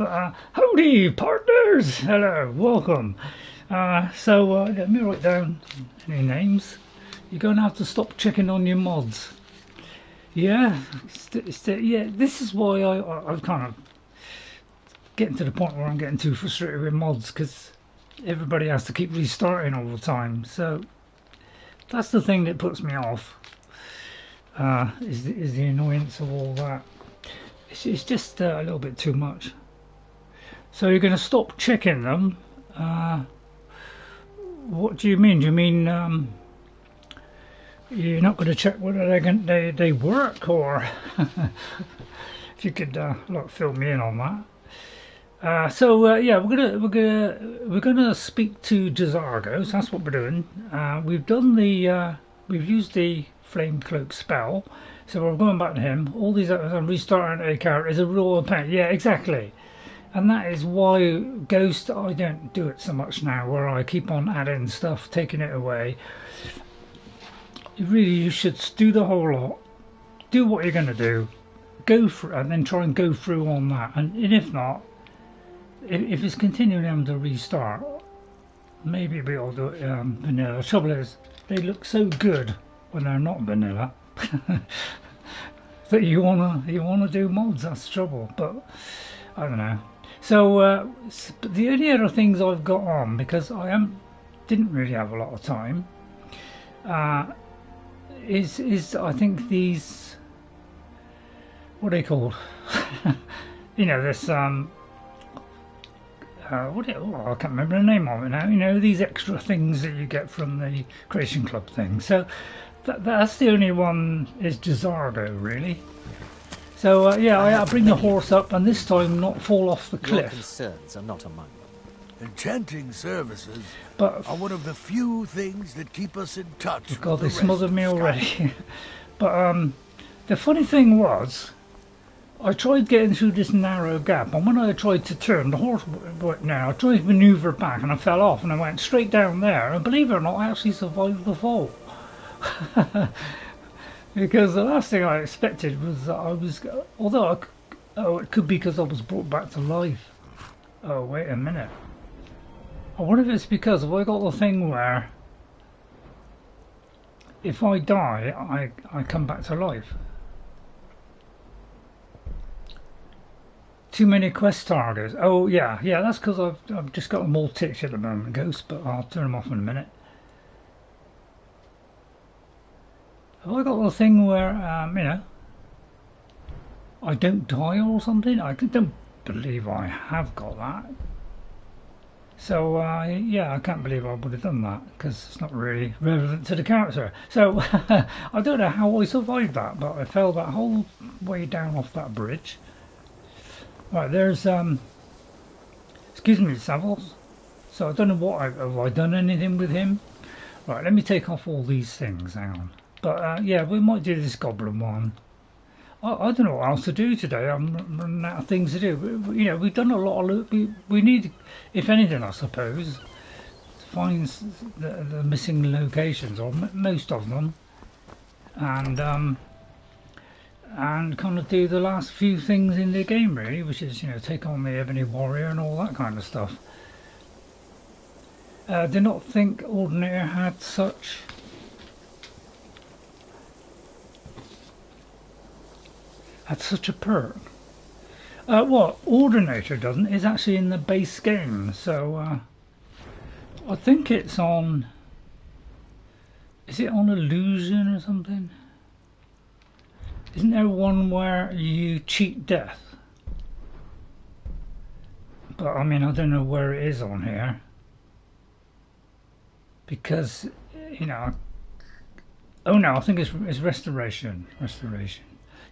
Howdy, partners! Hello, welcome. Let me write down any names. You're going to have to stop checking on your mods. Yeah, yeah. This is why I'm kind of getting to the point where I'm getting too frustrated with mods, because everybody has to keep restarting all the time. So that's the thing that puts me off. Is the annoyance of all that. It's just a little bit too much. So you're going to stop checking them? What do you mean? Do you mean you're not going to check whether they work, or if you could fill me in on that. Yeah, we're gonna speak to Jazargos. That's what we're doing. We've used the flame cloak spell, so we're going back to him. All these I'm restarting a character is a real pain. Yeah, exactly. And that is why Ghost, I don't do it so much now, where I keep on adding stuff, taking it away. Really, you should do the whole lot. Do what you're going to do. Go through, and then try and go through on that. And if not, if it's continuing them to restart, maybe we'll do it vanilla. The trouble is, they look so good when they're not vanilla. That you wanna do mods. That's the trouble. But I don't know. So the only other things I've got on, because I didn't really have a lot of time, is I think these, what are they called? You know, this I can't remember the name of it now. You know, these extra things that you get from the Creation Club thing. So that's the only one is Jazargo, really. So yeah, I'll bring the horse up, and this time not fall off the cliff. Your concerns are not among them. Enchanting services are one of the few things that keep us in touch. God, they smothered me already. But the funny thing was, I tried getting through this narrow gap, and when I tried to turn, the horse went now. I tried to manoeuvre back, and I fell off, and I went straight down there. And believe it or not, I actually survived the fall. Because the last thing I expected was that I was, it could be because I was brought back to life. Oh, wait a minute. I wonder if it's because have I got the thing where if I die, I come back to life. Too many quest targets. Oh yeah, that's because I've just got them all ticked at the moment, Ghost, but I'll turn them off in a minute. Have I got the thing where, you know, I don't die or something? I don't believe I have got that. So, yeah, I can't believe I would have done that, because it's not really relevant to the character. So, I don't know how I survived that, but I fell that whole way down off that bridge. Right, there's, excuse me, Savills. So, I don't know have I done anything with him? Right, let me take off all these things, hang on. But yeah, we might do this goblin one. I don't know what else to do today. I'm running out of things to do. You know, we've done a lot of. We need, if anything, I suppose, to find the missing locations, or most of them, and kind of do the last few things in the game, really, which is, you know, take on the Ebony Warrior and all that kind of stuff. Did not think Ordinator had such. Had such a perk. What Ordinator doesn't is actually in the base game, so I think it's on. Is it on Illusion or something? Isn't there one where you cheat death? But I mean, I don't know where it is on here, because you know. Oh no, I think it's Restoration. Restoration.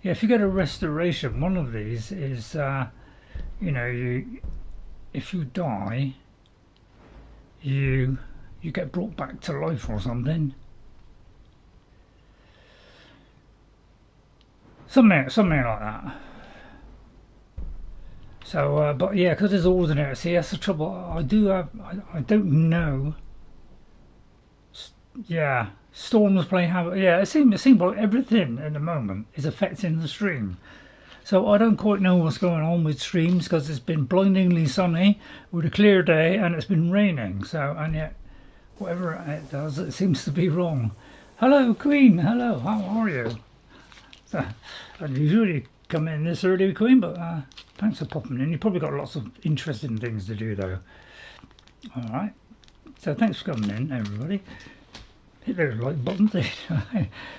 Yeah, if you get a restoration, one of these is, you know, if you die, you get brought back to life or something. Something like that. So, but yeah, because it's Ordinary. See, that's the trouble. I don't know. Yeah. Storm was playing Habd. Yeah, it seems like everything at the moment is affecting the stream. So I don't quite know what's going on with streams because it's been blindingly sunny with a clear day and it's been raining. So, and yet, whatever it does, it seems to be wrong. Hello, Queen. Hello. How are you? So, I usually come in this early, Queen, but thanks for popping in. You've probably got lots of interesting things to do, though. All right. So thanks for coming in, everybody. Hit those like buttons.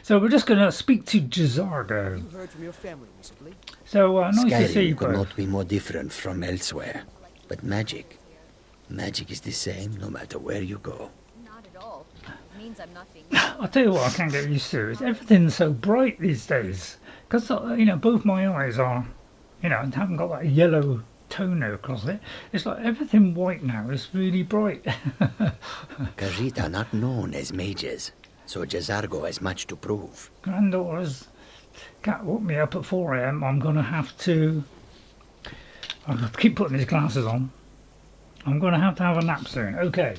So we're just going to speak to J'zargo. You heard from your family recently? So nice to see you Skyrim could both. not be more different from elsewhere. But magic is the same no matter where you go. Not at all. It means I'm not being. I'll tell you what I can't get used to is everything's so bright these days. Because, you know, both my eyes are, you know, haven't got that yellow toner across it. It's like everything white now is really bright. Khajiit are not known as mages, so J'zargo has much to prove. Granddaughters can't woke me up at 4 AM. I'm going to have to keep putting these glasses on. I'm going to have a nap soon. Okay,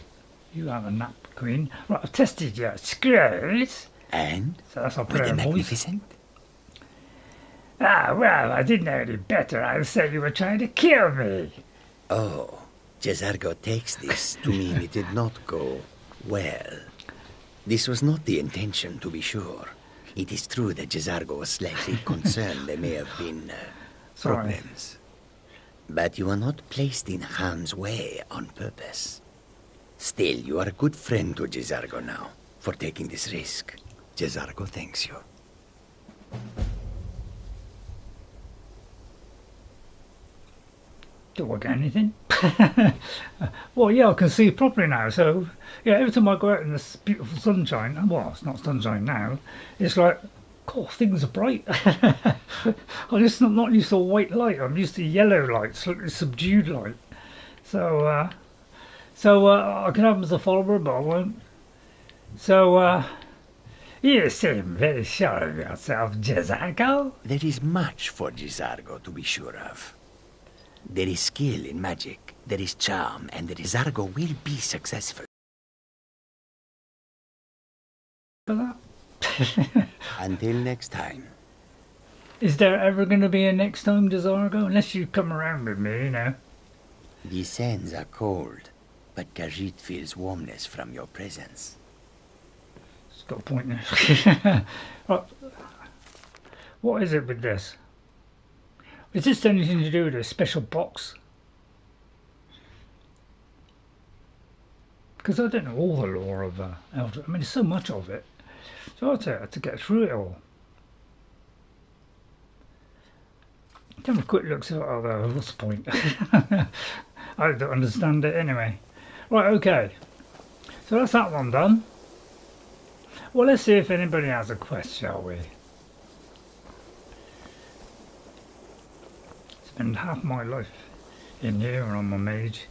you have a nap, Queen. Right, I've tested your scrolls. And? So that's our Were they prayer voice. magnificent? Ah, well, I didn't know any better. I said you were trying to kill me. Oh, J'zargo takes this to mean it did not go well. This was not the intention, to be sure. It is true that J'zargo was slightly concerned there may have been problems. But you were not placed in harm's way on purpose. Still, you are a good friend to J'zargo now for taking this risk. J'zargo thanks you. Do I get anything? Well, yeah, I can see properly now. So, yeah, every time I go out in this beautiful sunshine, well, it's not sunshine now, it's like, God, things are bright. I'm just not used to white light. I'm used to yellow light, slightly subdued light. So, I can have him as a follower, but I won't. So, you seem very sure of yourself, J'zargo. There is much for J'zargo to be sure of. There is skill in magic, there is charm, and the J'zargo will be successful. For that. Until next time. Is there ever going to be a next time, J'zargo? Unless you come around with me, you know. The sands are cold, but Khajiit feels warmness from your presence. It's got a point there. Right. What is it with this? Is this anything to do with a special box? Because I don't know all the lore of Elder. I mean, there's so much of it. So I had to get through it all. Have a quick look. So, oh, what's the point? I don't understand it anyway. Right, okay. So that's that one done. Well, let's see if anybody has a quest, shall we? Spend half my life in here on my mage.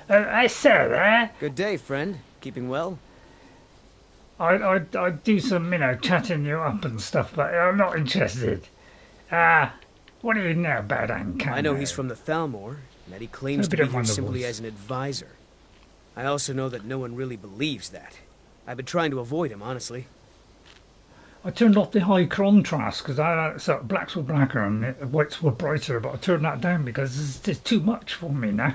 I said there. Good day, friend. Keeping well? I do some, you know, chatting you up and stuff, but I'm not interested. What do you know about Arcanaeum? I know he's from the Thalmor, and that he claims to be here simply as an advisor. I also know that no one really believes that. I've been trying to avoid him, honestly. I turned off the high contrast because so blacks were blacker and whites were brighter, but I turned that down because it's just too much for me now.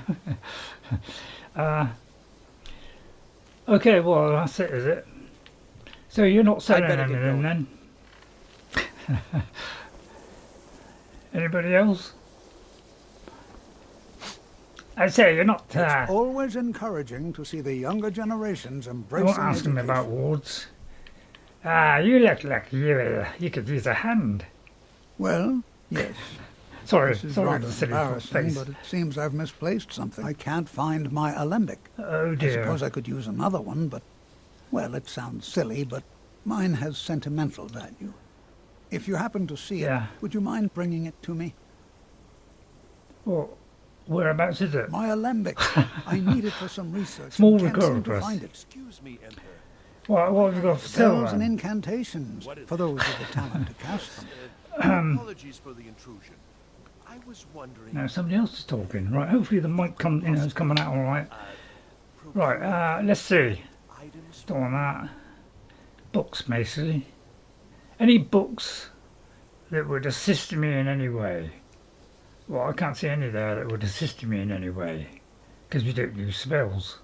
Okay, well that's it, is it? So you're not selling anything then? Anybody else? I say you're not. It's always encouraging to see the younger generations embracing You're not asking me about wards. You look like you could use a hand. Well, yes. Sorry, This is sorry, rather silly embarrassing, face. but it seems I've misplaced something. I can't find my alembic. Oh I dear. suppose I could use another one, but, well, it sounds silly, but mine has sentimental value. If you happen to see it, would you mind bringing it to me? Well, whereabouts is it? My alembic. I need it for some research. Small Can't record seem to address. find it. Excuse me, Emperor. What have you got for sale Spells and then? incantations, for those with the talent to cast them. Apologies for the intrusion. I was wondering. No, somebody else is talking. Right, hopefully the mic is coming out all right. Right, let's see. Still on that. Books, basically. Any books that would assist me in any way. Well, I can't see any there that would assist me in any way, because we don't use spells.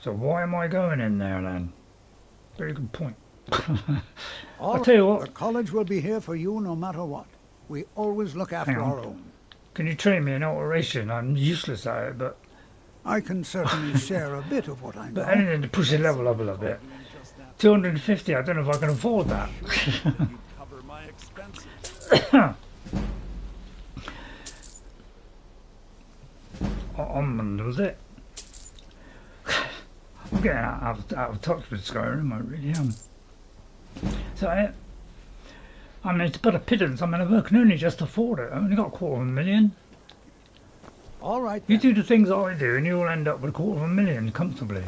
So why am I going in there then? Very good point. I'll tell you what. The college will be here for you no matter what. We always look after our own. Can you train me in alteration? I'm useless at it, but... I can certainly share a bit of what I know. But anything to push the level up a little bit. 250, I don't know if I can afford that. Cover my expenses. Was it? I'm getting out of touch with Skyrim, I really am. So I mean, it's but a pittance. I mean, I can only just afford it. I've only got $250,000. All right. You do the things I do, and you'll end up with $250,000 comfortably.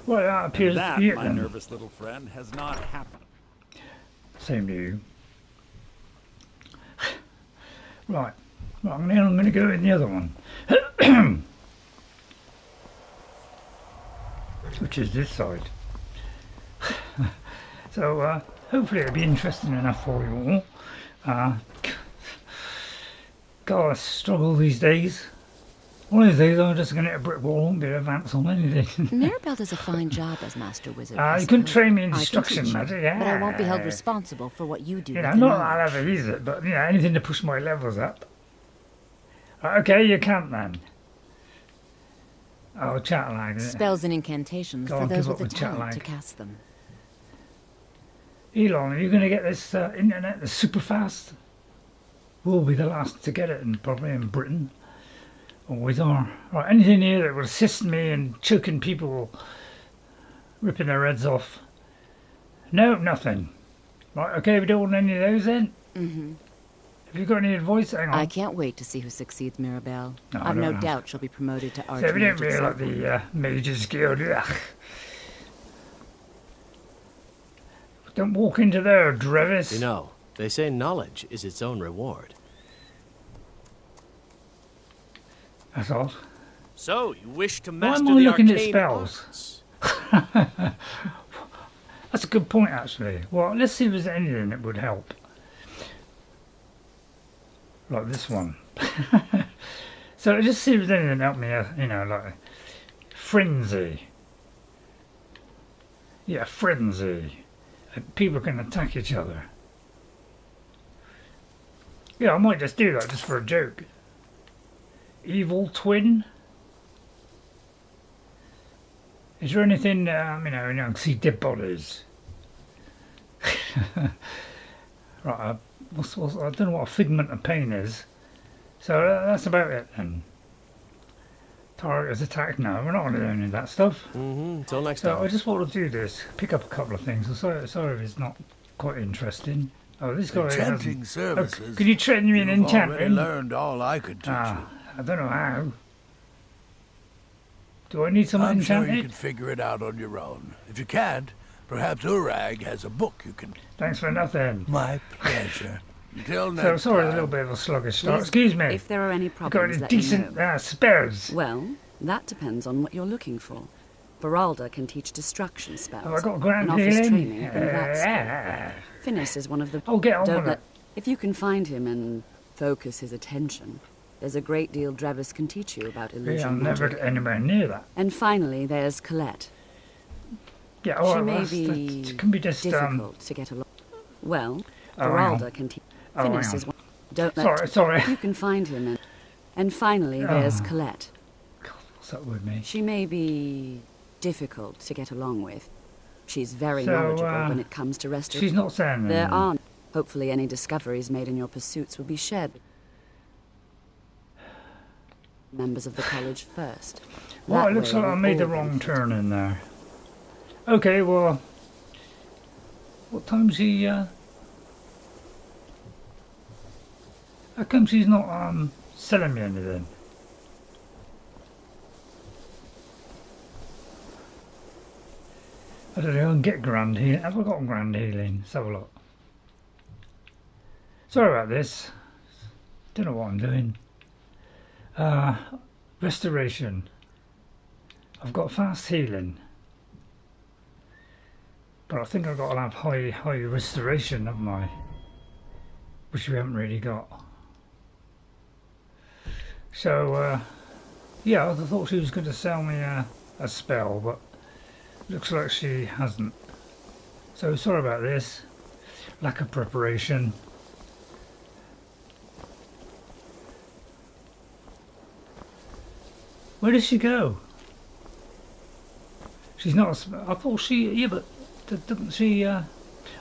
Well, that appears that, to be it, my then. nervous little friend, has not happened. Same to you. Right. Well, I'm going to go in the other one. Which is this side. So, hopefully it'll be interesting enough for you all. God, I struggle these days. One of these days I'm just going to hit a brick wall and be able to advance on anything. Mirabelle does a fine job as Master Wizard. You couldn't train me in destruction magic, yeah. But I won't be held responsible for what you do. You know, not that I'll ever use it, but, you know, anything to push my levels up. Okay, you can't then. Oh, chat lag. Spells and incantations for those with the talent to cast them. Elon, are you going to get this internet that's super fast? We'll be the last to get it, and probably in Britain. Always are. Right, anything here that will assist me in choking people, ripping their heads off? No, nothing. Right, okay, we don't want any of those then? Mm-hmm. Have you got any advice? Hang on. I can't wait to see who succeeds Mirabelle. I've no doubt she'll be promoted to Arcanaeum. So we don't really like the Mages Guild. Ugh. Don't walk into there, Drevis. You know, they say knowledge is its own reward. That's odd. So, you wish to Why master am I the looking at arcane spells? That's a good point, actually. Well, let's see if there's anything that would help. Like this one. So just see if there's anything that help me, you know, like frenzy. Yeah, frenzy. People can attack each other. Yeah, I might just do that just for a joke. Evil twin. Is there anything, you know, I can see dead bodies. Right, I don't know what a figment of pain is. So that's about it then. Target is attacked now. We're not going to do any of that stuff. Until next time. time. I just want to do this. Pick up a couple of things. I'm sorry if it's not quite interesting. Oh, this guy enchanting services. Oh, could you train me in enchanting? I've already learned all I could teach you. I don't know how. Do I need some I'm enchanted? sure you can figure it out on your own. If you can't, perhaps Urag has a book you can... Thanks for nothing. My pleasure. Until next So sorry, time. a little bit of a sluggish start. Excuse me. If there are any problems, got any decent spares? Well, that depends on what you're looking for. Beralda can teach destruction spells. Have I got grand and offers healing? training in that skill. Finis is one of the... Oh, get on with it. If you can find him and focus his attention, there's a great deal Drevis can teach you about illusion. Yeah, I'm never anywhere near that. And finally, there's Colette. Yeah, oh, she may be can be just difficult to get along. Well, Beralda can teach. Finis is one. Don't let. Sorry. If you can find him, and finally, there's Colette. God, what's up with me? She may be difficult to get along with. She's very knowledgeable when it comes to restoration. She's not saying there aren't. Hopefully, any discoveries made in your pursuits will be shared with members of the college first. Well, it looks like I made the wrong turn in there. Okay, well, what time's he? How come she's not selling me anything? I don't know. I can get grand healing. Have I got grand healing? Let's have a look. Sorry about this. Don't know what I'm doing. Restoration. I've got fast healing, but I think I've got to have high restoration, haven't I? Which we haven't really got. So, yeah, I thought she was going to sell me a spell, but looks like she hasn't. So sorry about this. Lack of preparation. Where does she go? She's not. I thought she. Yeah, but doesn't she? All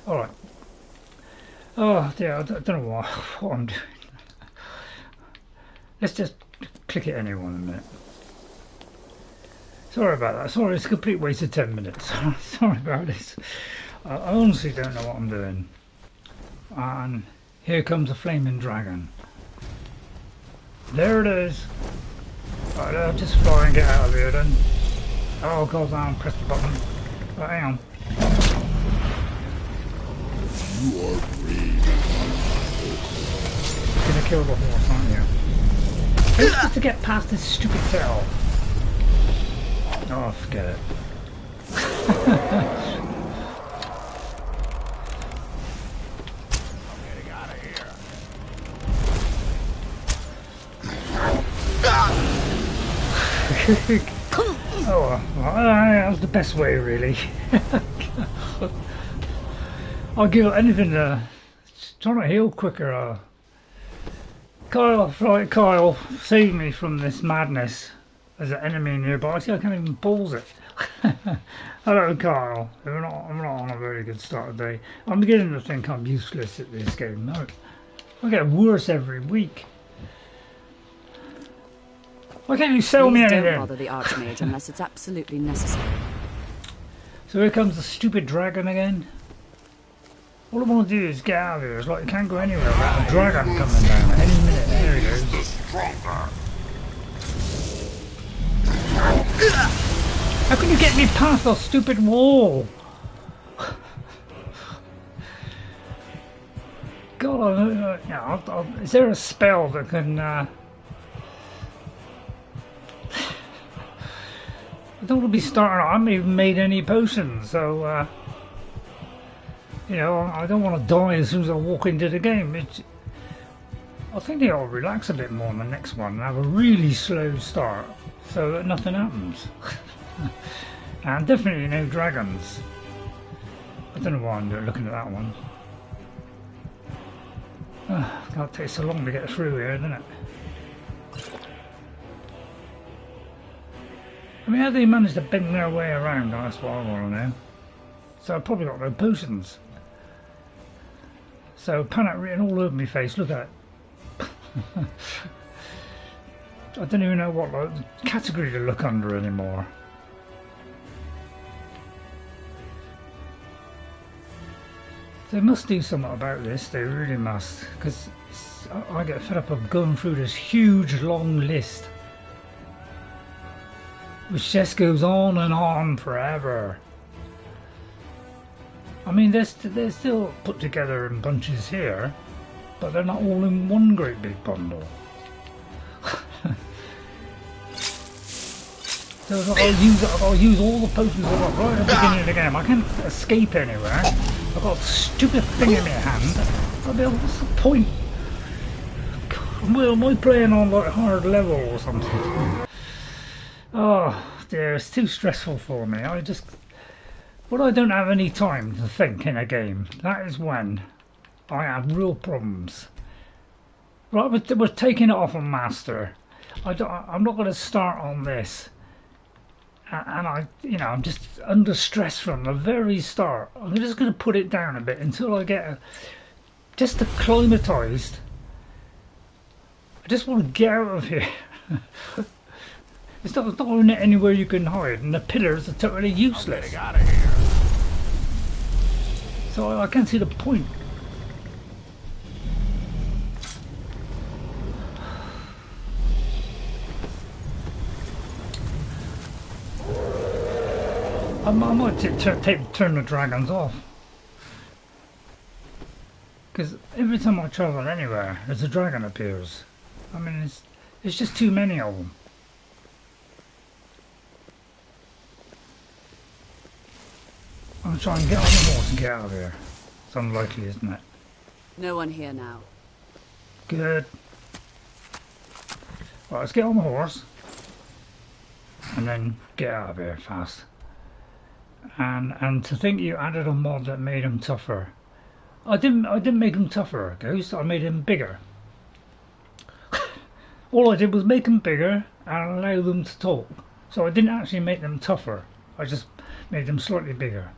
right. Oh dear, I don't know what I'm doing. Let's just click it anyway in a minute. Sorry about that. Sorry, it's a complete waste of 10 minutes. Sorry about this. I honestly don't know what I'm doing. And here comes a flaming dragon. There it is. Right, I'll just fly and get out of here then. Oh god, I press the button. Right, hang on. You are brave. You're gonna kill the horse, aren't you? It's just to get past this stupid cell. Oh, forget it. I'm getting out of here. Oh, well, that was the best way, really. I'll give it anything to trying to heal quicker. Kyle, right, Kyle, save me from this madness. There's an enemy nearby. See, I can't even pause it. Hello, Kyle. I'm not on a very good start today. I'm beginning to think I'm useless at this game. No, I get worse every week. Why can't you sell me anything? Don't bother the Archmage unless it's absolutely necessary. So here comes the stupid dragon again. All I want to do is get out of here. It's like you can't go anywhere without a dragon coming down any minute. There he goes. How can you get me past that stupid wall? God, is there a spell that can... I don't want to be starting. I haven't even made any potions, so you know, I don't want to die as soon as I walk into the game. I think they ought to relax a bit more on the next one and have a really slow start so that nothing happens. And definitely no dragons. I don't know why I'm looking at that one. Can't take so long to get through here, doesn't it? I mean, how do they manage to bend their way around? That's what I want to know. So I've probably got no potions. So panic written all over my face. Look at it. I don't even know what category to look under anymore. They must do something about this. They really must, because I get fed up of going through this huge long list, which just goes on forever. I mean, they're still put together in bunches here, but they're not all in one great big bundle. So I'll use all the potions I've got right at the beginning of the game. I can't escape anywhere. I've got a stupid thing in my hand. I mean, what's the point? Am I playing on like hard level or something? Oh dear, it's too stressful for me. When I don't have any time to think in a game, that is when I have real problems. Right, we're taking it off on Master. I'm not going to start on this. And I'm just under stress from the very start. I'm just going to put it down a bit until I get just acclimatized. I just want to get out of here. It's not anywhere you can hide, and the pillars are totally useless. I'm getting out of here. So I can't see the point. I might turn the dragons off, because every time I travel anywhere, there's a dragon appears. I mean, it's just too many of them. I'm trying to get on the horse and get out of here. It's unlikely, isn't it? No one here now. Good. Right, let's get on the horse and then get out of here fast. And to think you added a mod that made him tougher. I didn't make him tougher, Ghost. I made him bigger. All I did was make them bigger and allow them to talk. So I didn't actually make them tougher. I just made them slightly bigger.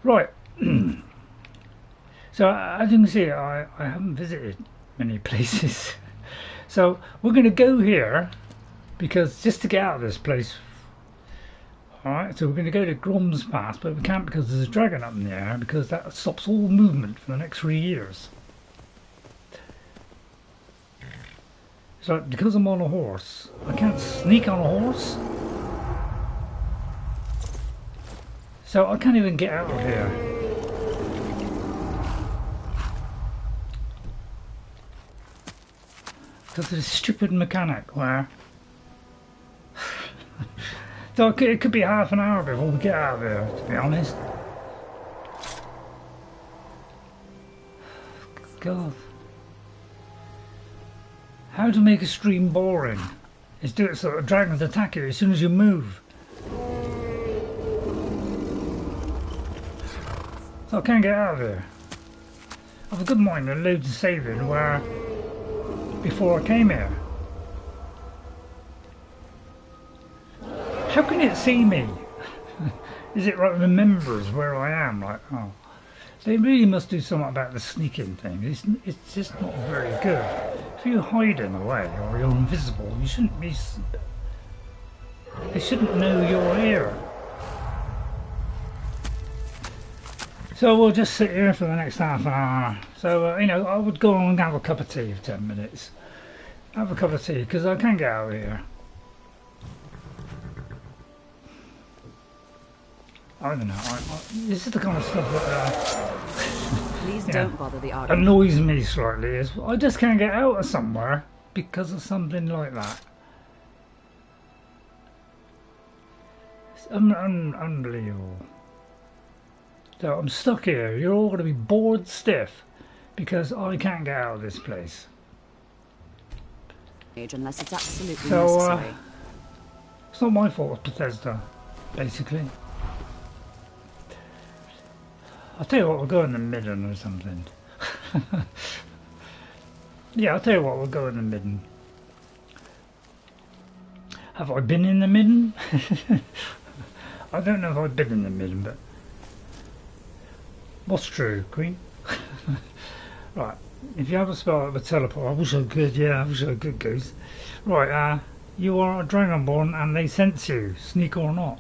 Right. So as you can see, I haven't visited many places. So we're going to go here because just to get out of this place. Alright, so we're going to go to Grom's Pass, but we can't because there's a dragon up in the air because that stops all movement for the next 3 years. So because I'm on a horse, I can't sneak on a horse. So I can't even get out of here. Because there's a stupid mechanic where... So it could be half an hour before we get out of here, to be honest. God. How to make a stream boring is do it so that dragons attack you as soon as you move. So I can't get out of here. I've a good mind to loads of saving where before I came here. How can it see me? Is it like remembers where I am? Like, oh, they really must do something about the sneaking thing. It's just not very good. If you hide in a way or you're invisible, you shouldn't be. They shouldn't know you're here. So we'll just sit here for the next half an hour. So you know, I would go and have a cup of tea for 10 minutes. Have a cup of tea because I can't get out of here. I don't know. This is the kind of stuff that Please don't bother the argument. Annoys me slightly. Is I just can't get out of somewhere because of something like that. It's unbelievable. So I'm stuck here. You're all going to be bored stiff because I can't get out of this place. Unless it's absolutely necessary. It's not my fault. It's Bethesda, basically. I'll tell you what, we'll go in the Midden or something. Yeah, I'll tell you what, we'll go in the Midden. Have I been in the Midden? I don't know if I've been in the Midden, but... What's true, Queen? Right, if you have a spell with teleport, I wish I could, yeah, I wish I could, Goose. Right, you are a Dragonborn and they sense you, sneak or not.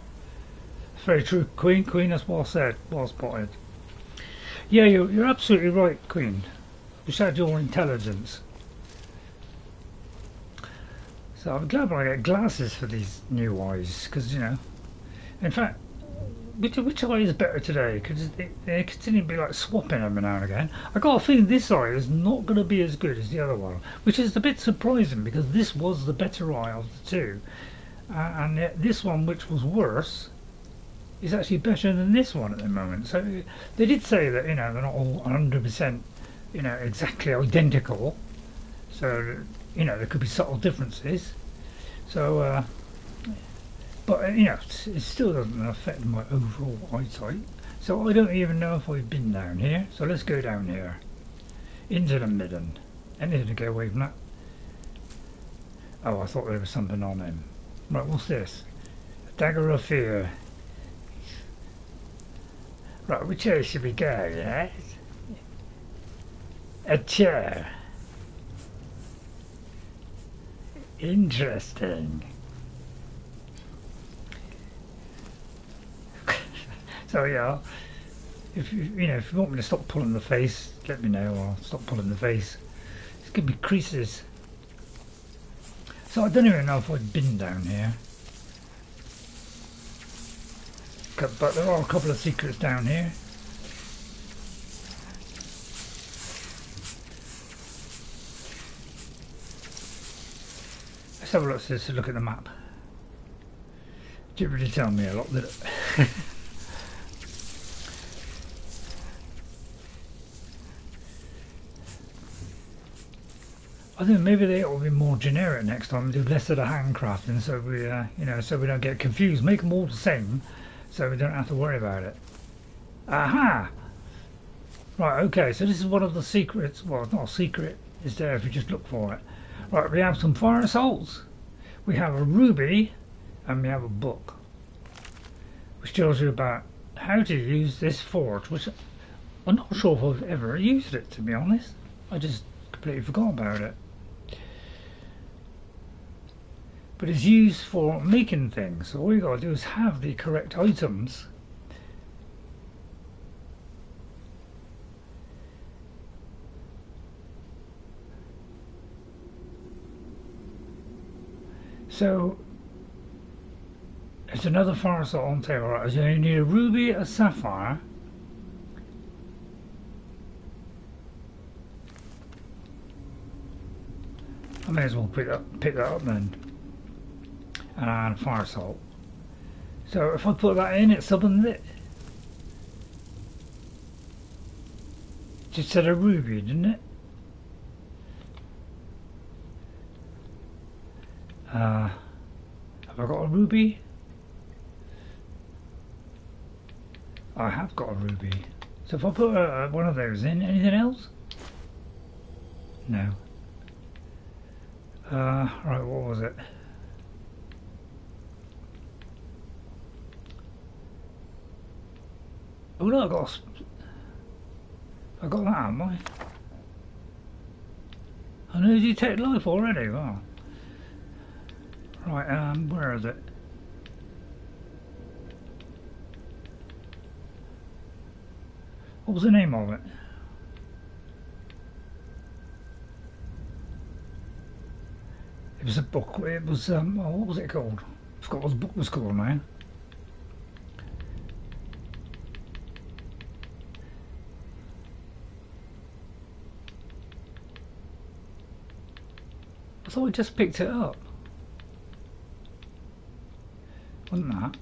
Very true, Queen. Queen, that's well said, well spotted. Yeah, you're absolutely right, Queen. You said your intelligence. So I'm glad when I get glasses for these new eyes, because, you know, in fact, which eye is better today? Because they continue to be like swapping every now and again. I got a feeling this eye is not going to be as good as the other one, which is a bit surprising because this was the better eye of the two. And yet this one, which was worse, is actually better than this one at the moment. So they did say that, you know, they're not all 100%, you know, exactly identical. So, you know, there could be subtle differences. So, but, you know, it still doesn't affect my overall eyesight. So I don't even know if I've been down here. So let's go down here. Into the Midden. Anything to get away from that. Oh, I thought there was something on him. Right, what's this? A dagger of fear. Right, which way should we go, yes? A chair. Interesting. So yeah, if you want me to stop pulling the face, let me know. I'll stop pulling the face. It's gonna be creases. So I don't even know if I've been down here. But there are a couple of secrets down here. Let's have a look. Let's look at the map. Didn't really tell me a lot, did it? I think maybe they ought to be more generic next time. Do less of the handcrafting, so we, you know, so we don't get confused. Make them all the same, so we don't have to worry about it. Aha! Right. Okay. So this is one of the secrets. Well, it's not a secret. It's there if you just look for it. Right. We have some fire salts. We have a ruby, and we have a book, which tells you about how to use this forge. Which I'm not sure if I've ever used it, to be honest. I just completely forgot about it. But it's used for making things, so all you gotta do is have the correct items. So it's another fire salt on table, right? So you need a ruby, a sapphire, I may as well pick that up then. And fire salt. So if I put that in, it summons it. Just said a ruby, didn't it? Have I got a ruby? I have got a ruby. So if I put one of those in, anything else? No. Right, what was it? Oh no, I got that, haven't I? I know you take life already. Wow. Right, where is it? What was the name of it? It was a book. It was oh, what was it called? I forgot what the book was called now. I thought I just picked it up. Wasn't that?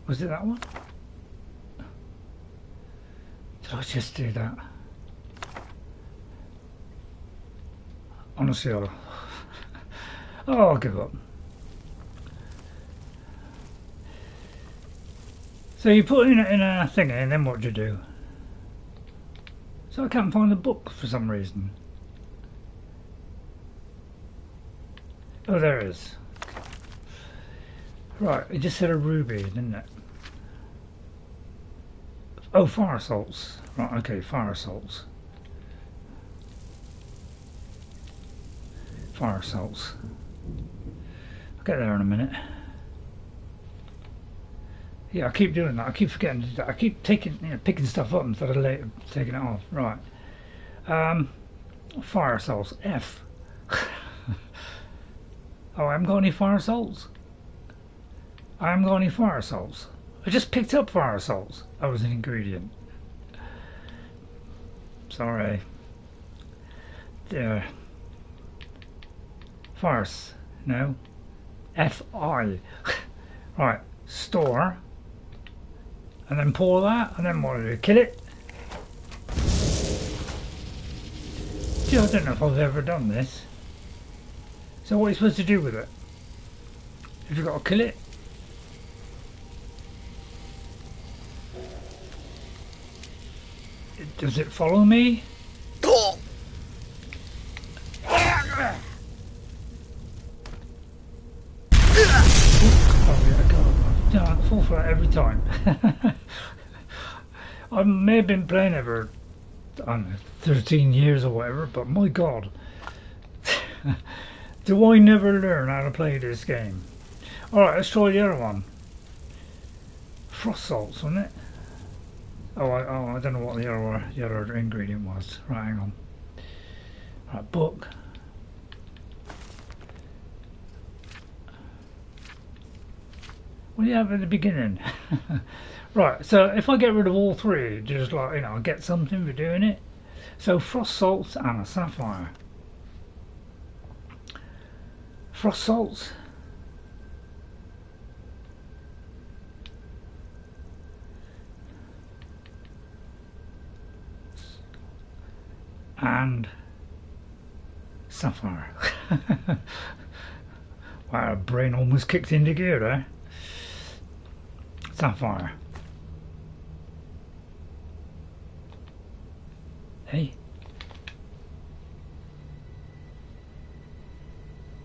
Was it that one? Did I just do that? Honestly, I'll give up. So you put in a thingy, and then what do you do? So I can't find the book for some reason. Oh, there it is. Right, it just said a ruby, didn't it? Oh, fire salts. Right, okay, fire salts. Fire salts. I'll get there in a minute. Yeah, I keep doing that. I keep forgetting to do that. I keep taking, picking stuff up instead of later taking it off. Right. Fire salts. F. Oh, I haven't got any fire salts. I haven't got any fire salts. I just picked up fire salts. That was an ingredient. Sorry. There. Farce. No. F-I. Right. Store. And then pour that. And then what do you kill it? Gee, I don't know if I've ever done this. So what are you supposed to do with it? Have you got to kill it? Does it follow me? Oh, yeah, I fall for that every time. I may have been playing it for, I don't know, 13 years or whatever, but my god. Do I never learn how to play this game? Alright, let's try the other one. Frost salts, wasn't it? Oh, I don't know what the other ingredient was. Right, hang on. Right, book. What do you have at the beginning? Right, so if I get rid of all three, just like, I get something for doing it. So frost salts and a sapphire. Frost salts. and sapphire. Wow, brain almost kicked into gear there. Sapphire. Hey.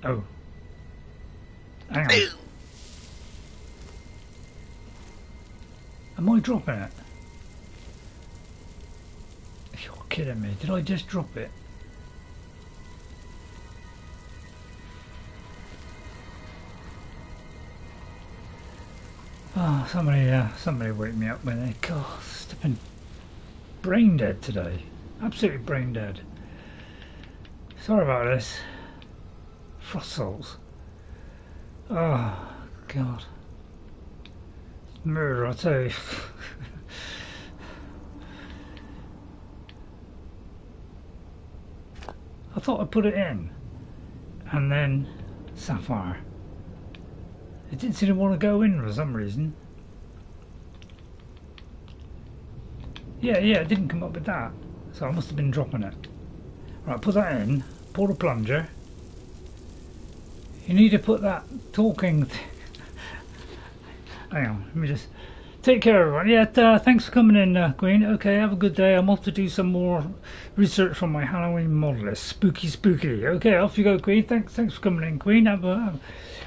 Oh. Hang on. Am I dropping it? You're kidding me. Did I just drop it? Oh, somebody wake me up when they... God, I've been brain dead today. Absolutely brain dead. Sorry about this. Frost salts. Oh, God. Murder, I tell you. I thought I put it in. And then sapphire. It didn't seem to want to go in for some reason. Yeah, it didn't come up with that. So I must have been dropping it. Right, put that in. Pour the plunger. You need to put that talking thing. Hang on, let me just... Take care everyone. Yeah, thanks for coming in, Queen. Okay, have a good day. I'm off to do some more research on my Halloween mod list. Spooky. Okay, off you go, Queen. Thanks for coming in, Queen.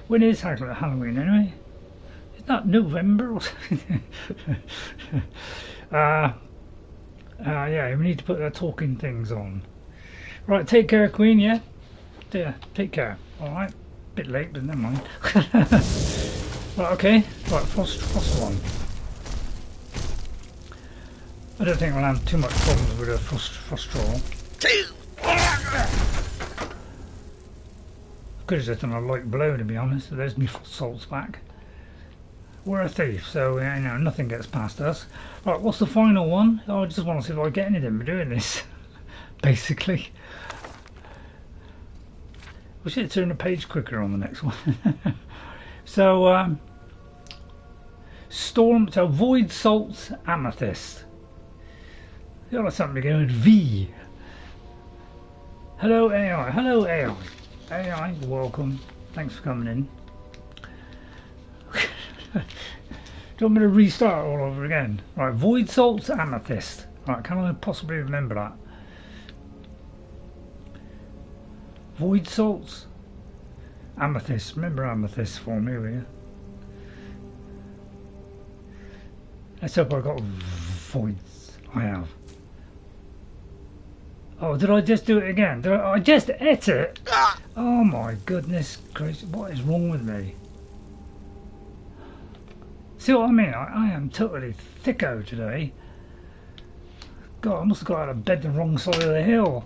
When is Halloween anyway? It's not November or something. Yeah, we need to put the talking things on. Right, take care, Queen, yeah? Yeah, take care. Alright. Bit late, but never mind. Right, okay. Right, frost one. I don't think we'll have too much problems with a frost roll. Could have just done a light blow, to be honest. So there's me frost salts back. We're a thief, so you know, nothing gets past us. Right, what's the final one? Oh, I just want to see if I get anything by doing this. Basically. We should turn the page quicker on the next one. So, void salts amethyst. You got something to go with V. Hello AI. Hello AI. AI, welcome. Thanks for coming in. Do you want me to restart all over again? Right, void salts amethyst. Right, can I possibly remember that? Void salts amethyst. Remember amethyst for me, will you? Let's hope I got voids. I have. Oh, did I just do it again? I just ate it? Oh my goodness gracious, what is wrong with me? See what I mean? I am totally thicko today. God, I must have got out of bed the wrong side of the hill.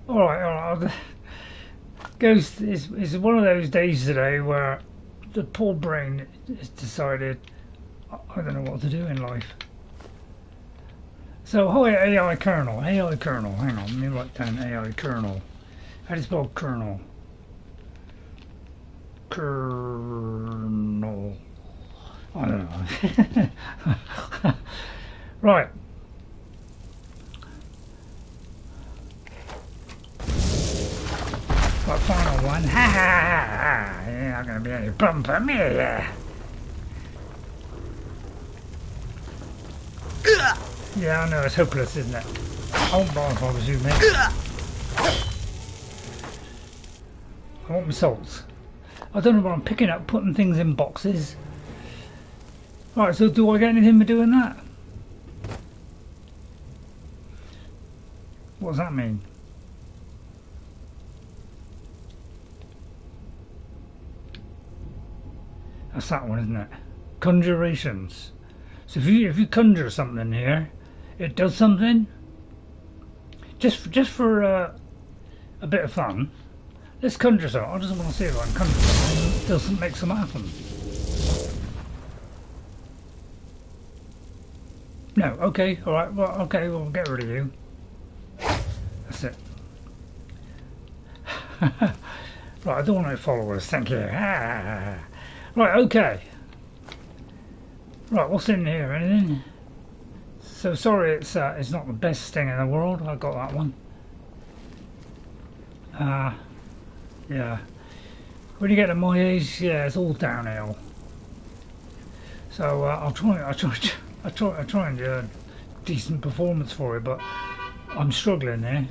Alright. It's one of those days today where the poor brain has decided I don't know what to do in life. So, hi AI kernel. Hang on, let me write down AI kernel. How do you spell kernel? Kernel. I don't know. Right. Right, final one. Ha ha ha! You're not going to be any problem for me, yeah. Yeah, I know, it's hopeless, isn't it? I won't bother if I was you, mate. I want my salts. I don't know what I'm picking up, putting things in boxes. Right, so do I get anything for doing that? What does that mean? That's that one, isn't it? Conjurations. So if you conjure something here, it does something. Just for a bit of fun. Let's conjure something. I just want to see if I can conjure something that doesn't make something happen. No, okay, alright, well, okay, we'll get rid of you. That's it. Right, I don't want no followers, thank you. Right, okay. Right, what's in here? Anything? So sorry, it's not the best thing in the world. I got that one. Yeah. When you get to my age, yeah, it's all downhill. So I'll try and do a decent performance for it, but I'm struggling here.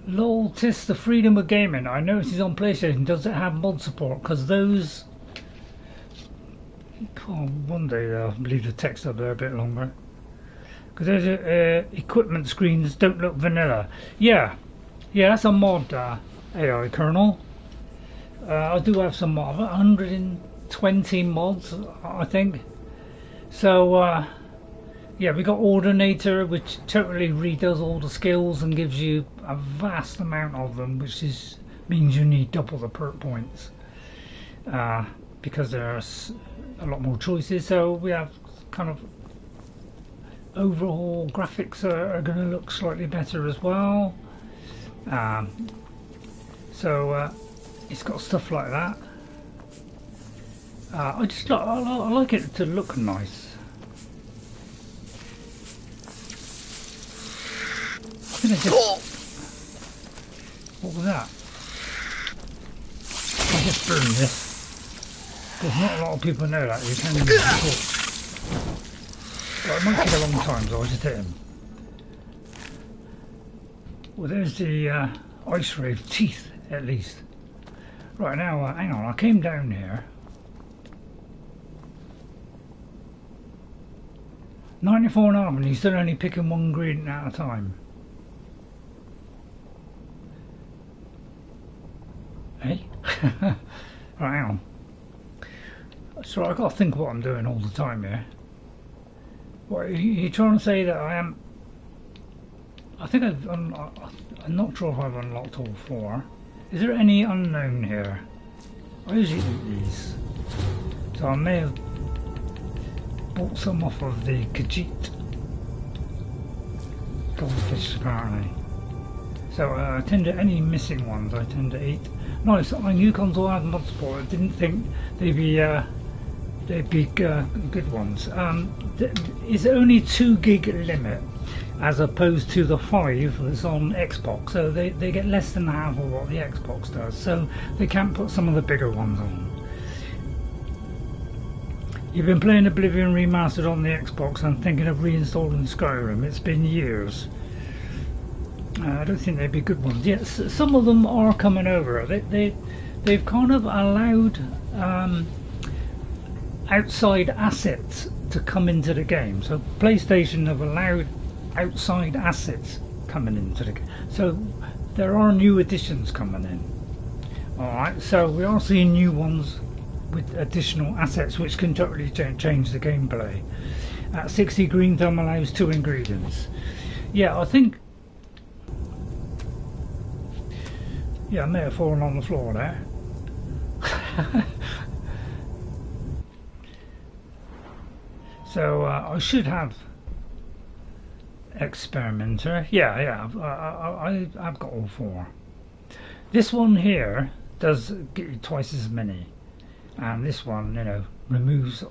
Lol, tis the freedom of gaming. I noticed on PlayStation, does it have mod support? Because those. Oh, one day I'll leave the text up there a bit longer. Because those equipment screens don't look vanilla. Yeah, that's a mod AI kernel. I do have some mod, 120 mods, I think. So yeah, we got Ordinator, which totally redoes all the skills and gives you a vast amount of them, which means you need double the perk points because there's a lot more choices. So we have kind of overall graphics are going to look slightly better as well. So it's got stuff like that. I like it to look nice. What was that? I just burned this. Because not a lot of people know that you can use the torch. But it might take a long time, so I'll just hit him. Well, there's the ice rave teeth, at least. Right, now, hang on, I came down here. 94 and armor, and he's still only picking one ingredient at a time. Hey? Right, hang on. So I've got to think what I'm doing all the time here. What, are you trying to say that I am... I think I'm not sure if I've unlocked all 4. Is there any unknown here? I usually eat these. So I may have bought some off of the Khajiit goldfish apparently. So I tend to, any missing ones I tend to eat. Nice, Yukons all have mod support. I didn't think they'd be good ones. It's only 2 gig limit as opposed to the 5 that's on Xbox, so they get less than half of what the Xbox does, so they can't put some of the bigger ones on. You've been playing Oblivion Remastered on the Xbox and thinking of reinstalling Skyrim. It's been years. I don't think they'd be good ones. Yes, some of them are coming over. They've kind of allowed outside assets to come into the game. So PlayStation have allowed outside assets coming into the game. So there are new additions coming in. Alright, so we are seeing new ones with additional assets which can totally change the gameplay. 60 green thumb allows 2 ingredients. Yeah, I think... Yeah, I may have fallen on the floor there. So I should have Experimenter. Yeah, I've got all 4. This one here does get you twice as many, and this one, you know, removes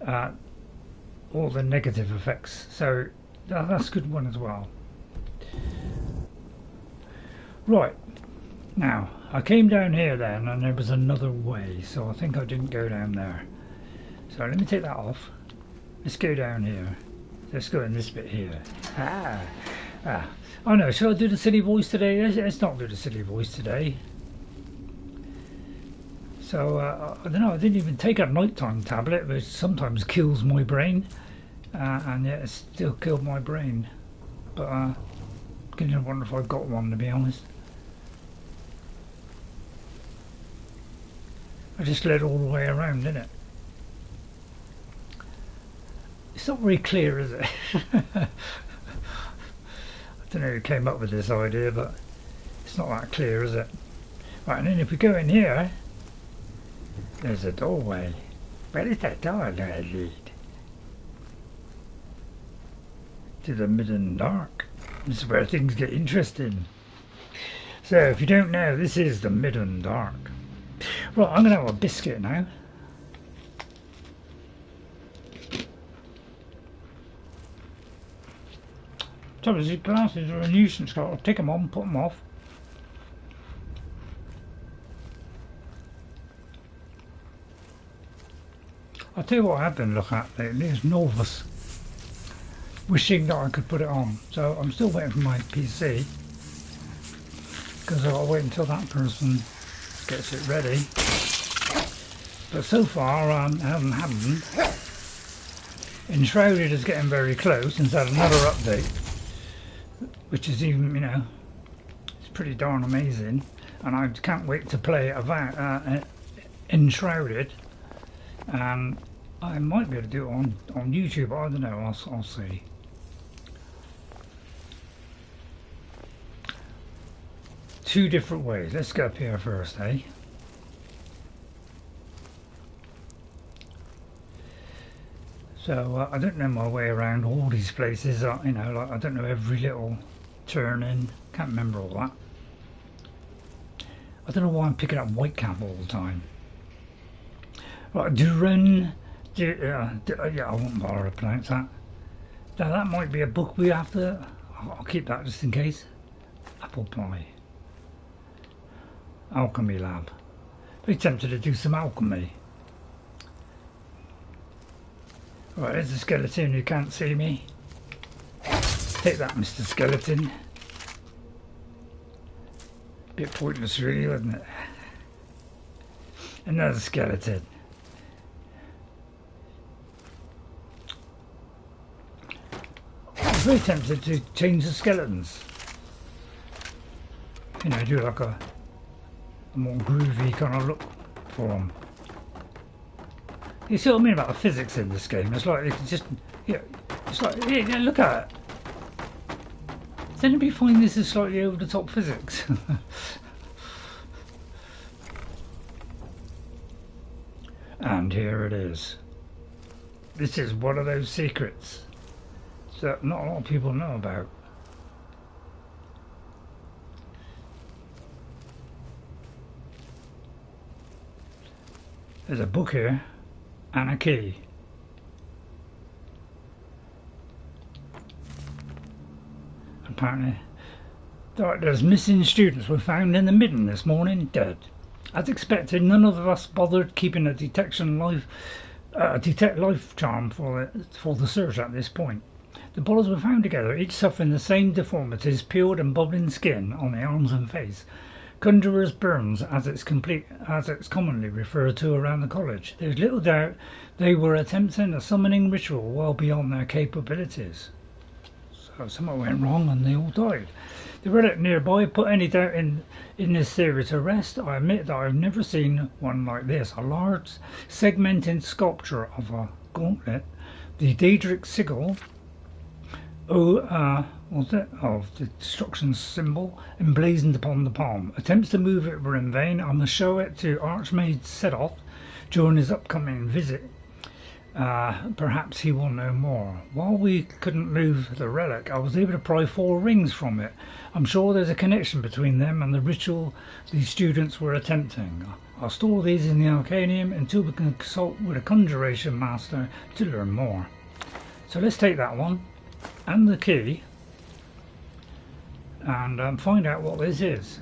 all the negative effects. So that's a good one as well. Right. Now, I came down here then, and there was another way, so I think I didn't go down there. So let me take that off. Let's go down here. Let's go in this bit here. Oh no, should I do the silly voice today? Let's not do the silly voice today. So, I don't know, I didn't even take a nighttime tablet, which sometimes kills my brain. And yet it still killed my brain. But, I wonder if I've got one, to be honest. I just led all the way around, didn't it? It's not very clear, is it? I don't know who came up with this idea, but it's not that clear, is it? Right, and then if we go in here, there's a doorway. Where is that door that lead? To the Midden and Dark. This is where things get interesting. So, if you don't know, this is the Midden and Dark. Right, I'm going to have a biscuit now. Trouble is, your glasses are a nuisance. I'll take them on, put them off. I'll tell you what I've been looking at lately is Novus. Wishing that I could put it on. So I'm still waiting for my PC. Because I've got to wait until that person gets it ready. But so far, it hasn't happened. Enshrouded is getting very close and it's had another update. Which is even, you know, it's pretty darn amazing. And I can't wait to play Enshrouded. I might be able to do it on YouTube, I don't know, I'll see. Two different ways. Let's go up here first, eh? So I don't know my way around all these places. You know, like I don't know every little turning. Can't remember all that. I don't know why I'm picking up Whitecap all the time. Right, Duran. Yeah, I won't bother to pronounce that. Now that might be a book we have to. I'll keep that just in case. Apple pie. Alchemy lab. Very tempted to do some alchemy. Right, there's a skeleton who can't see me. Take that, Mr. Skeleton. Bit pointless really, wasn't it? Another skeleton. I'm very tempted to change the skeletons. You know, do like a more groovy kind of look for them. You see what I mean about the physics in this game? It's like it's just, yeah, it's like, yeah, look at it. Does anybody find this is slightly over the top physics? And here it is. This is one of those secrets that not a lot of people know about. There's a book here and a key. Apparently, there's missing students were found in the Midden this morning, dead. As expected, none of us bothered keeping a detect life charm for the search at this point. The bodies were found together, each suffering the same deformities, peeled and bubbling skin on the arms and face. Conjurer's burns, as it's commonly referred to around the college. There's little doubt they were attempting a summoning ritual well beyond their capabilities. So something went wrong and they all died. The relic nearby put any doubt in this theory to rest. I admit that I've never seen one like this. A large segmented sculpture of a gauntlet, the Daedric sigil, of the destruction symbol emblazoned upon the palm. Attempts to move it were in vain. I must show it to Archmage Sedoth during his upcoming visit. Perhaps he will know more. While we couldn't move the relic, I was able to pry 4 rings from it. I'm sure there's a connection between them and the ritual these students were attempting. I'll store these in the Arcanaeum until we can consult with a conjuration master to learn more. So let's take that one and the key and find out what this is.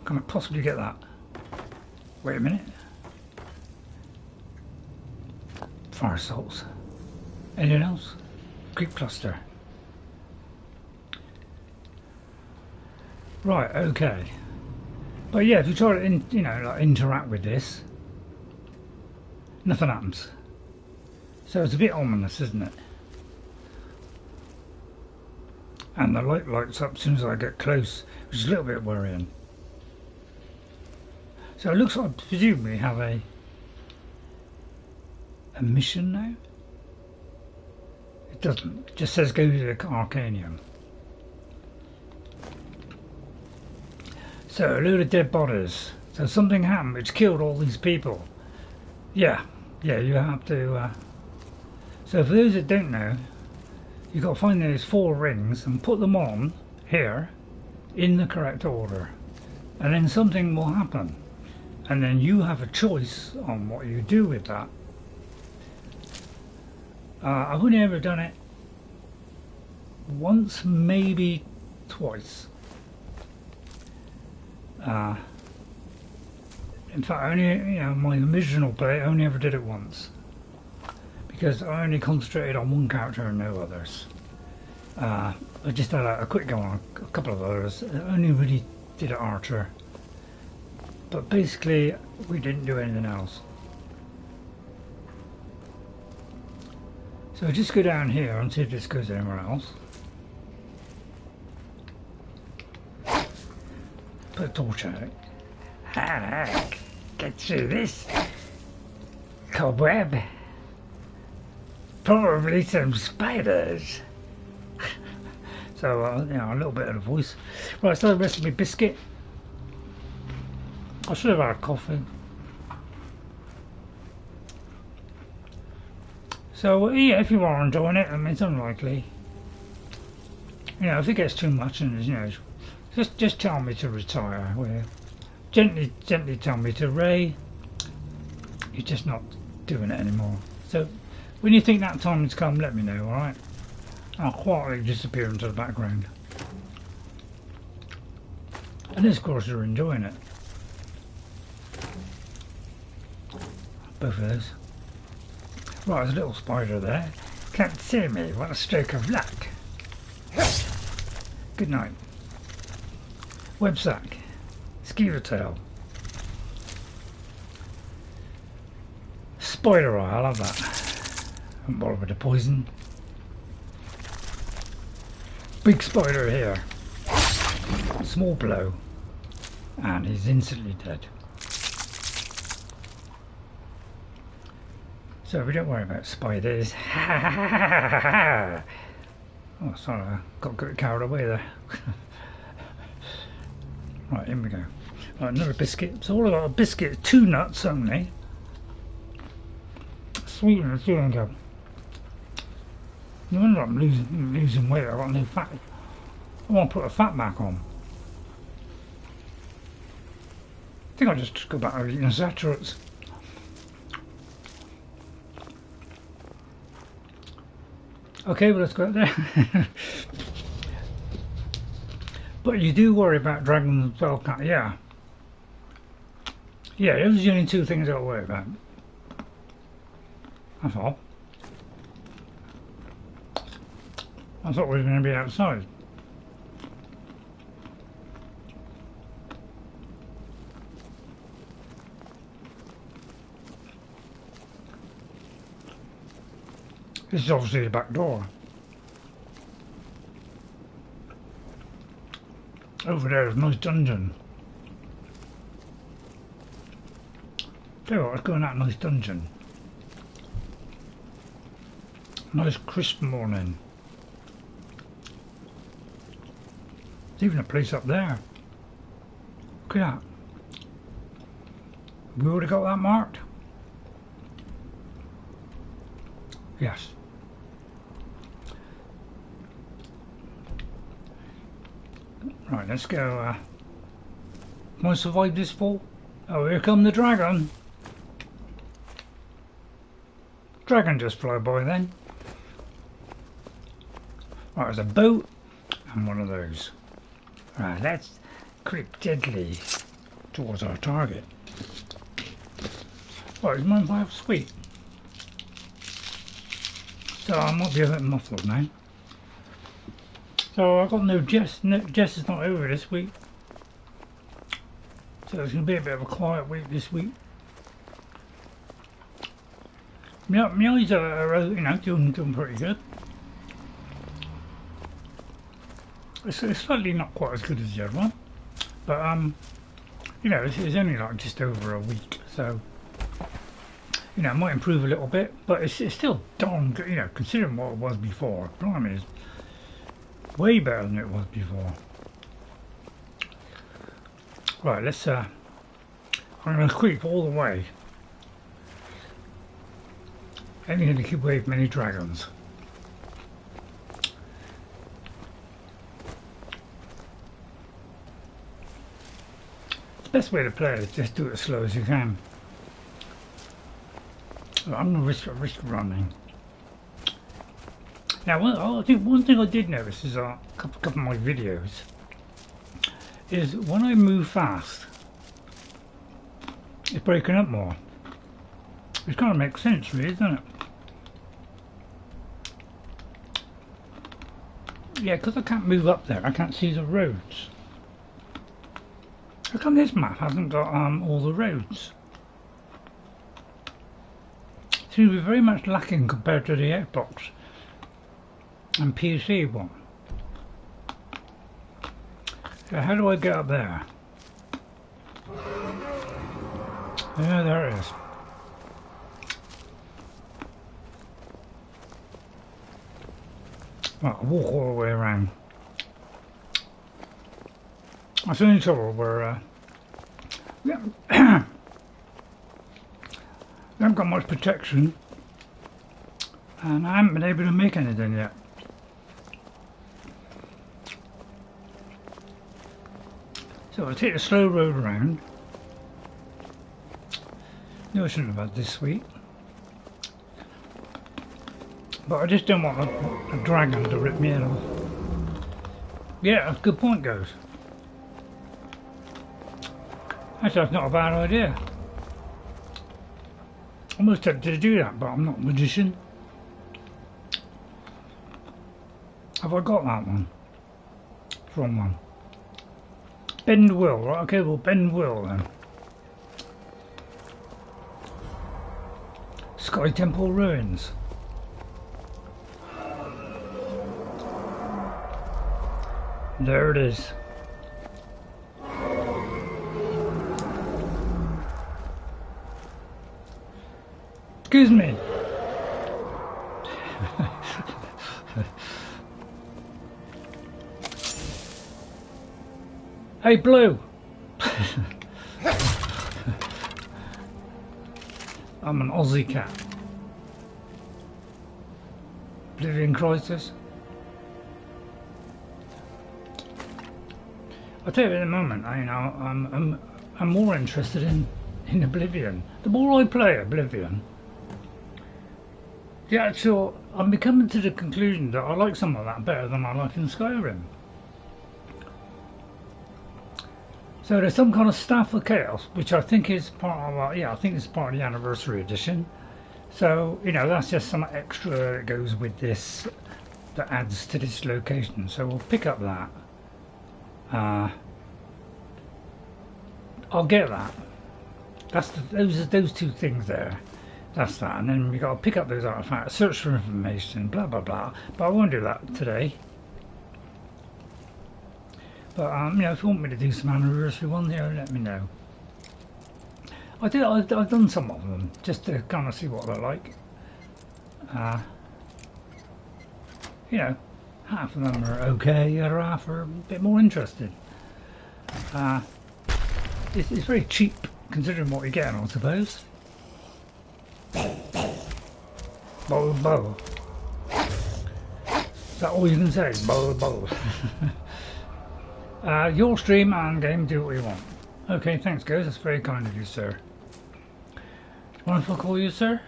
Can I possibly get that? Wait a minute. Fire salts. Anything else? Creep cluster. Right, okay. But yeah, if you try to like interact with this, nothing happens. So it's a bit ominous, isn't it? And the light lights up as soon as I get close, which is a little bit worrying. So it looks like I presumably have a mission now. It doesn't. It just says go to the Arcanaeum. So a load of dead bodies. So something happened which killed all these people. Yeah, you have to. So for those that don't know, you've got to find those 4 rings and put them on here, in the correct order, and then something will happen, and then you have a choice on what you do with that. I've only ever done it once, maybe twice. In fact, my original play, I only ever did it once, because I only concentrated on one character and no others. I just had a quick go on a couple of others. I only really did an archer, but basically we didn't do anything else. So just go down here and see if this goes anywhere else. Put a torch out. Get through this cobweb. Probably some spiders. So, a little bit of the voice. Right, so the rest of my biscuit. I should have had a coffee. So, yeah, if you are enjoying it, I mean, it's unlikely. If it gets too much, and just tell me to retire, will you? Gently tell me to Ray. You're just not doing it anymore. So, when you think that time has come, let me know, alright? I'll quietly disappear into the background. And of course you're enjoying it. Both of those. Right, there's a little spider there. Can't see me, what a stroke of luck. Good night. Websack. Skeever tail. Spider eye, I love that. Don't bother with the poison. Big spider here. Small blow. And he's instantly dead. So we don't worry about spiders. Oh, sorry, I got carried away there. Right, in we go. Right, another biscuit. So all I got a biscuit, 2 nuts only. Sweetness, here we go. No wonder I'm losing weight. I've got no fat. I want to put a fat back on. I think I'll just go back to eating saturates. Okay, well, let's go out there. But you do worry about dragons and spell cat, yeah. Yeah, those are the only 2 things I'll worry about. That's all. I thought we were going to be outside. This is obviously the back door. Over there is a nice dungeon. Tell you what, let's go in that nice dungeon. Nice crisp morning. There's even a place up there. Look at that. We already got that marked? Yes. Right, let's go. Can I survive this fall? Oh, here come the dragon. Dragon just fly by then. Right, there's a boat and one of those. Right, let's creep gently towards our target. Right, is mine 5? Sweet. So I might be a bit muffled now. So I've got no Jess. Jess is not over this week. So it's going to be a bit of a quiet week this week. My eyes are doing pretty good. It's slightly not quite as good as the other one, but it's only like just over a week, so it might improve a little bit, but it's still darn good, considering what it was before. Blimey, it's way better than it was before. Right, let's I'm going to creep all the way. I'm going to keep away from any dragons. best way to play it is just do it as slow as you can. I'm going to risk running. Now, I think one thing I did notice is a couple of my videos is when I move fast, it's breaking up more. Which kind of makes sense, really, doesn't it? Yeah, because I can't move up there, I can't see the roads. How come this map hasn't got all the roads? Seems to be very much lacking compared to the Xbox and PC one. So how do I get up there? Yeah, there it is. Well, I'll walk all the way around. That's the only trouble where we haven't got much protection and I haven't been able to make anything yet. So I'll take the slow road around. No, I shouldn't have had this sweet. But I just don't want a dragon to rip me head off. Yeah, that's a good point, Ghost. Actually, that's not a bad idea. I'm almost tempted to do that, but I'm not a magician. Have I got that one? Wrong one. Bend will, right? Okay, well, bend will then. Skytemple Ruins. There it is. Excuse me. Hey, Blue. I'm an Aussie cat. Oblivion Crisis. I'll tell you, at the moment, I'm more interested in Oblivion. The more I play Oblivion, the actual, I'm becoming to the conclusion that I like some of that better than I like in Skyrim. So there's some kind of Staff of Chaos, which I think is part of, I think it's part of the Anniversary Edition. So, that's just some extra that goes with this, that adds to this location. So we'll pick up that. I'll get that. That's those two things there. That's that, and then we got to pick up those artifacts, search for information, blah blah blah. But I won't do that today. But if you want me to do some anniversary ones, let me know. I've done some of them just to kind of see what they're like. Half of them are okay, the other half are a bit more interesting. It's very cheap considering what you're getting, I suppose. Bow, bow. Is that all you can say? Bow, bow. Your stream and game, do what you want. Okay, thanks guys, that's very kind of you, sir. Mind if I call you sir?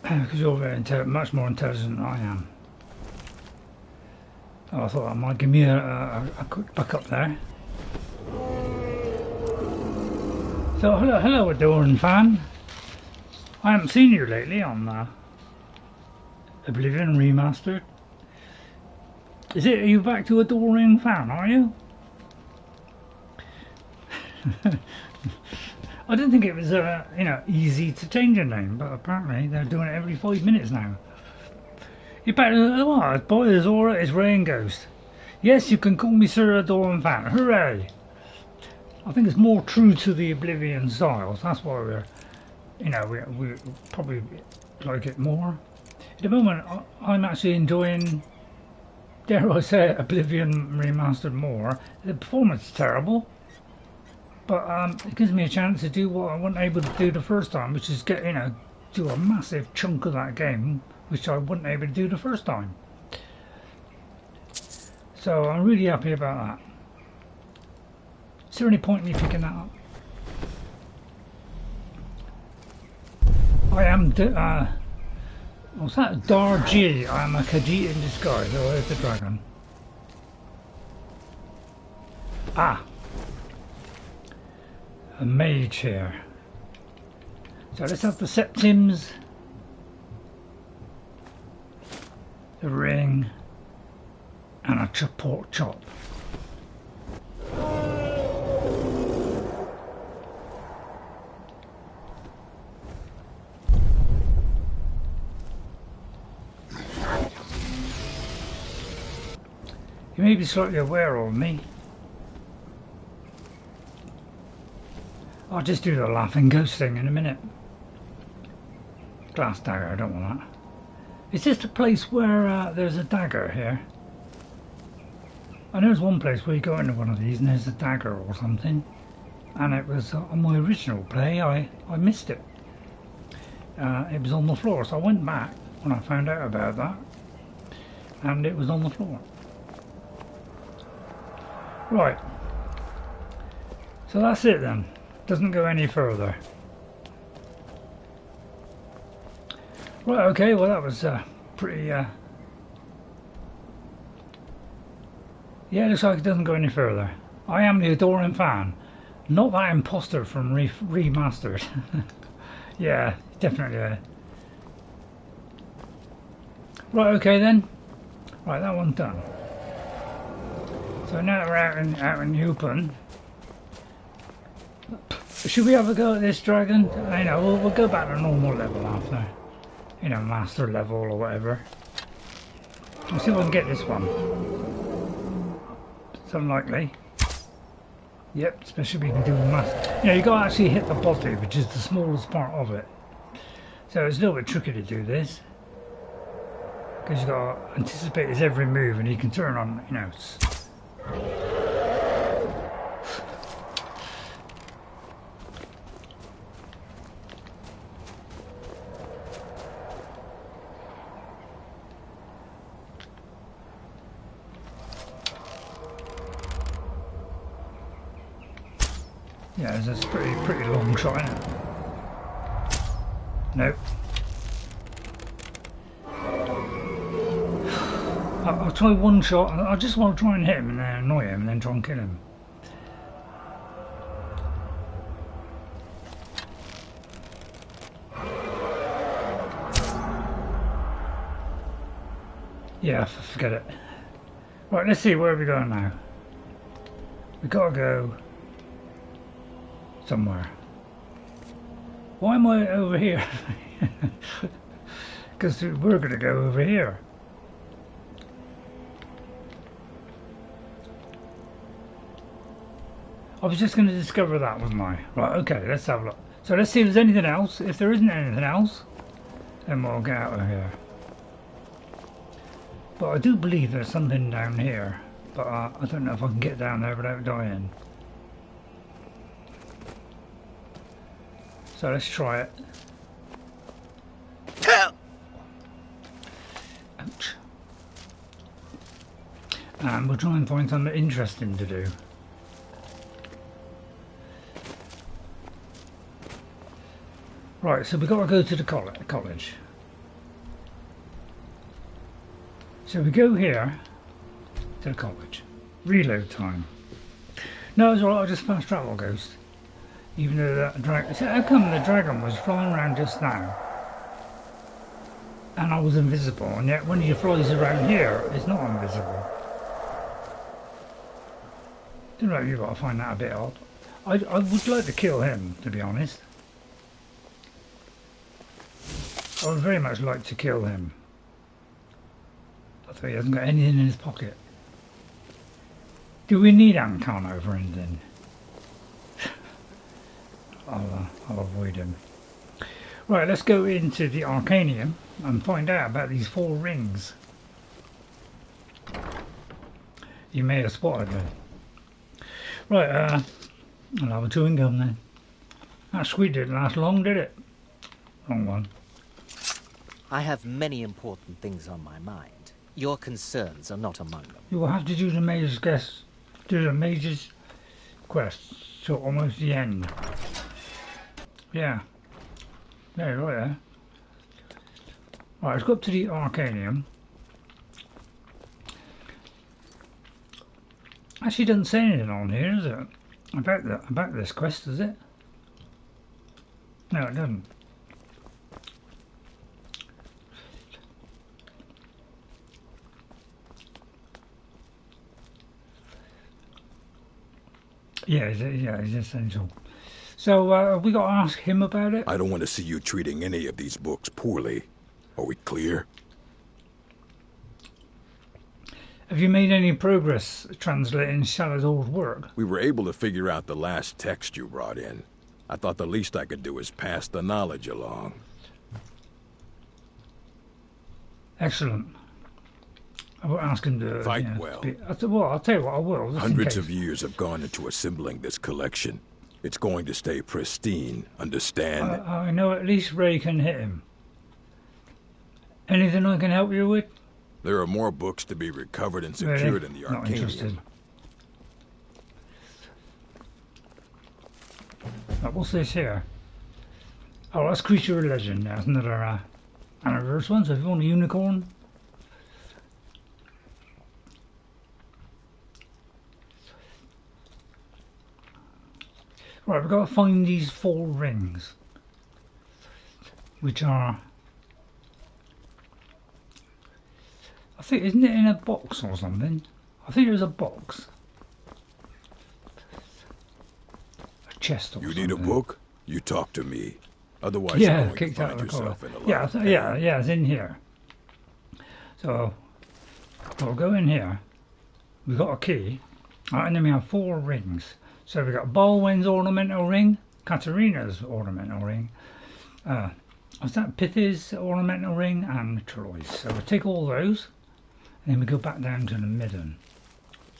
Because you're very much more intelligent than I am. Oh, I thought that might give me a quick buck up there. So hello Adoran fan. I haven't seen you lately on Oblivion Remastered. Are you back to Adoring fan, are you? I didn't think it was easy to change your name, but apparently they're doing it every 5 minutes now. You're back to boy, there's Aura, it's Rain Ghost. Yes, you can call me Sir Adoring fan. Hooray! I think it's more true to the Oblivion styles. That's why we're, we probably like it more. At the moment, I'm actually enjoying, dare I say, Oblivion Remastered more. The performance is terrible, but it gives me a chance to do what I wasn't able to do the first time, which is get, do a massive chunk of that game, which I wasn't able to do the first time. So I'm really happy about that. Is there any point in me picking that up? I am, what's that? Darji. I am a Khajiit in disguise. Oh, there's the dragon. Ah. A mage here. So let's have the septims. The ring. And a pork chop. You may be slightly aware of me. I'll just do the laughing ghost thing in a minute. Glass dagger, I don't want that. Is this the place where there's a dagger here? I know there's one place where you go into one of these and there's a dagger or something. And it was on my original play, I missed it. It was on the floor, so I went back when I found out about that. And it was on the floor. Right, so that's it then, doesn't go any further. Right, okay, well that was pretty, yeah, looks like it doesn't go any further. I am the adoring fan, not that imposter from Remastered. Yeah, definitely. Right, okay then, right, that one's done. So now that we're out in the open, should we have a go at this dragon? I know, we'll go back to normal level after, you know, master level or whatever. Let's see if we can get this one. It's unlikely. Yep, especially if we can do master. You know, you got to actually hit the body, which is the smallest part of it. So it's a little bit tricky to do this, because you got to anticipate his every move, and he can turn on, you know. Yeah, it's a pretty long shot, isn't it? Nope. I'll try one shot. I just want to try and hit him and then annoy him and then try and kill him. Yeah, forget it. Right, let's see, where are we going now? We gotta go somewhere. Why am I over here? Because we're gonna go over here. I was just going to discover that, wasn't I? Right, okay, let's have a look. So let's see if there's anything else. If there isn't anything else, then we'll get out of here. But I do believe there's something down here. But I don't know if I can get down there without dying. So let's try it. Ouch. And we'll try and find something interesting to do. Right, so we've got to go to the college. So we go here to the college. Reload time. No, it's alright, I'll just fast travel Ghost. Even though that dragon... So how come the dragon was flying around just now? And I was invisible, and yet when he flies around here, it's not invisible. I don't know if you've got to find that a bit odd. I would like to kill him, to be honest. I would very much like to kill him. I thought he hasn't got anything in his pocket. Do we need Arcanaeum for anything? I'll avoid him. Right, let's go into the Arcanaeum and find out about these 4 rings. You may have spotted them. Right, I'll have a chewing gum then. That sweet didn't last long, did it? Wrong one. I have many important things on my mind. Your concerns are not among them. You will have to do the major's quest till almost the end. Yeah. There, right there. Alright, let's go up to the Arcanaeum. Actually doesn't say anything on here, does it? About this quest, does it? No, it doesn't. Yeah, it's essential. So, we got to ask him about it? I don't want to see you treating any of these books poorly. Are we clear? Have you made any progress translating Salazar's work? We were able to figure out the last text you brought in. I thought the least I could do is pass the knowledge along. Excellent. I will ask him to fight well. I'll tell you what, I will. Hundreds of years have gone into assembling this collection. It's going to stay pristine, understand? I know at least Ray can hit him. Anything I can help you with? There are more books to be recovered and secured in the Arcanaeum. Not interested. What's this here? Oh, that's Creature of Legend. That's another anniversary one. So if you want a unicorn. Right, we've got to find these 4 rings. Which are... I think, isn't it in a box or something? I think there's a box. A chest or something. You need a book? You talk to me. Otherwise yeah, you're going kicked to out find of the yourself collar. in a lot of pain. Yeah, it's in here. So, we'll go in here. We've got a key. Right, and then we have 4 rings. So we've got Balwen's ornamental ring, Katarina's ornamental ring, what's that, Pith's ornamental ring, and Troy's. So we'll take all those, and then we go back down to the Midden.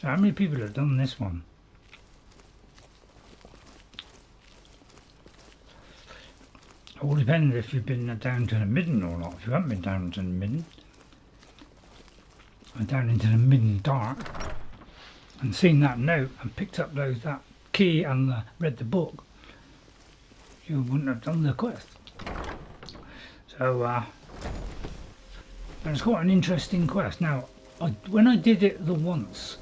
So how many people have done this one? It all depends if you've been down to the Midden or not. If you haven't been down to the Midden, and down into the Midden Dark, and seen that note and picked up that key and read the book, you wouldn't have done the quest. So and it's quite an interesting quest. Now, when I did it the once,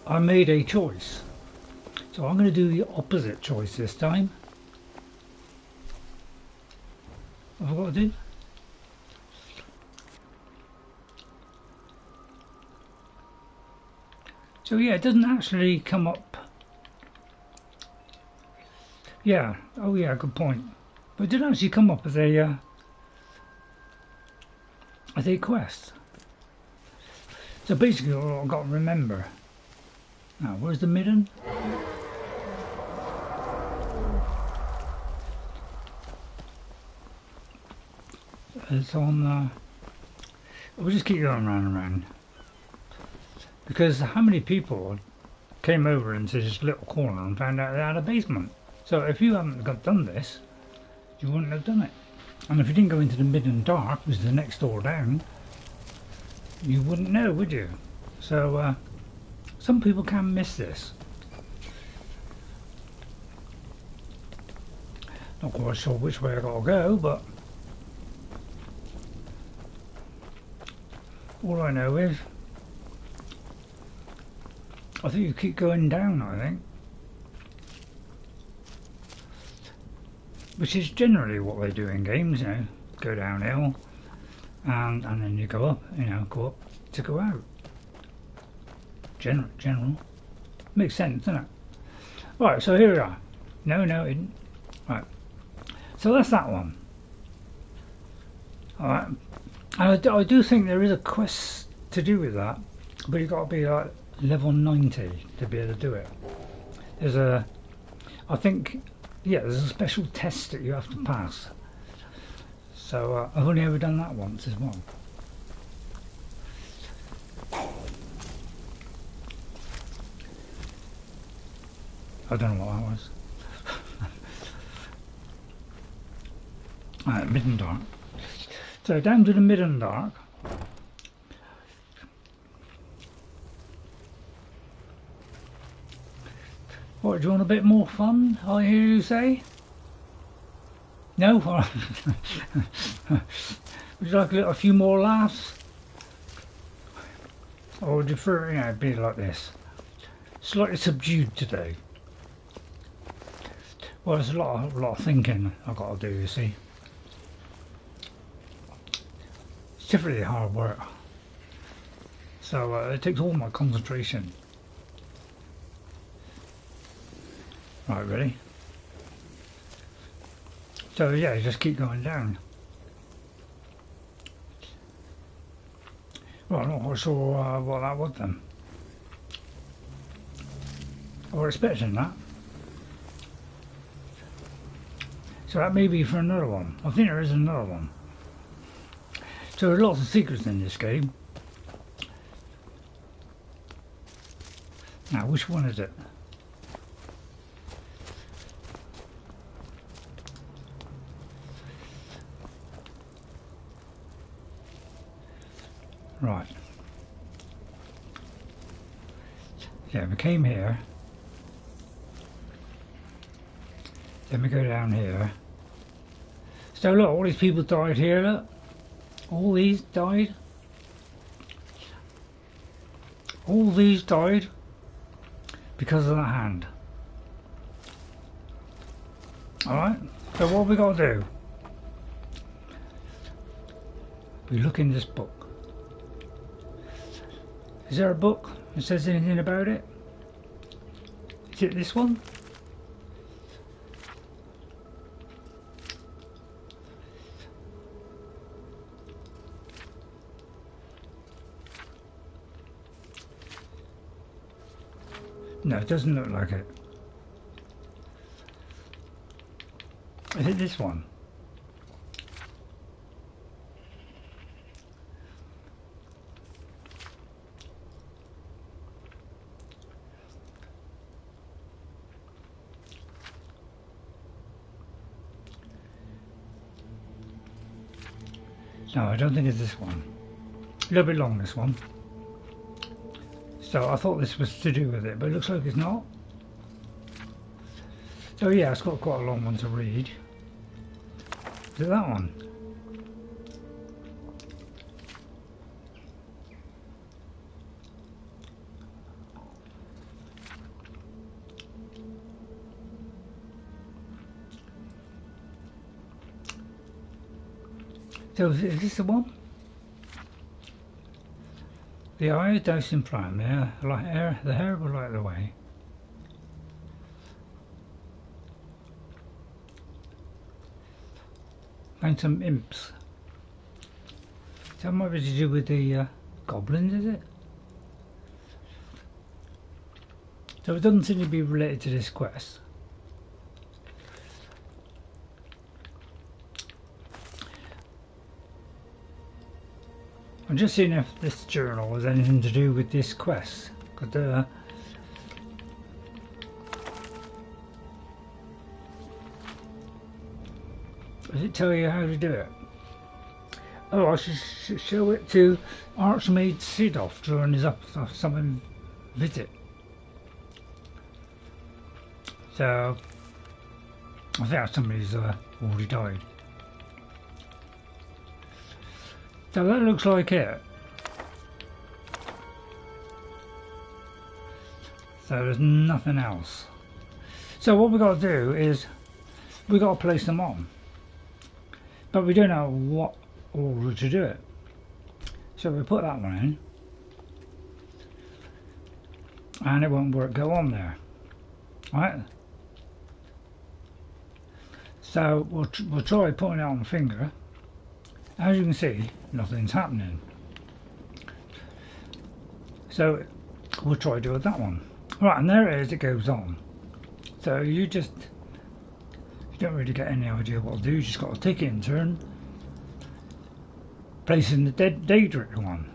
I made a choice. So I'm going to do the opposite choice this time. What have I got to do? So yeah, it doesn't actually come up. Yeah, oh yeah, good point. But it didn't actually come up as a quest. So basically all I've got to remember. Now, where's the Midden? It's on we'll just keep going round and round. Because how many people came over into this little corner and found out they had a basement? So if you haven't done this, you wouldn't have done it. And if you didn't go into the Midden Dark, which is the next door down, you wouldn't know, would you? So some people can miss this. Not quite sure which way I got to go, but all I know is I think you keep going down, I think. Which is generally what they do in games, you know, go downhill and then you go up, go up to go out. General. Makes sense, doesn't it? Right, so here we are. No, it didn't. Right. So that's that one. Alright. And I do think there is a quest to do with that, but you've got to be like level 90 to be able to do it. There's there's a special test that you have to pass. So I've only ever done that once as well. I don't know what that was. Midden Dark. So down to the Midden Dark. What, do you want a bit more fun, I hear you say? No? Would you like a few more laughs? Or would you prefer, you know, be like this? Slightly subdued today. Well, there's a lot of thinking I've got to do, you see. It's definitely hard work. So it takes all my concentration. Right, ready? So yeah, you just keep going down. Well, I'm not quite sure what that was then. I was expecting that. So that may be for another one. I think there is another one. So there's lots of secrets in this game. Now, which one is it? Right. Yeah, we came here. Then we go down here. So look, all these people died here, look. All these died. All these died because of that hand. Alright, so what have we got to do? We look in this book. Is there a book that says anything about it? Is it this one? No, it doesn't look like it. Is it this one? No, I don't think it's this one. A little bit long, this one. So I thought this was to do with it, but it looks like it's not. So yeah, it's got quite a long one to read. Is it that one? So is this the one? The eye doused in flame, the hair will light the way. And some imps. So that might be to do with the goblins, is it? So it doesn't seem to be related to this quest. I'm just seeing if this journal has anything to do with this quest. Does it tell you how to do it? Oh, I should show it to Archmage Sidoff during his upcoming visit. So, I think somebody's already died. So that looks like it. So there's nothing else. So what we've got to do is we've got to place them on. But we don't know what order to do it. So we put that one in. And it won't work, go on there. Right? So we'll try putting it on the finger. As you can see, nothing's happening. So we'll try doing that one. Right, and there it is, it goes on. So you don't really get any idea what to do, you just got to take it in turn. Placing the Daedric one.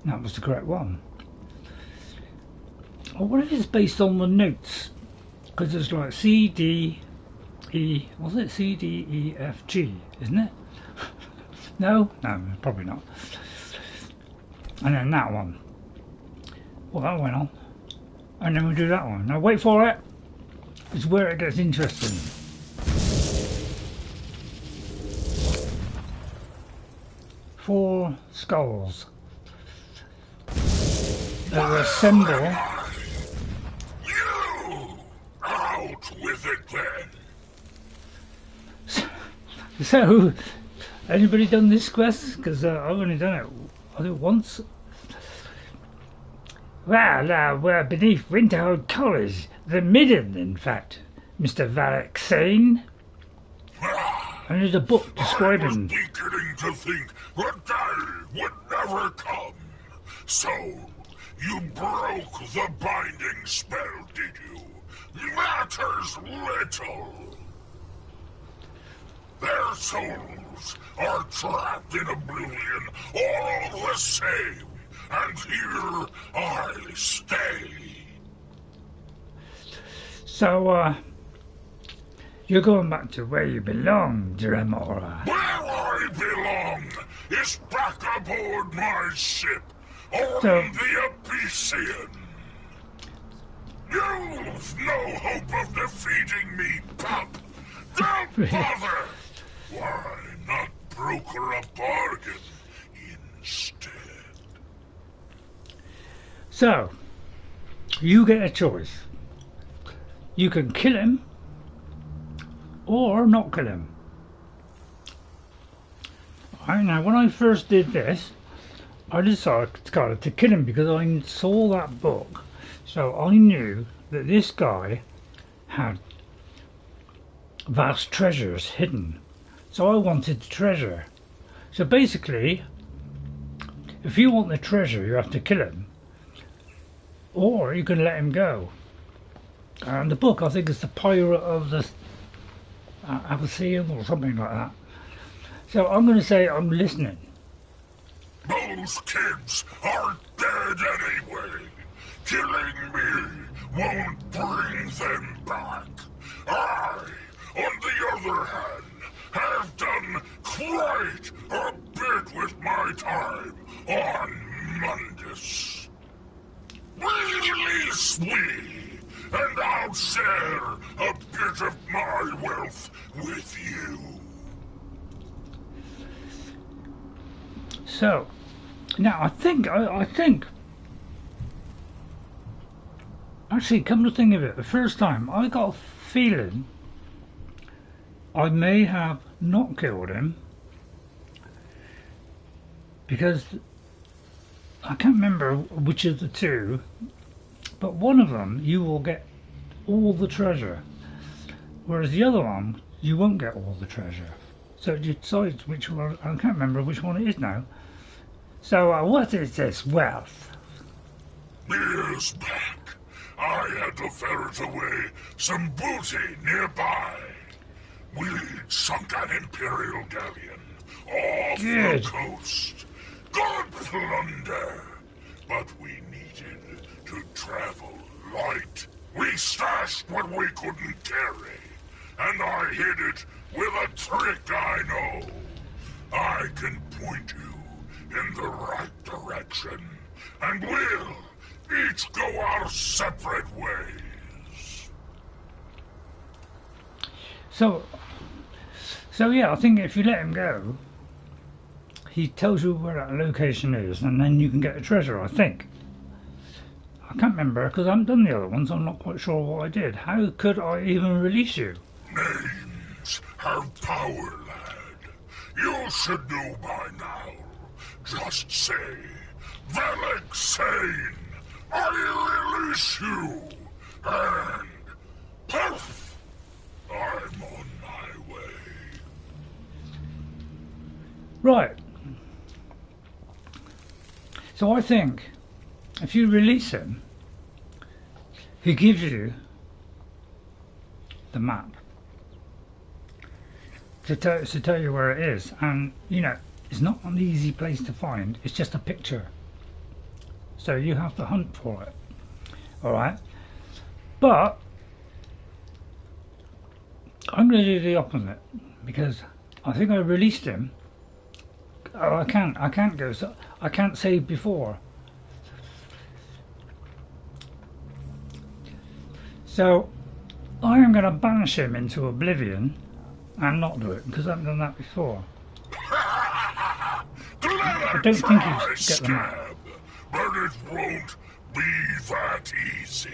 That was the correct one. Well, what if it's based on the notes? Because it's like C, D, E, was it C, D, E, F, G, isn't it? No, probably not. And then that one. Well, that went on. And then we'll do that one. Now wait for it. It's where it gets interesting. Four skulls that will assemble. You out with it then. So, anybody done this quest? Because I've only done it, I think, once. Well, we're beneath Winterhold College, the Midden, in fact, Mr. Vehlek Sain. And there's a book describing. I was beginning to think the day would never come. So, you broke the binding spell, did you? Matters little. Their souls are trapped in oblivion all the same, and here I stay. So, you're going back to where you belong, Dremora. Where I belong is back aboard my ship, on the Abyssian. You've no hope of defeating me, pup. Don't bother. Why not broker a bargain instead? So, you get a choice. You can kill him, or not kill him. Now, when I first did this, I decided to kill him because I saw that book. So I knew that this guy had vast treasures hidden. So I wanted the treasure. So basically, if you want the treasure, you have to kill him. Or you can let him go. And the book, I think, is The Pirate of the Arcanaeum or something like that. So I'm going to say I'm listening. Those kids are dead anyway. Killing me won't bring them back. I, on the other hand, have done quite a bit with my time on Mundus. Release me, and I'll share a bit of my wealth with you. So, now I think, actually, come to think of it, the first time I got a feeling I may have not killed him because I can't remember which of the two, but one of them you will get all the treasure, whereas the other one you won't get all the treasure. So it decides which one. I can't remember which one it is now. So what is this wealth? Years back, I had to ferret away some booty nearby. We'd sunk an Imperial galleon off the coast. Good plunder, but we needed to travel light. We stashed what we couldn't carry, and I hid it with a trick I know. I can point you in the right direction, and we'll each go our separate ways. So yeah, I think if you let him go, he tells you where that location is, and then you can get the treasure, I think. I can't remember, because I haven't done the other ones, I'm not quite sure what I did. How could I even release you? Names have power, lad. You should know by now. Just say, Vehlek Sain, I release you, and poof, I'm on my way. Right. So I think if you release him, he gives you the map to tell you where it is, and you know it's not an easy place to find. It's just a picture, so you have to hunt for it. All right, but I'm going to do the opposite because I think I released him. Oh, I can't go. So I can't save before. So I am going to banish him into oblivion and not do it because I haven't done that before. I don't think you should get the map. But it won't be that easy.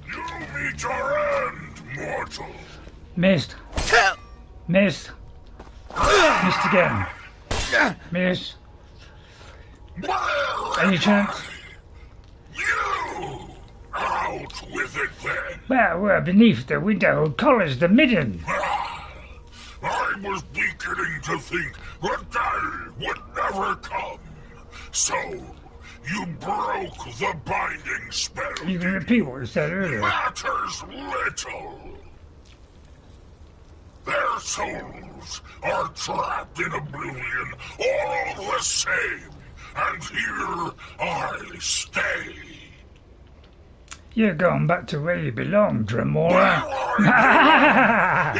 You meet your end, mortal. Missed. Missed. Missed again. Missed. Any chance? You! Out with it then. Well, we're beneath the window of college, the Midden. I was beginning to think the day would never come. So, you broke the binding spell. You can repeat what you said earlier. Matters little. Their souls are trapped in oblivion all the same. And here I stay. You're going back to where you belong, Dremora.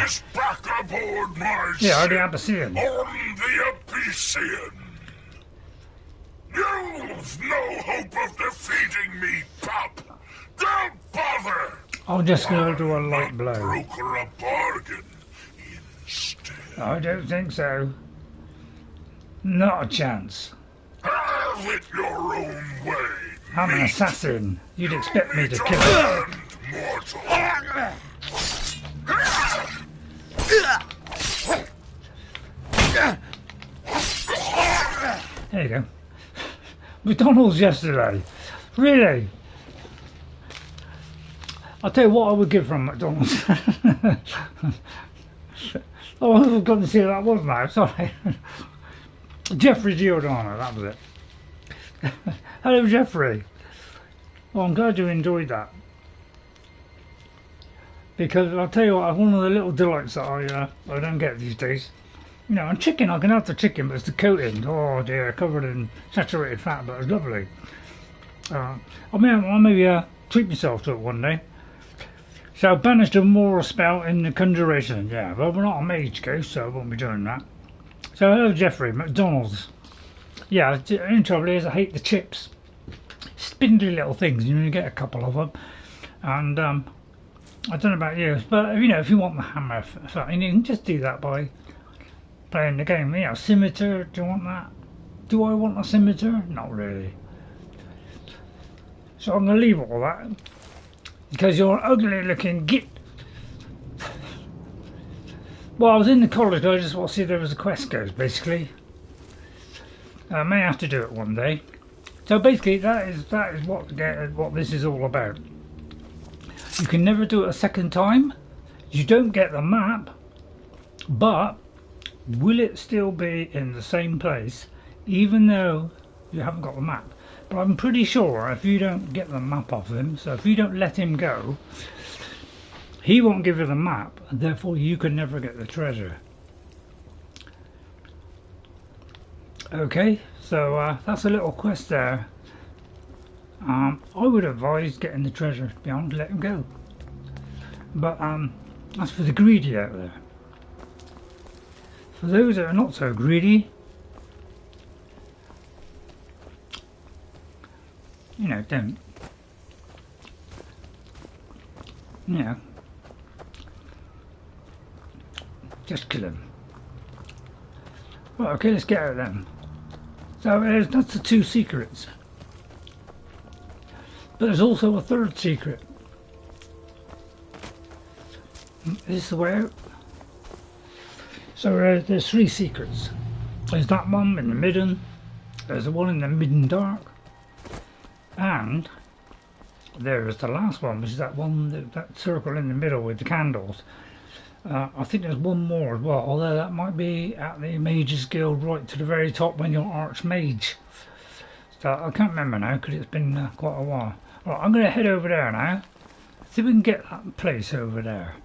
Is back aboard my yeah, ship the Abyssinian. On the Abyssinian. You've no hope of defeating me, pup. Don't bother. I'm just going to do a light blow. Broker a bargain instead. I don't think so. Not a chance. Have it your own way. I'm an assassin. You'd expect me to kill him. There you go. McDonald's yesterday. Really? I'll tell you what I would give from McDonald's. Oh, I've forgotten to see who that was now. Sorry. Jeffrey Giordano, that was it. Hello, Jeffrey. Well, I'm glad you enjoyed that. Because I'll tell you what, one of the little delights that I don't get these days. You know, and chicken, I can have the chicken, but it's the coating. Oh dear, covered in saturated fat, but it's lovely. I maybe treat myself to it one day. So banished a moral spell in the conjuration. Yeah, well, we're not a mage ghost, so I won't be doing that. So hello, Jeffrey, McDonald's. Yeah, the only trouble is I hate the chips. Spindly little things, you get a couple of them. And I don't know about you, but you know, if you want the hammer, you can just do that by playing the game. You know, scimitar, do you want that? Do I want a scimitar? Not really. So I'm going to leave all that. Because you're an ugly looking git. Well, I was in the college, I just want to see if there was a quest goes, basically. I may have to do it one day. So basically, that is what this is all about. You can never do it a second time. You don't get the map, but will it still be in the same place, even though you haven't got the map? But I'm pretty sure if you don't get the map off him, so if you don't let him go, he won't give you the map, and therefore you can never get the treasure. Okay, so that's a little quest there. I would advise getting the treasure, to be honest, let him go. But that's for the greedy out there. For those that are not so greedy, you know, don't. You know, just kill him. Well, okay, let's get out then. So that's the 2 secrets. But there's also a 3rd secret. This is the way out. So there's 3 secrets. There's that one in the Midden. There's the one in the Midden Dark. And there is the last one, which is that one, that circle in the middle with the candles. I think there's one more as well, although that might be at the Mages Guild right to the very top when you're Archmage. So I can't remember now because it's been quite a while. Right, I'm going to head over there now. See if we can get that place over there.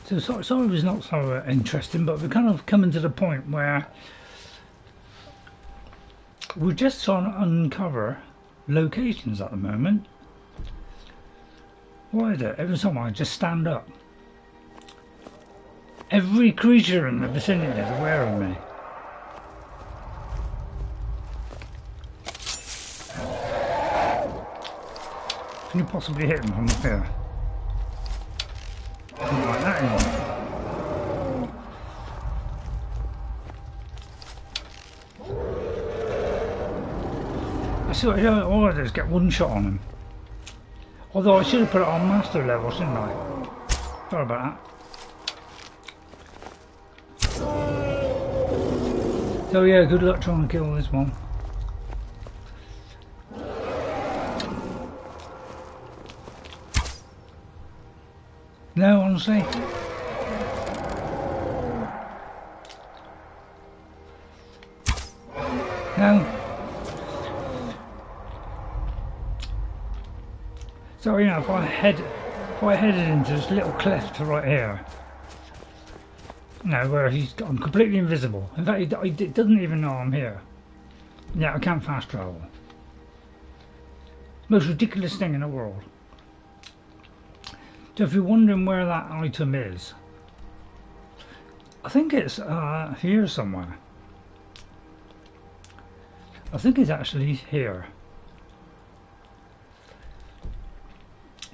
So sorry it's not so interesting, but we're kind of coming to the point where we're just trying to uncover locations at the moment. Why is it? Every time I just stand up, every creature in the vicinity is aware of me. Can you possibly hit him from up here? Something like that, anyway. I see what all I do is get one shot on him. Although I should have put it on master level, shouldn't I? Sorry about that. So yeah, good luck trying to kill this one. No, honestly. No. So you know, if I headed into this little cleft right here, you know, where I'm completely invisible. In fact, it doesn't even know I'm here. Yeah, I can't fast travel. Most ridiculous thing in the world. So if you're wondering where that item is, I think it's here somewhere. I think it's actually here.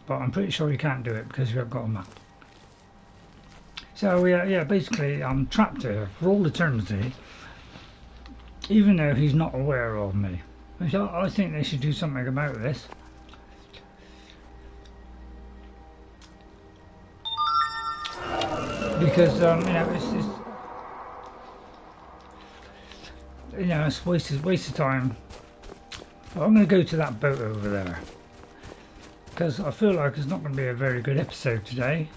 But I'm pretty sure you can't do it because you haven't got a map. So yeah, basically I'm trapped here for all eternity, even though he's not aware of me. So I think they should do something about this. Because you know, it's waste of time. Well, I'm going to go to that boat over there because I feel like it's not going to be a very good episode today.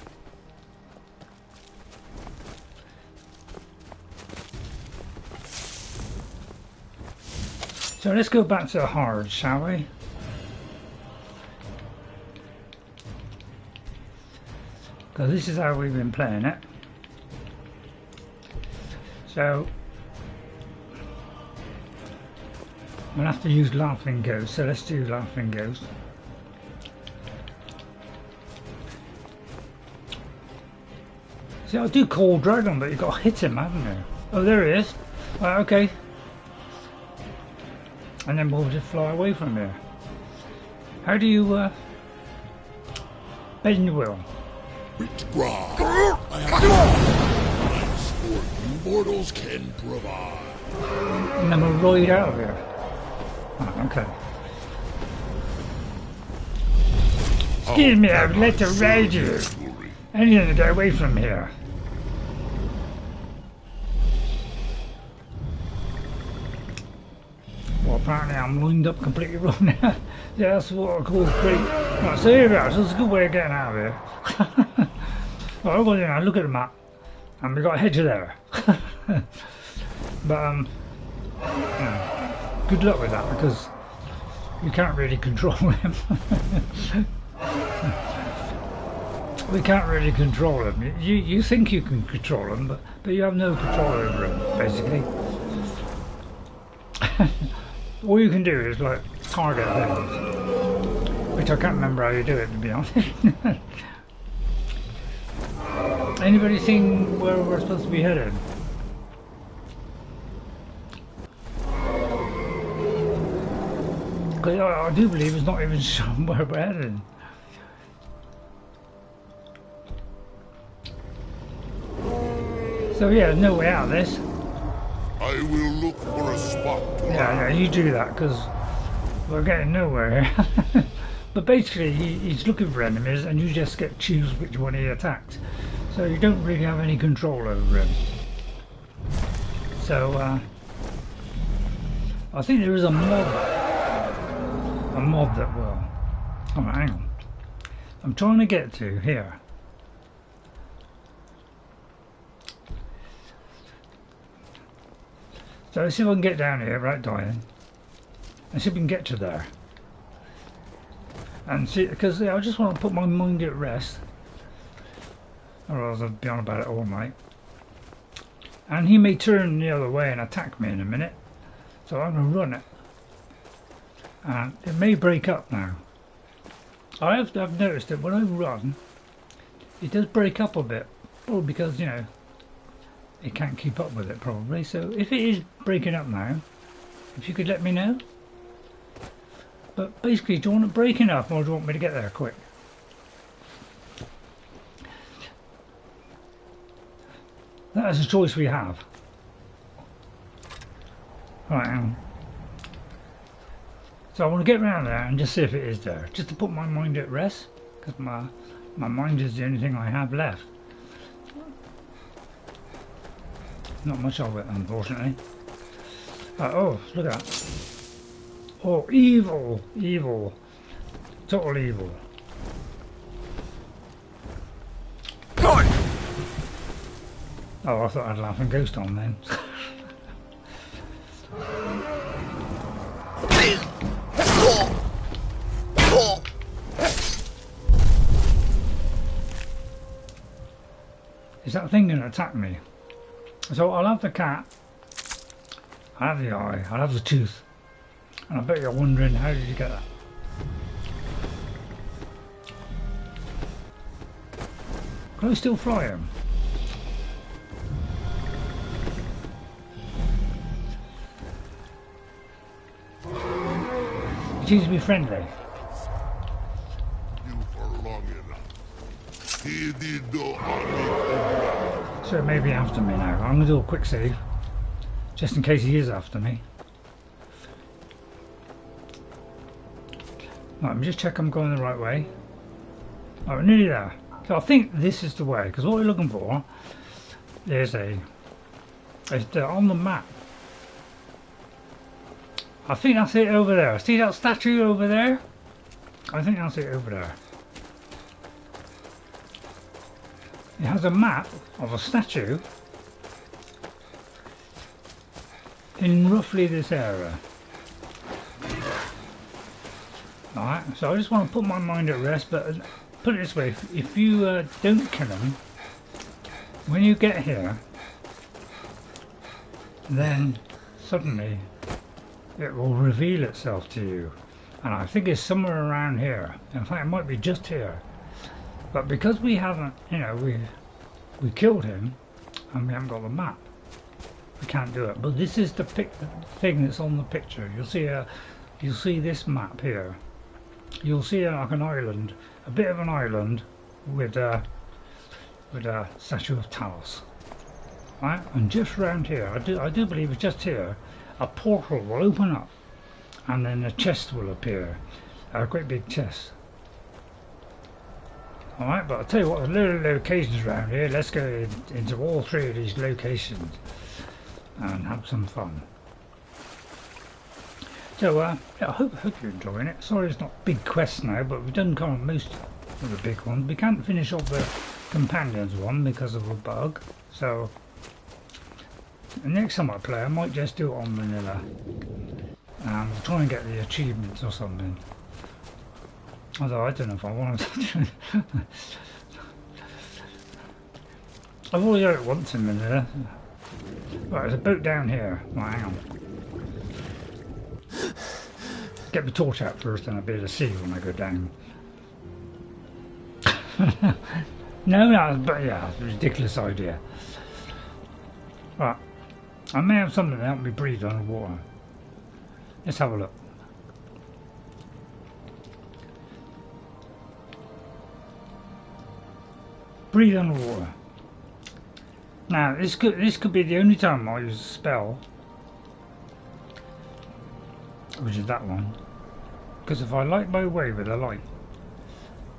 So let's go back to the hard, shall we? Because this is how we've been playing it. So I'm going to have to use Laughing Ghost, so let's do Laughing Ghost. See, I'll do Cold Dragon, but you've got to hit him, haven't you? Oh, there he is. Right, okay. And then we'll just fly away from here. How do you bend your will? Withdraw. I have for you mortals can provide. And then we'll ride out of here. Oh, okay. Excuse me, I would like to ride you. I need to get away from here. Well, apparently I'm lined up completely wrong now. Yeah, that's what I call great. Right, so here we are. So it's a good way of getting out of here. Well, well, you know, look at the map, and we got to head to there. But you know, good luck with that because you can't really control him. We can't really control him. You think you can control him, but you have no control over him, basically. All you can do is like target things, which I can't remember how you do it, to be honest. Anybody seen where we're supposed to be headed? Because I do believe it's not even shown where we're headed. So yeah, there's no way out of this. I will look for a spot to yeah, you do that because we're getting nowhere here. But basically he's looking for enemies and you just get to choose which one he attacks. So you don't really have any control over him. So I think there is a mod that will. Oh, hang on. I'm trying to get to here. So let's see if I can get down here without dying. And see if we can get to there. And see, because I just want to put my mind at rest. Or else I'll be on about it all night. And he may turn the other way and attack me in a minute. So I'm going to run it. And it may break up now. I've noticed that when I run, it does break up a bit. Well, because, you know, it can't keep up with it probably. So if it is breaking up now, if you could let me know. But basically, do you want it breaking up or do you want me to get there quick? That is a choice we have. Right, hang on. So I want to get around there and just see if it is there, just to put my mind at rest, because my mind is the only thing I have left. Not much of it, unfortunately. Oh, look at that. Oh, evil, evil, total evil. Oh, I thought I had a laughing ghost on then. Is that thing going to attack me? So I'll have the cat, I'll have the eye, I'll have the tooth. And I bet you're wondering, how did you get that? Can I still fly him? He seems to be friendly. You for long enough. He did do so it may be after me now. I'm going to do a quick save, just in case he is after me. Right, let me just check I'm going the right way. Oh, we're nearly there. So I think this is the way, because what we're looking for is on the map. I think that's it over there. See that statue over there? I think that's it over there. It has a map of a statue in roughly this area. Alright, so I just want to put my mind at rest, but put it this way, if you don't kill him, when you get here, then suddenly it will reveal itself to you. And I think it's somewhere around here. In fact, it might be just here. But because we haven't, you know, we killed him and we haven't got the map, we can't do it. But this is the thing that's on the picture. You'll see this map here. You'll see like an island, a bit of an island with a statue of Talos. Right? And just around here, I do believe it's just here, a portal will open up and then a chest will appear, a great big chest. Alright, but I'll tell you what, there's a load of locations around here. Let's go into all three of these locations and have some fun. So yeah, I hope you're enjoying it. Sorry it's not big quests now, but we've done kind of most of the big ones. We can't finish off the companions one because of a bug, so the next time I play I might just do it on vanilla and we'll try and get the achievements or something. Although I don't know if I want to. I've already done it once in vanilla. Right, there's a boat down here. Right, hang on. Get the torch out first and I'll be able to see when I go down. No, but yeah, it's a ridiculous idea. Right, I may have something to help me breathe underwater. Let's have a look. Breathe underwater. Now this could be the only time I use a spell, which is that one, because if I light my way with a light,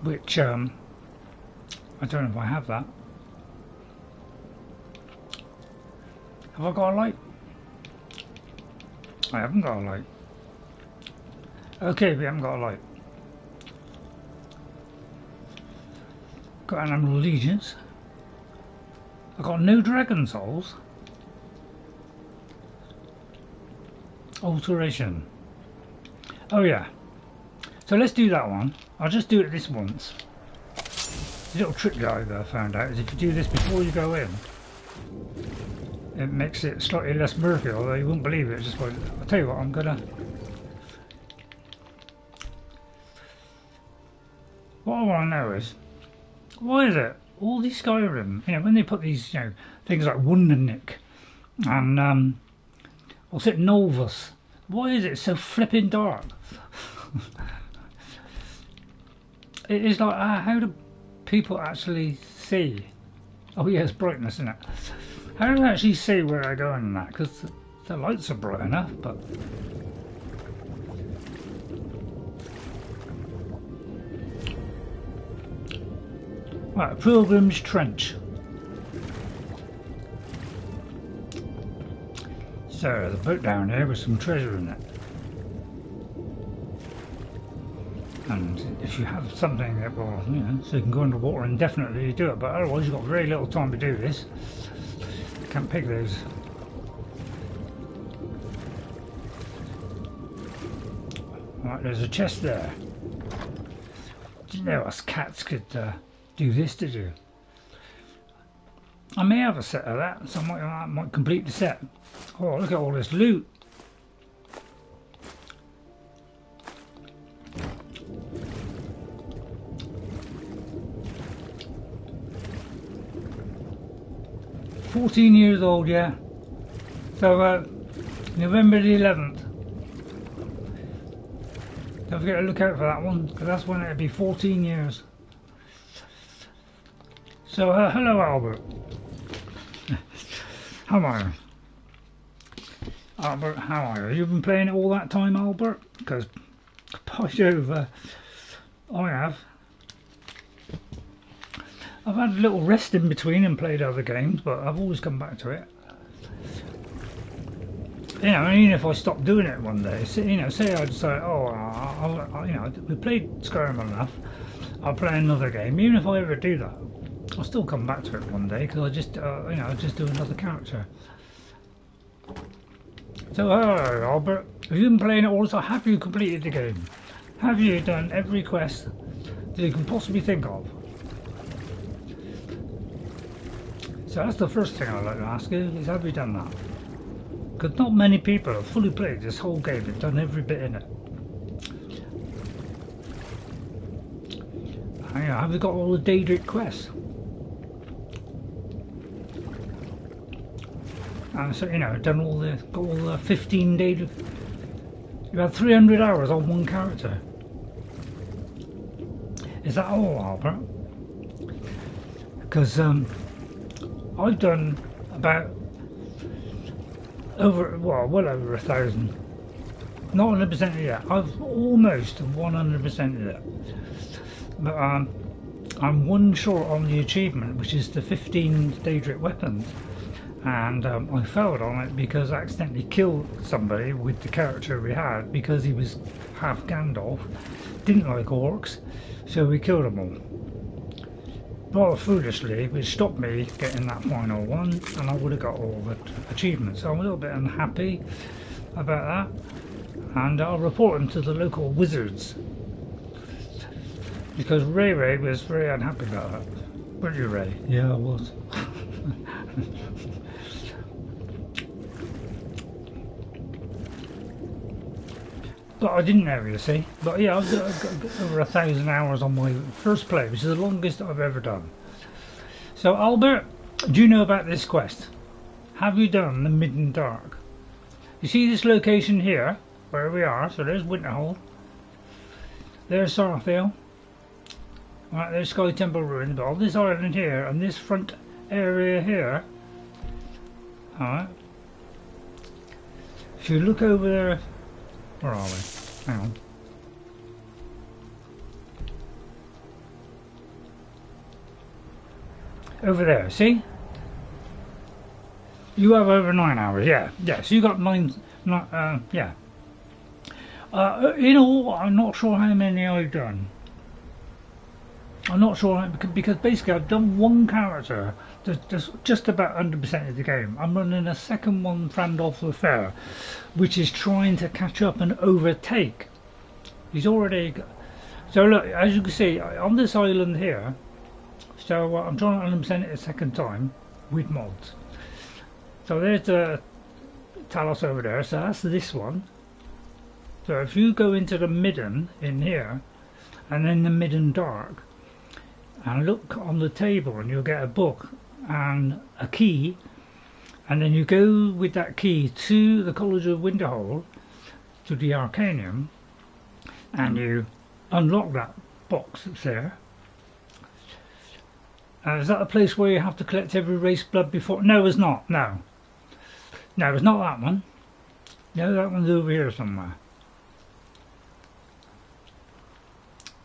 which I don't know if I have that. Have I got a light? I haven't got a light. Okay, we haven't got a light. Got animal allegiance. I got no dragon souls. Alteration. Oh yeah. So let's do that one. I'll just do it this once. The little trick that I found out is if you do this before you go in, it makes it slightly less murky, although you wouldn't believe it. Just like, I'll tell you what, I'm gonna. What I want to know is, why is it all these Skyrim, you know, when they put these, you know, things like Wundernick and what's it, Novus, why is it so flipping dark? It is like, how do people actually see? Oh yeah, it's brightness, isn't it? How do they actually see where they're going in that? Because the lights are bright enough, but... Right, Pilgrim's Trench. So, there's a boat down here with some treasure in it. And if you have something that will, you know, so you can go underwater and definitely do it, but otherwise you've got very little time to do this. You can't pick those. Right, there's a chest there. Didn't know us cats could do this, did you? I may have a set of that, so I might complete the set. Oh, look at all this loot. $14 old, yeah. So November the 11th. Don't forget to look out for that one, because that's when it'll be 14 years. So hello Albert. How are you? Albert, how are you? You've been playing it all that time, Albert? Because by Jove, I have. I've had a little rest in between and played other games, but I've always come back to it. You know, even if I stop doing it one day, you know, say I decide, oh, you know, we played Skyrim enough, I'll play another game. Even if I ever do that, I'll still come back to it one day because I just, you know, just do another character. So, hello, Albert. Have you been playing it all the time? Have you completed the game? Have you done every quest that you can possibly think of? So that's the first thing I'd like to ask you, is have you done that? Because not many people have fully played this whole game and done every bit in it. And, you know, have you got all the Daedric quests? And so, you know, done all the, got all the 15 Daedric. You had 300 hours on one character. Is that all, Albert? Because I've done about well over 1,000. Not 100% yet. I've almost 100% it. But I'm one short on the achievement, which is the 15 Daedric weapons, and I failed on it because I accidentally killed somebody with the character we had because he was half Gandalf, didn't like orcs, so we killed them all. Rather foolishly, which stopped me getting that final one, and I would have got all the achievements. So I'm a little bit unhappy about that, and I'll report them to the local wizards because Ray was very unhappy about that. Weren't you, Ray? Yeah, I was. But I didn't know, you see. But yeah, I've got over 1,000 hours on my first play, which is the longest I've ever done. So Albert, do you know about this quest? Have you done the Midden Dark? You see this location here, where we are, so there's Winterhold. There's Sarthdale. Right, there's Skytemple Ruins, but on this island here, and this front area here, alright. If you look over there, where are we? Hang on. Over there, see? You have over 9 hours, yeah. Yeah, so you got yeah. In all, I'm not sure how many I've done. I'm not sure, because basically I've done one character that's just about 100% of the game. I'm running a second one, Randolph the Fair, which is trying to catch up and overtake. He's already got, so look, as you can see on this island here, so I'm trying to 100% it a second time with mods. So there's the Talos over there, so that's this one. So if you go into the Midden in here, and then the Midden Dark, and look on the table, and you'll get a book and a key, and then you go with that key to the College of Winterhold, to the Arcanaeum, and you unlock that box that's there. Is that the place where you have to collect every race blood before? No, it's not. No, it's not that one. No, that one's over here somewhere.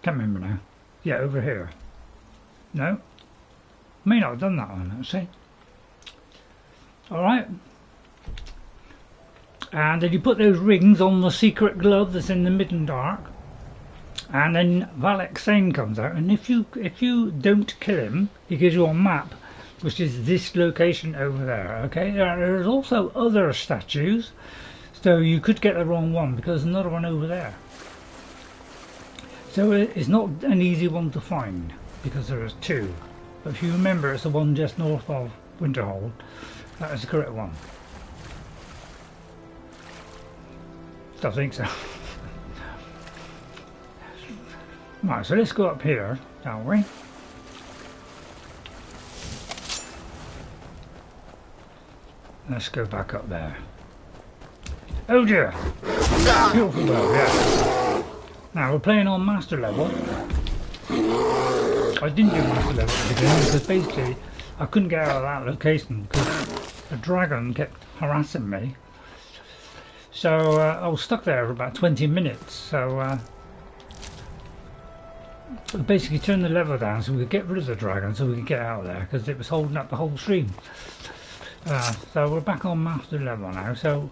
Can't remember now. Yeah, over here. No, may not have done that one actually. All right. And then you put those rings on the secret glove that's in the Midden Dark, and then Vehlek Sain comes out, and if you don't kill him, he gives you a map, which is this location over there. Okay, there's also other statues, so you could get the wrong one because there's another one over there. So it's not an easy one to find because there's two. But if you remember, it's the one just north of Winterhold. That is the correct one. I think so. Right, so let's go up here, shall we? Let's go back up there. Oh dear! Beautiful world, yeah. Now we're playing on master level. I didn't do master level at the beginning because basically I couldn't get out of that location because a dragon kept harassing me. So I was stuck there for about 20 minutes, so we basically turned the level down so we could get rid of the dragon so we could get out of there because it was holding up the whole stream. So we're back on master level now, so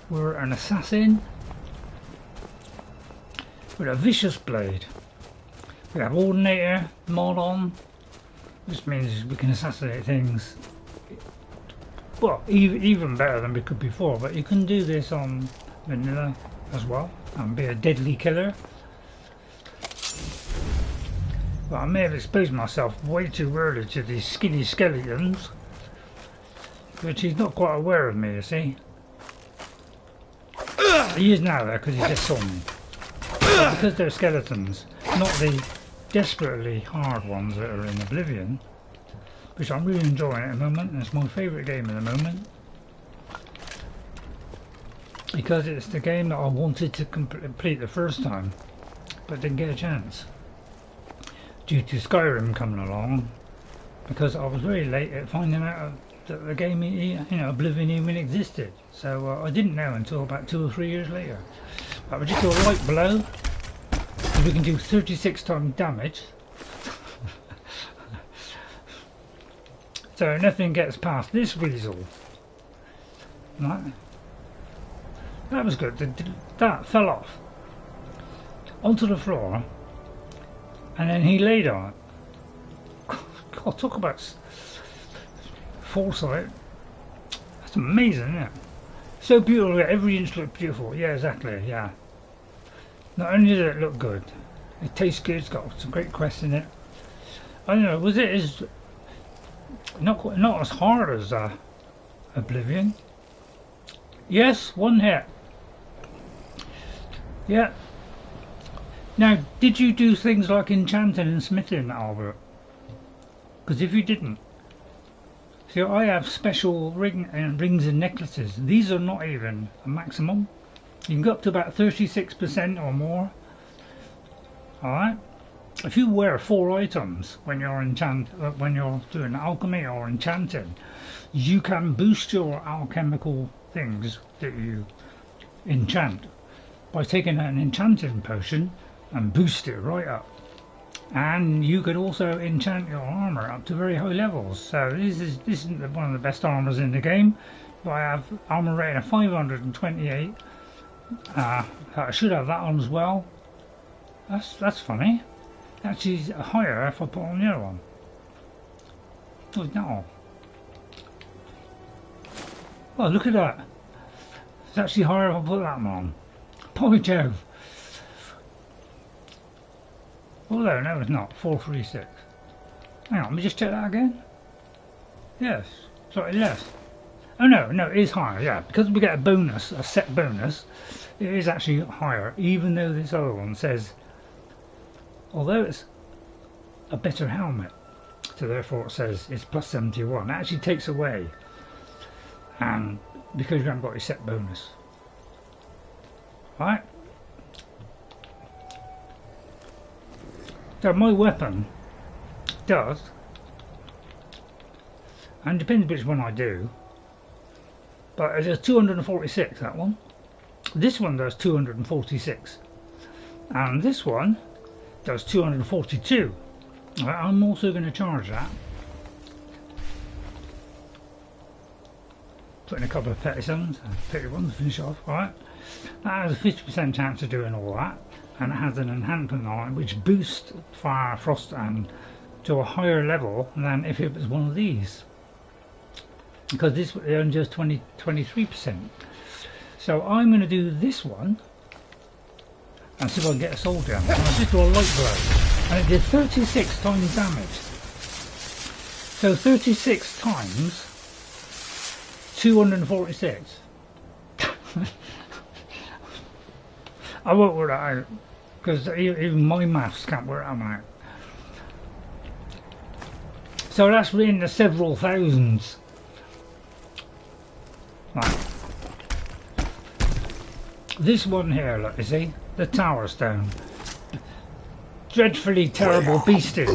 we're an assassin with a vicious blade. We have Ordinator mod on, which means we can assassinate things. Well, even better than we could before, but you can do this on vanilla as well and be a deadly killer. Well, I may have exposed myself way too early to these skinny skeletons, which he's not quite aware of me, you see. He is now though, because he just saw me. But because they're skeletons, not the desperately hard ones that are in Oblivion, which I'm really enjoying at the moment, and it's my favourite game at the moment. Because it's the game that I wanted to complete the first time, but didn't get a chance. Due to Skyrim coming along, because I was very late at finding out that the game, Oblivion even existed. So I didn't know until about 2 or 3 years later. But we just do a light blow, so we can do 36 times damage. So nothing gets past this weasel. Right. That was good. That fell off onto the floor, and then he laid on it. God, talk about foresight. That's amazing, isn't it? So beautiful. Every inch looked beautiful. Yeah, exactly. Yeah. Not only did it look good, it tastes good. It's got some great quests in it. I don't know. Was it as not as hard as Oblivion? Yes, one hit. Yeah. Now, did you do things like enchanting and smithing, Albert? Because if you didn't, see, I have special rings and necklaces. These are not even a maximum. You can go up to about 36% or more. Alright. If you wear 4 items when you're doing alchemy or enchanting, you can boost your alchemical things that you enchant by taking an enchanting potion and boost it right up. And you could also enchant your armor up to very high levels. So this isn't one of the best armors in the game. But I have armor rating of 528. I should have that on as well. That's funny. Actually, it's higher if I put on the other one. Oh no! Oh, look at that. It's actually higher if I put that one on. By Jove. Although, no it's not. 436. Hang on, let me just check that again. Yes, slightly less. Oh no, it is higher, yeah. Because we get a bonus, a set bonus, it is actually higher, even though this other one says, although it's a better helmet, so therefore it says it's plus 71. It actually takes away, and because you haven't got your set bonus. Right? So my weapon does, and depends which one I do, but it does 246, that one. This one does 246, and this one does 242. I'm also going to charge that. Put in a couple of petty ones, finish off. Alright, that has a 50% chance of doing all that, and it has an enhancement on it which boosts fire, frost, and to a higher level than if it was one of these. Because this only does 23%. So I'm going to do this one and see if I can get a soul down. I'll just do a light blow, and it did 36 times damage. So 36 times 246. I won't work that out because even my maths can't work that out. So that's in the several thousands. Right. This one here, look, you see? The Tower Stone. Dreadfully terrible beasting.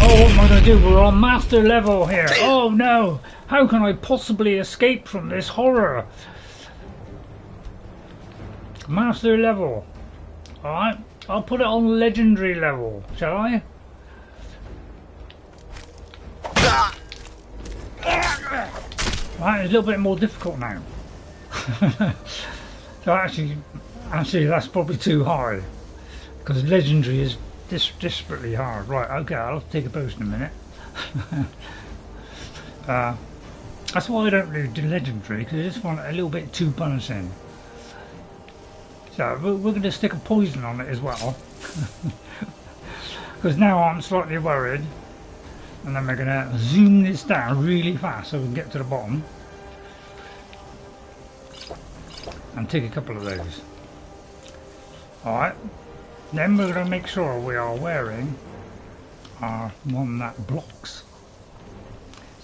Oh, what am I going to do? We're on master level here. Oh no! How can I possibly escape from this horror? Master level. Alright, I'll put it on legendary level, shall I? Right, it's a little bit more difficult now. So actually that's probably too high, because legendary is desperately hard. Right, okay, I'll take a post in a minute. That's why I don't really do legendary, because I just want it a little bit too punishing. So we're going to stick a poison on it as well, because now I'm slightly worried. And then we're going to zoom this down really fast so we can get to the bottom. And take a couple of those. Alright. Then we're going to make sure we are wearing our one that blocks.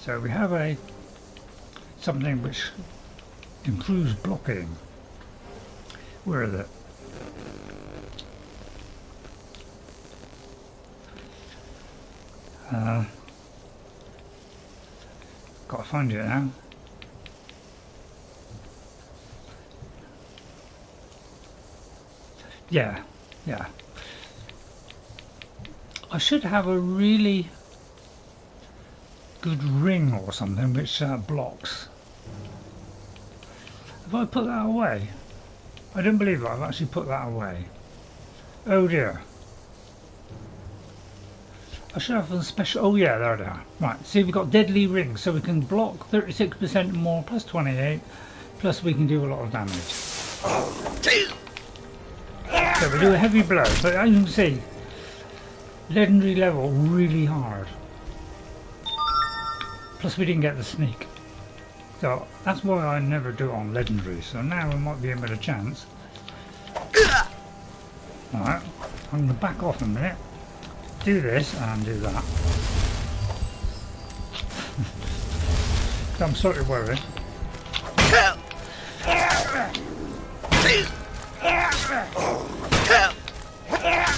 So we have something which improves blocking. Where is it? Gotta find it now. Yeah. I should have a really good ring or something which blocks. Have I put that away? I don't believe I've actually put that away. Oh dear. I should have a special. Oh yeah, there they are. Right, see, we've got deadly rings, so we can block 36% more, plus 28, plus we can do a lot of damage. So we do a heavy blow, but as you can see, legendary level really hard. Plus we didn't get the sneak, so that's why I never do it on legendary. So now we might be in with a chance. All right, I'm going to back off a minute. Do this and do that. So I'm slightly worried.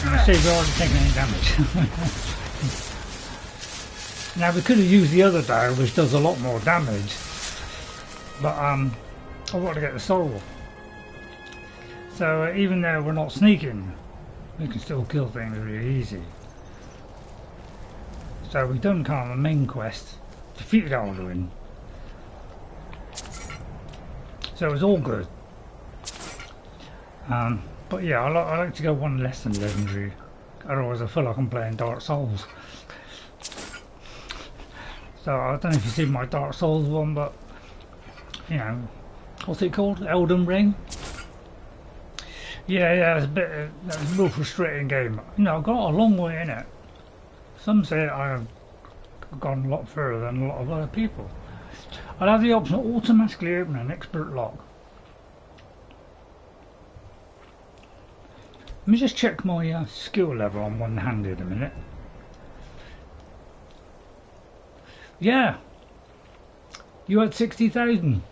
And I see we're already taking any damage. Now we could have used the other dagger, which does a lot more damage, but I want to get the soul. So even though we're not sneaking, we can still kill things really easy. So we've done kind of a main quest, defeated Alduin. So it's all good. But yeah, I like to go one less than legendary, otherwise I feel like I'm playing Dark Souls. So I don't know if you've seen my Dark Souls one, but you know, what's it called? Elden Ring? Yeah, it's a real frustrating game. You know, I've got a long way in it. Some say I've gone a lot further than a lot of other people. I'll have the option to automatically open an expert lock. Let me just check my skill level on one-handed a minute. Yeah, you had 60,000.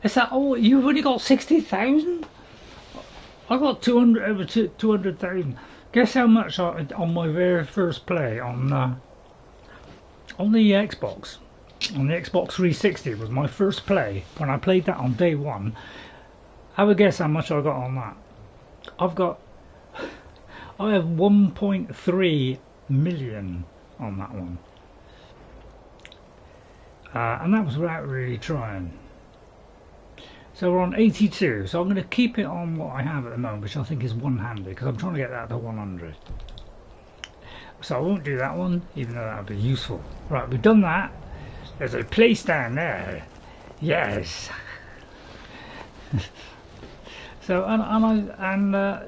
Is that all? You've only got 60,000? I got 200 over 200,000. Guess how much on my very first play on the Xbox. On the Xbox 360 was my first play. When I played that on day one, have a guess how much I got on that. I have 1.3 million on that one. And that was without really trying. So we're on 82, so I'm going to keep it on what I have at the moment, which I think is one-handed, because I'm trying to get that to 100. So I won't do that one, even though that would be useful. Right, we've done that. There's a place down there. Yes. So,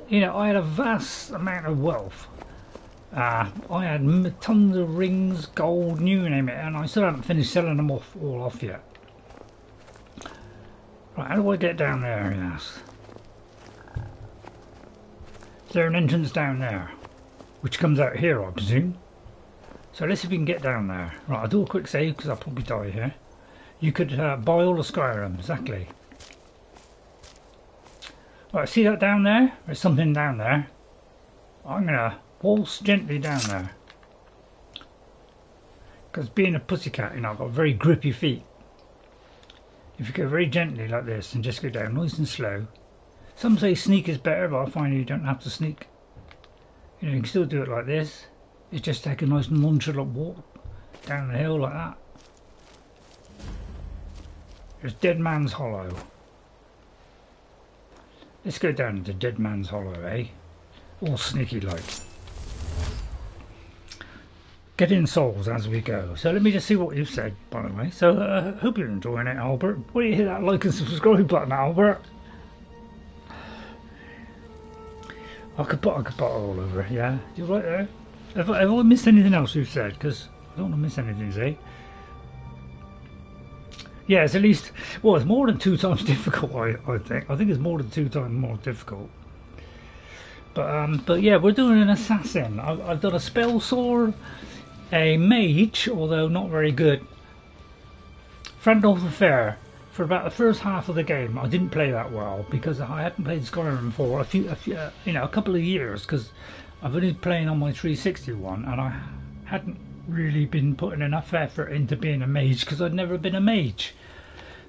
you know, I had a vast amount of wealth. I had tons of rings, gold, you name it, and I still haven't finished selling them all off yet. Right, how do I get down there, he asks. Is there an entrance down there? Which comes out here, I presume. So let's see if we can get down there. Right, I'll do a quick save because I'll probably die here. You could buy all the Skyrim, exactly. Right, see that down there? There's something down there. I'm going to waltz gently down there. Because being a pussycat, you know, I've got very grippy feet. If you go very gently like this and just go down nice and slow. Some say sneak is better, but I find you don't have to sneak. You know, you can still do it like this. You just take a nice nonchalant walk down the hill like that. There's Dead Man's Hollow. Let's go down into Dead Man's Hollow, eh? All sneaky like. Getting souls as we go. So let me just see what you've said, by the way. So hope you're enjoying it, Albert. Why do you hit that like and subscribe button, Albert? I could put it all over. Yeah, you're right there. Have I missed anything else you've said? Because I don't want to miss anything, see? Yeah, it's at least, well, it's more than 2 times difficult, I think. I think it's more than 2 times more difficult. But yeah, we're doing an assassin. I've done a spell sword, a mage, although not very good. Friend of the Fair. For about the first half of the game, I didn't play that well because I hadn't played Skyrim for a couple of years, because I've only playing on my 360 one, and I hadn't really been putting enough effort into being a mage because I'd never been a mage.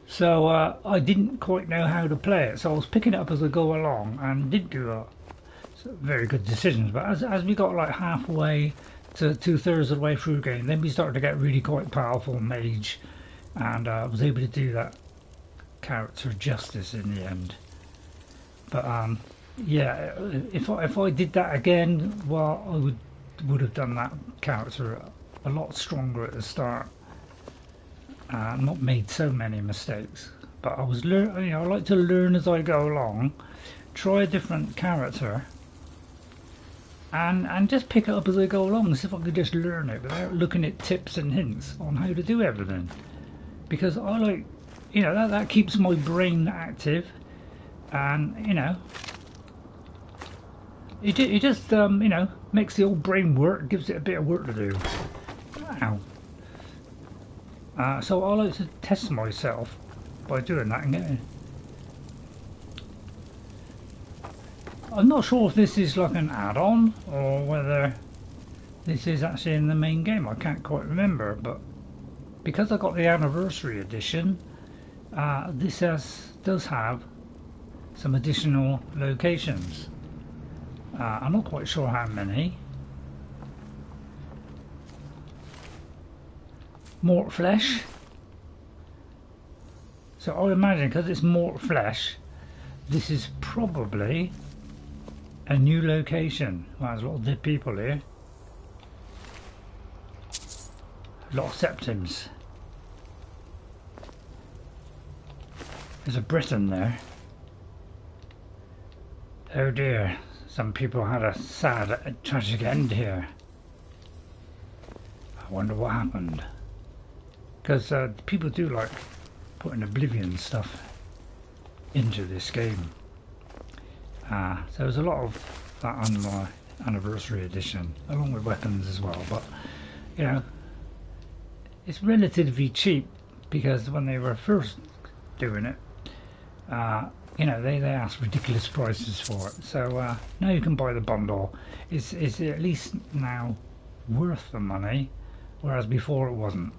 So I didn't quite know how to play it. So I was picking it up as I go along and did do very good decisions. But as we got like halfway to 2/3 of the way through the game, then we started to get really quite powerful mage, and I was able to do that character justice in the end. But yeah, if I did that again, well, I would have done that character a lot stronger at the start, not made so many mistakes. But I was I like to learn as I go along, try a different character, and just pick it up as I go along, see if I could just learn it without looking at tips and hints on how to do everything. Because I like, you know, that keeps my brain active, and you know, it just you know, makes the old brain work, gives it a bit of work to do. Wow. So I like to test myself by doing that and getting. I'm not sure if this is like an add-on or whether this is actually in the main game. I can't quite remember, but because I got the anniversary edition, this does have some additional locations. I'm not quite sure how many. Mort flesh. So I imagine because it's Mort flesh, this is probably a new location. Well, there's a lot of dead people here. A lot of septims. There's a Briton there. Oh dear, some people had a sad, tragic end here. I wonder what happened. Because people do like putting Oblivion stuff into this game. So there's a lot of that on my anniversary edition, along with weapons as well. But you know, it's relatively cheap because when they were first doing it, you know, they ask ridiculous prices for it. So now you can buy the bundle. It's at least now worth the money, whereas before it wasn't.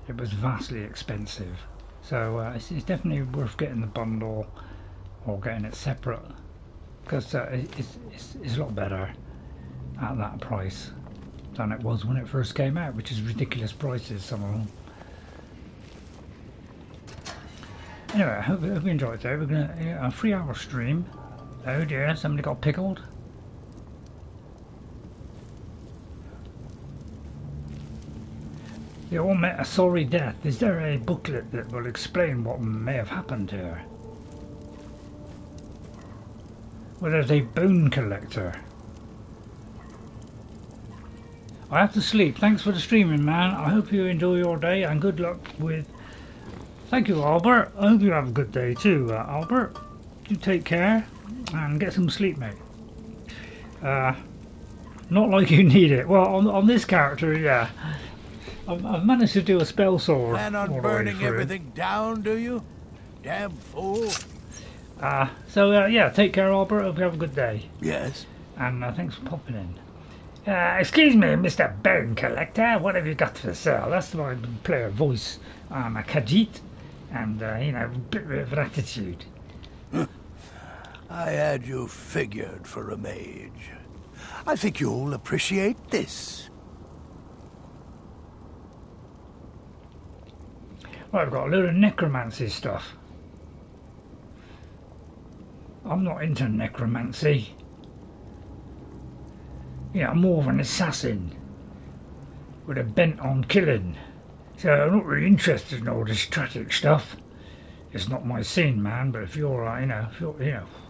It was vastly expensive. So it's definitely worth getting the bundle or getting it separate, because it's a lot better at that price than it was when it first came out, which is ridiculous prices, some of them. Anyway, I hope you enjoyed that. We're going to a 3-hour stream. Oh dear, somebody got pickled. They all met a sorry death. Is there a booklet that will explain what may have happened here? Well, there's a bone collector. I have to sleep. Thanks for the streaming, man. I hope you enjoy your day and good luck with... Thank you, Albert. I hope you have a good day too, Albert. You take care and get some sleep, mate. Not like you need it. Well, on this character, yeah. I've managed to do a spell sword. Plan on burning everything down, do you? Damn fool. So yeah, take care, Albert. Hope you have a good day. Yes. And thanks for popping in. Excuse me, Mr. Bone Collector. What have you got for sale? That's my player voice. I'm a Khajiit, and you know, a bit of attitude. I had you figured for a mage. I think you'll appreciate this. Well, I've got a load of necromancy stuff. I'm not into necromancy. Yeah, I'm more of an assassin with a bent on killing. So I'm not really interested in all this tragic stuff. It's not my scene, man. But if you're,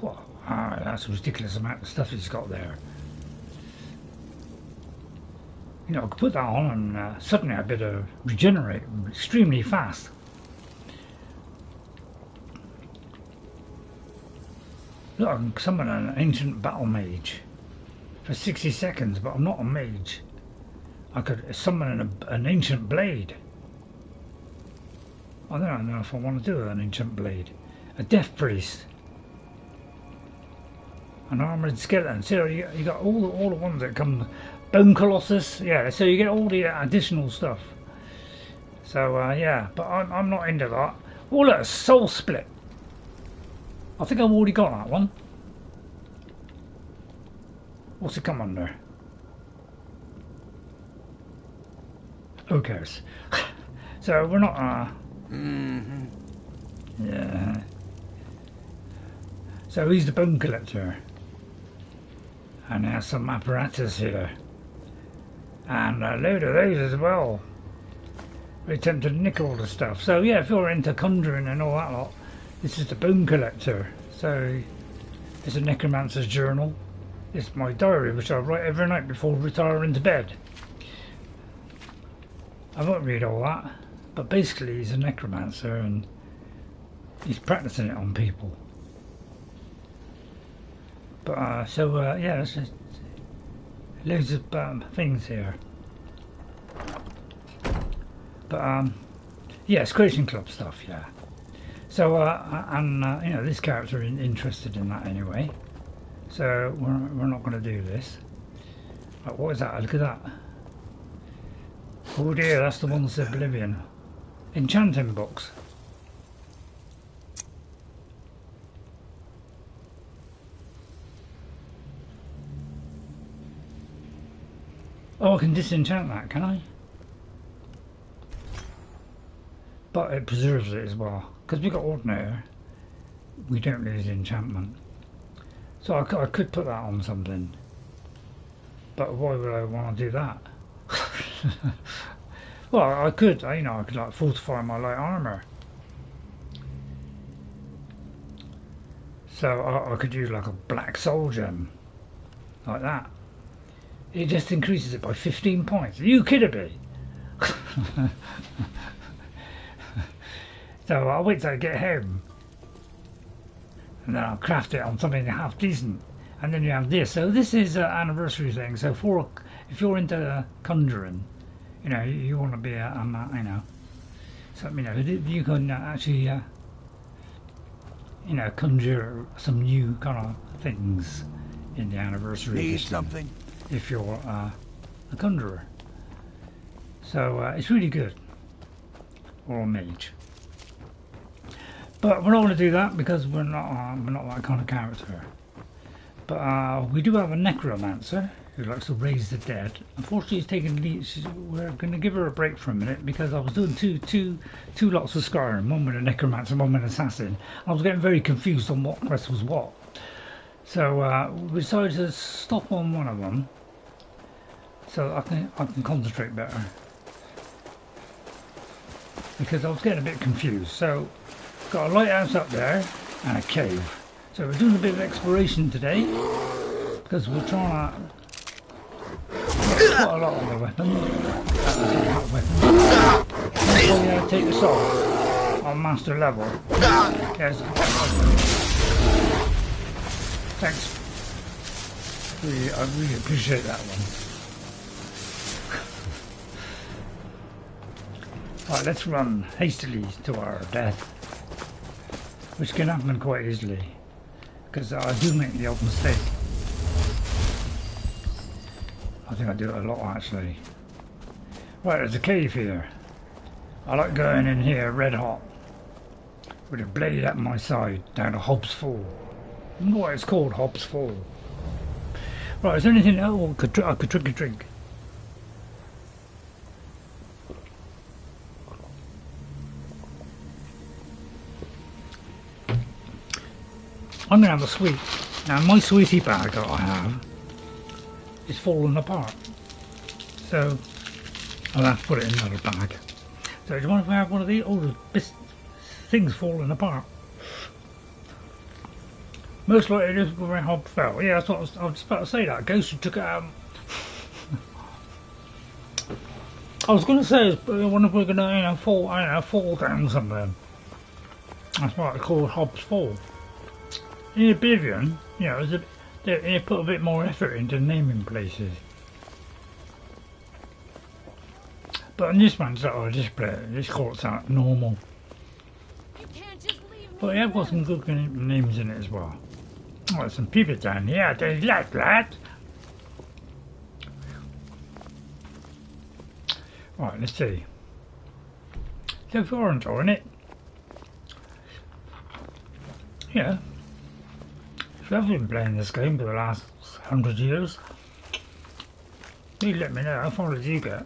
well, that's a ridiculous amount of stuff he's got there. You know, I could put that on and suddenly I'd better regenerate extremely fast. Look, I can summon an ancient battle mage for 60 seconds, but I'm not a mage. I could summon an ancient blade. I don't know if I want to do an ancient blade. A death priest. An armoured skeleton. So you got all the ones that come. Bone Colossus. Yeah, so you get all the additional stuff. So yeah, but I'm not into that. Oh look, a soul split. I think I've already got that one. What's it come under? Who cares? So we're not yeah. So he's the bone collector. And there's some apparatus here. And a load of those as well. We attempt to nick all the stuff. So yeah, if you're into conjuring and all that lot, this is the bone collector. So it's a necromancer's journal. It's my diary, which I write every night before retiring to bed. I won't read all that, but basically he's a necromancer and he's practicing it on people. But yeah, there's just loads of things here. But yeah, it's Creation Club stuff, yeah. So you know, this character is interested in that anyway. So we're not going to do this. What is that? Look at that. Oh dear, that's the one's Oblivion. Enchanting books. Oh, I can disenchant that, can I? But it preserves it as well. Because we've got Ordinary, we don't lose enchantment. So I could put that on something. But why would I want to do that? Well, I could, you know, I could like fortify my light armor. So I could use like a black soul gem, like that. It just increases it by 15 points. Are you kidding me? So I'll wait till I get home, and then I'll craft it on something half decent. And then you have this. So this is an anniversary thing. So if you're into conjuring, you know, you want to be a you know, so you know, you can actually you know, conjure some new kind of things in the anniversary Need edition, something? if you're a conjurer. So it's really good, or a mage. But we're not going to do that because we're not that kind of character. But we do have a necromancer who likes to raise the dead. Unfortunately, he's taken lead. We're going to give her a break for a minute because I was doing two lots of Skyrim, one with a necromancer, one with an assassin. I was getting very confused on what quest was what. So we decided to stop on one of them so I can concentrate better, because I was getting a bit confused. So got a lighthouse up there and a cave. So we're doing a bit of exploration today because we're trying to get quite a lot of the weapons. We'll take this off on master level. Yes. Thanks. I really appreciate that one. Right, let's run hastily to our death, which can happen quite easily, because I do make the odd mistake. I think I do it a lot actually. Right, there's a cave here. I like going in here red hot, with a blade at my side, down to Habd's Fall. I wonder why it's called Habd's Fall. Right, is there anything else I could drink? I'm going to have a sweet. Now my sweetie bag that I have is falling apart, so I'll have to put it in another bag. So do you mind if I have one of these? All the things falling apart. Most likely just where Habd fell. Yeah, that's what I was just about to say. That ghost who took it out. I was going to say, I wonder if we're going to, fall down somewhere. That's why it's called Habd's Fall. In Oblivion, they put a bit more effort into naming places. But in this one's sort of display, this court's out normal. But they have got some good names in it as well. Oh, there's some people down here. There's lad. Right, let's see. So far I'm enjoying it. Yeah. If you haven't been playing this game for the last 100 years, you let me know. How far did you get?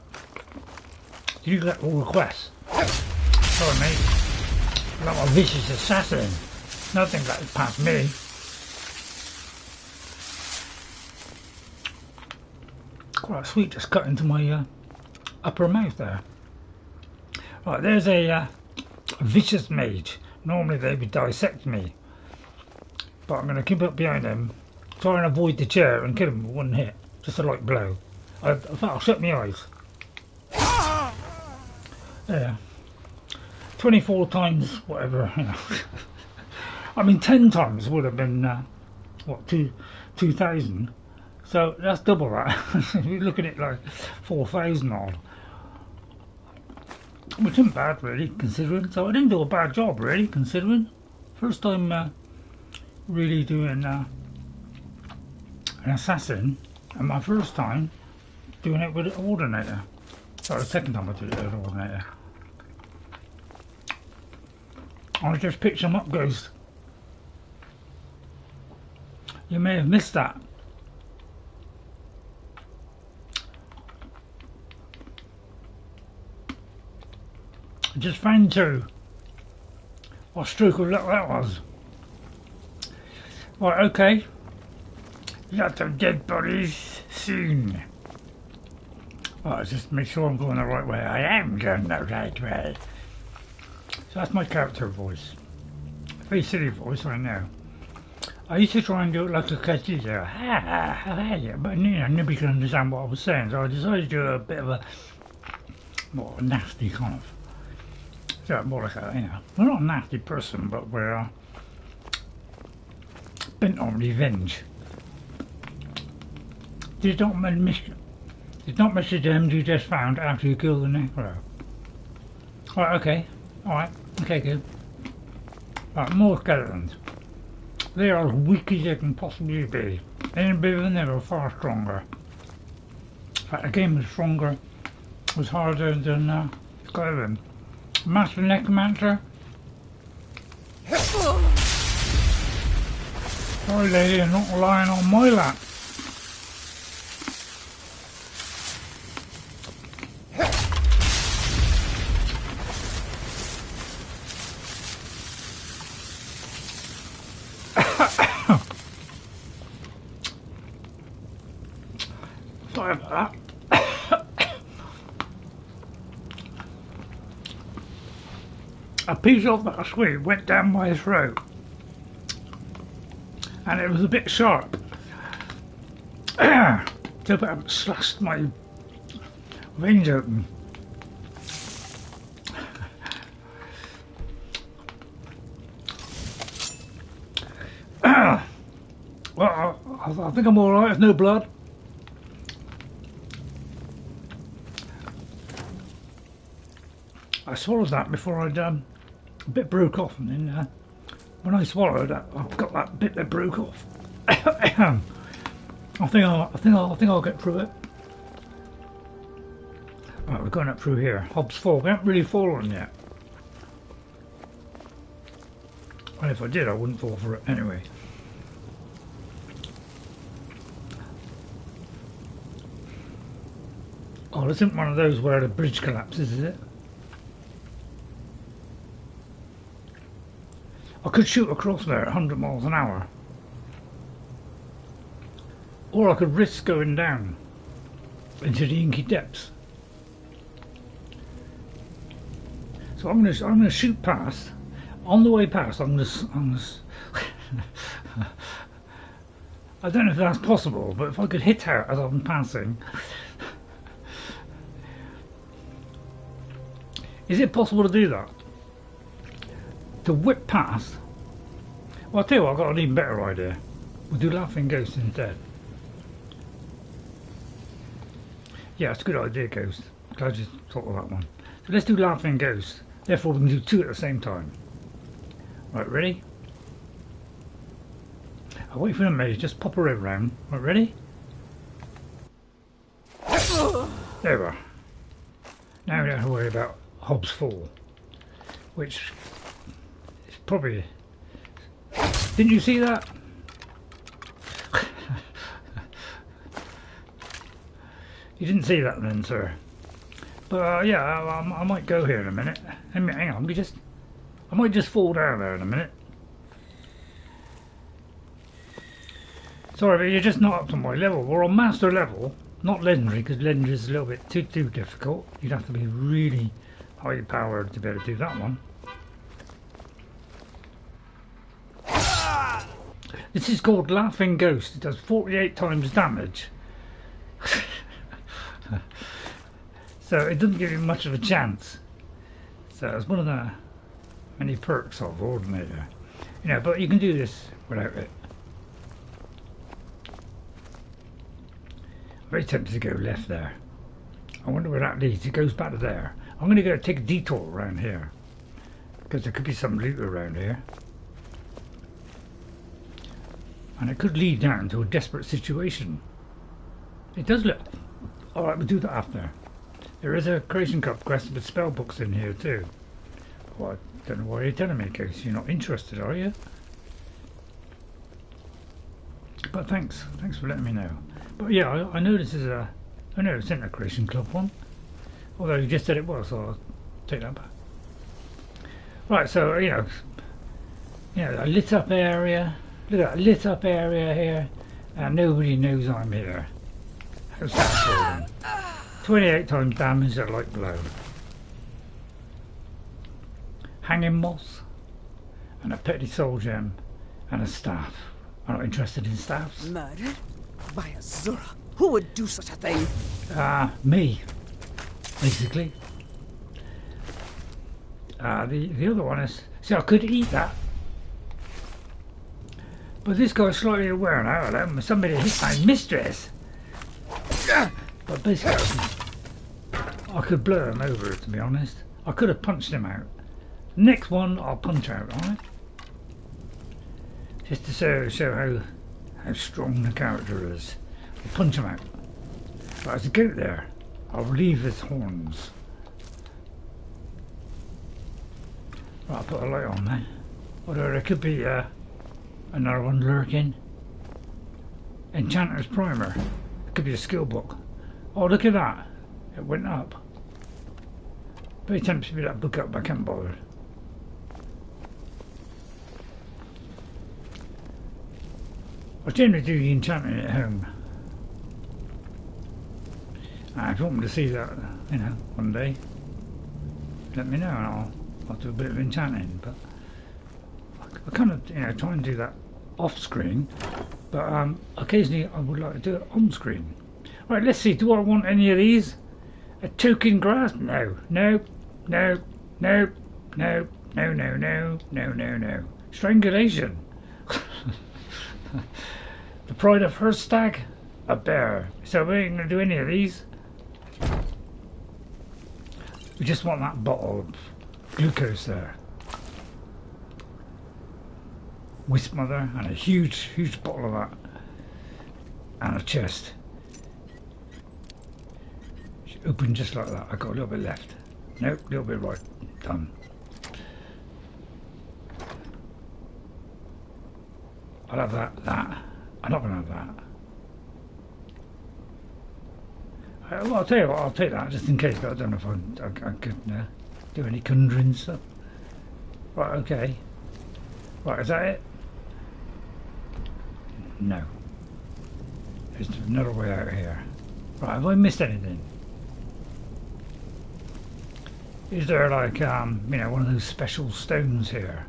Did you get all the quests? Sorry mate. Like a vicious assassin. Nothing got past me. Quite sweet, just cut into my upper mouth there. Right, there's a vicious mage. Normally they would dissect me, but I'm going to keep up behind him, try and avoid the chair and kill him with one hit. Just a light blow. I thought I'll shut my eyes. Yeah. 24 times whatever, I mean 10 times would have been what, 2,000, so that's double that. You're looking at like 4,000 odd, which isn't bad really considering. So I didn't do a bad job really considering. First time really doing an assassin, and my first time doing it with an ordinator. Sorry, the second time I did it with an ordinator. I just picked some up, Ghost. You may have missed that. I just found two. What stroke of luck that was. Right, okay. Lots of dead bodies soon. Right, just make sure I'm going the right way. I am going the right way. So that's my character voice. Very silly voice, I know. I used to try and do it like a Castillo. But nobody could understand what I was saying, so I decided to do a bit of a more nasty kind of. So more like a, we're not a nasty person, but we're bent on revenge. Did not miss the gems you just found after you killed the necro. Right, okay. Alright, okay, good. Right, more skeletons. They are as weak as they can possibly be. Any bigger than they were far stronger. In fact, the game was stronger, was harder than Skyrim. Master Necromancer. Sorry lady, I'm not lying on my lap. Sorry about that. A piece of that sweet went down my throat and it was a bit sharp. So it slashed my veins open. Well, I think I'm alright, there's no blood. I swallowed that before I'd a bit broke off, and then when I swallowed it, I've got that bit that broke off. I think I'll get through it. Right, we're going up through here. Habd's Fall. We haven't really fallen yet. And if I did, I wouldn't fall for it anyway. Oh, this isn't one of those where the bridge collapses, is it? I could shoot across there at 100 miles an hour. Or I could risk going down into the inky depths. So I'm gonna shoot past. On the way past, I'm gonna I don't know if that's possible, but if I could hit out as I'm passing. Is it possible to do that? To whip past? Well, I'll tell you what, I've got an even better idea. We'll do Laughing Ghost instead. Yeah, it's a good idea, Ghost. Glad you thought of that one. So let's do Laughing Ghost. Therefore, we can do two at the same time. Right, ready? I'll wait for the maze, just pop her around. Right, ready? There we are. Now we don't have to worry about Habd's Fall, which is probably... Didn't you see that? You didn't see that then, sir. But yeah, I might go here in a minute. Hang on, I might just fall down there in a minute. Sorry, but you're just not up to my level. We're on master level, not legendary, because legendary is a little bit too difficult. You'd have to be really high powered to be able to do that one. This is called Laughing Ghost. It does 48 times damage. So it doesn't give you much of a chance. So it's one of the many perks of Ordinator. You know, but you can do this without it. I'm very tempted to go left there. I wonder where that leads. It goes back to there. I'm going to go take a detour around here, because there could be some loot around here. And it could lead down to a desperate situation. It does look... Alright, we'll do that after. There is a Creation Cup quest with spell books in here too. Well, I don't know why you're telling me, because you're not interested, are you? But thanks for letting me know. But yeah, I know this is a... I know it's in a Creation Club one. Although you just said it was, so I'll take that back. Right, so, you know, a lit up area. Look at that lit up area here, and nobody knows I'm here. How's that for 28 times damage at light blow. Hanging moss, and a petty soul gem, and a staff. I'm not interested in staffs. Murdered? By Azura? Who would do such a thing? Me, basically. The other one is... See, I could eat that. But this guy's slightly aware now that somebody hit my mistress. But basically, I could blow him over, to be honest. I could have punched him out. Next one, I'll punch out, alright? Just to show how strong the character is. I'll punch him out. But there's a goat there. I'll relieve his horns. Right, I'll put a light on there. Although there could be another one lurking. Enchanter's Primer. It could be a skill book. Oh, look at that. It went up. Very tempted to pick that book up, but I can't bother. I generally do the enchanting at home. If you want me to see that, you know, one day, let me know and I'll do a bit of enchanting. But I kind of, you know, try and do that off screen, but occasionally I would like to do it on screen. Right, let's see. Do I want any of these? A token grass? No, no, no, no, no, no, no, no, no, no, no. Strangulation. The pride of her stag? A bear. So we ain't going to do any of these. We just want that bottle of glucose there. Wisp mother and a huge bottle of that. And a chest. She opened just like that. I got a little bit left. Nope, a little bit right. Done. I'll have that. I'm not going to have that. Well, I'll tell you what, I'll take that just in case, but I don't know if I could do any conjuring stuff. Right, okay. Right, is that it? No. There's another way out here. Right, have I missed anything? Is there like, you know, one of those special stones here?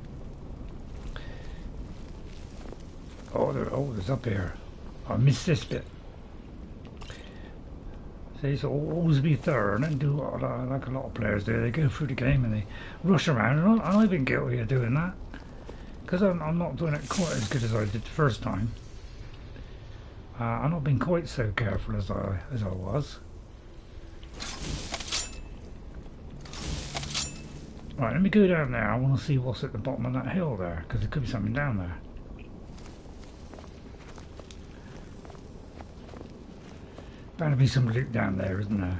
Oh, there's up here. I missed this bit. See, so always be thorough and do what like a lot of players do. They go through the game and they rush around, and I've been guilty of doing that because I'm not doing it quite as good as I did the first time. I've not been quite so careful as I was. Right, let me go down there. I want to see what's at the bottom of that hill there, because there could be something down there. Bound to be some loot down there, isn't there?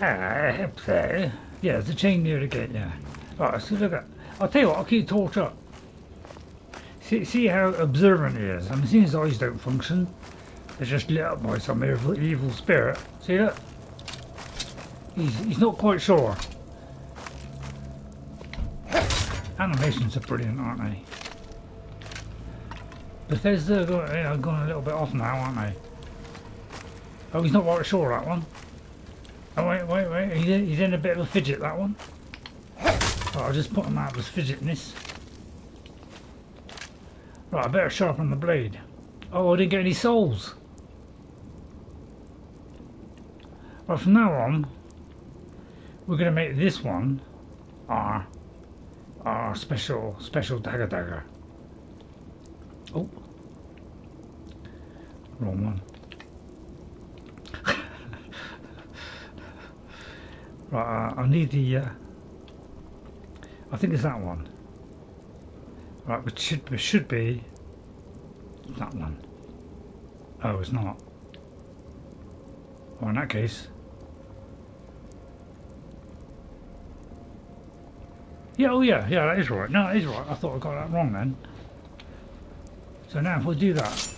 I hope so. Yeah, there's a chain near the gate, yeah. Right, so look at. I'll tell you what, I'll keep the torch up. See how observant he is. I mean, seeing his eyes don't function, they're just lit up by some evil spirit. See that? He's not quite sure. Animations are brilliant, aren't they? Bethesda are going a little bit off now, aren't they? Oh, he's not quite sure, that one. Oh, wait. He's in a bit of a fidget, that one. Oh, I'll just put him out of his fidgetness. Right, I better sharpen the blade. Oh, I didn't get any souls. Right, from now on, we're going to make this one our special dagger. Oh, wrong one. Right, I need the. I think it's that one. Right, which should be that one. Oh, it's not. Well, in that case. Yeah, oh yeah, that is right. No, that is right. I thought I got that wrong then. So now if we do that,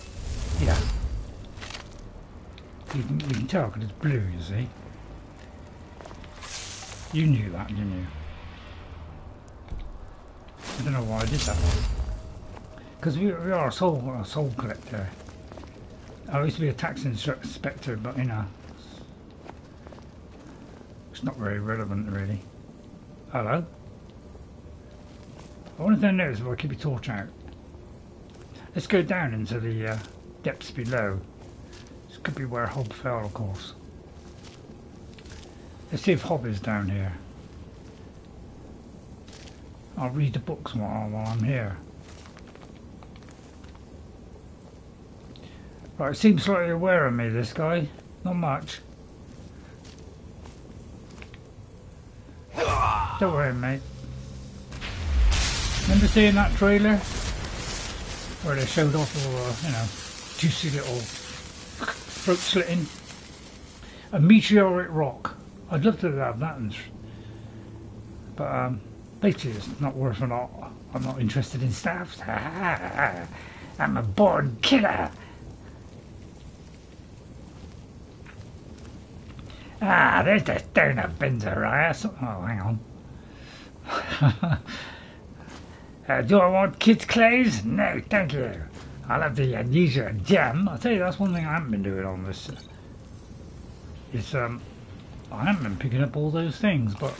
yeah. You can tell because it's blue, you see. You knew that, didn't you? I don't know why I did that one. Because we are a soul collector. I used to be a tax inspector, but you know, it's not very relevant really. Hello? I wonder if they notice if I keep a torch out. Let's go down into the depths below. This could be where Habd fell, of course. Let's see if Habd is down here. I'll read the books while I'm here. Right, seems slightly aware of me, this guy. Not much. Don't worry, mate. Remember seeing that trailer? where they showed off all the, you know, juicy little throat slitting. A meteoric rock. I'd love to have that, but basically it's not worth a lot. I'm not interested in staffs. I'm a born killer. Ah, there's the stone of Benzariah. Oh, hang on. Do I want kids' clothes? No, thank you. I'll have the unusual gem. I'll tell you, that's one thing I haven't been doing on this. Is I haven't been picking up all those things, but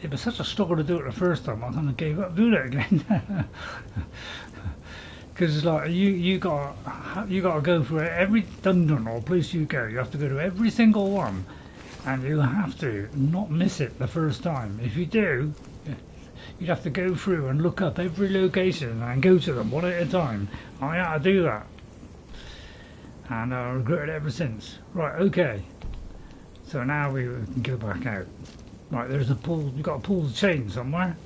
it was such a struggle to do it the first time. I kind of gave up doing it again. Because like you got to go through every dungeon or place you go. You have to go to every single one, and you have to not miss it the first time. If you do, you'd have to go through and look up every location and go to them one at a time. I had to do that, and I regret it ever since. Right, okay. So now we can go back out. Right, there's a pull. You've got to pull the chain somewhere.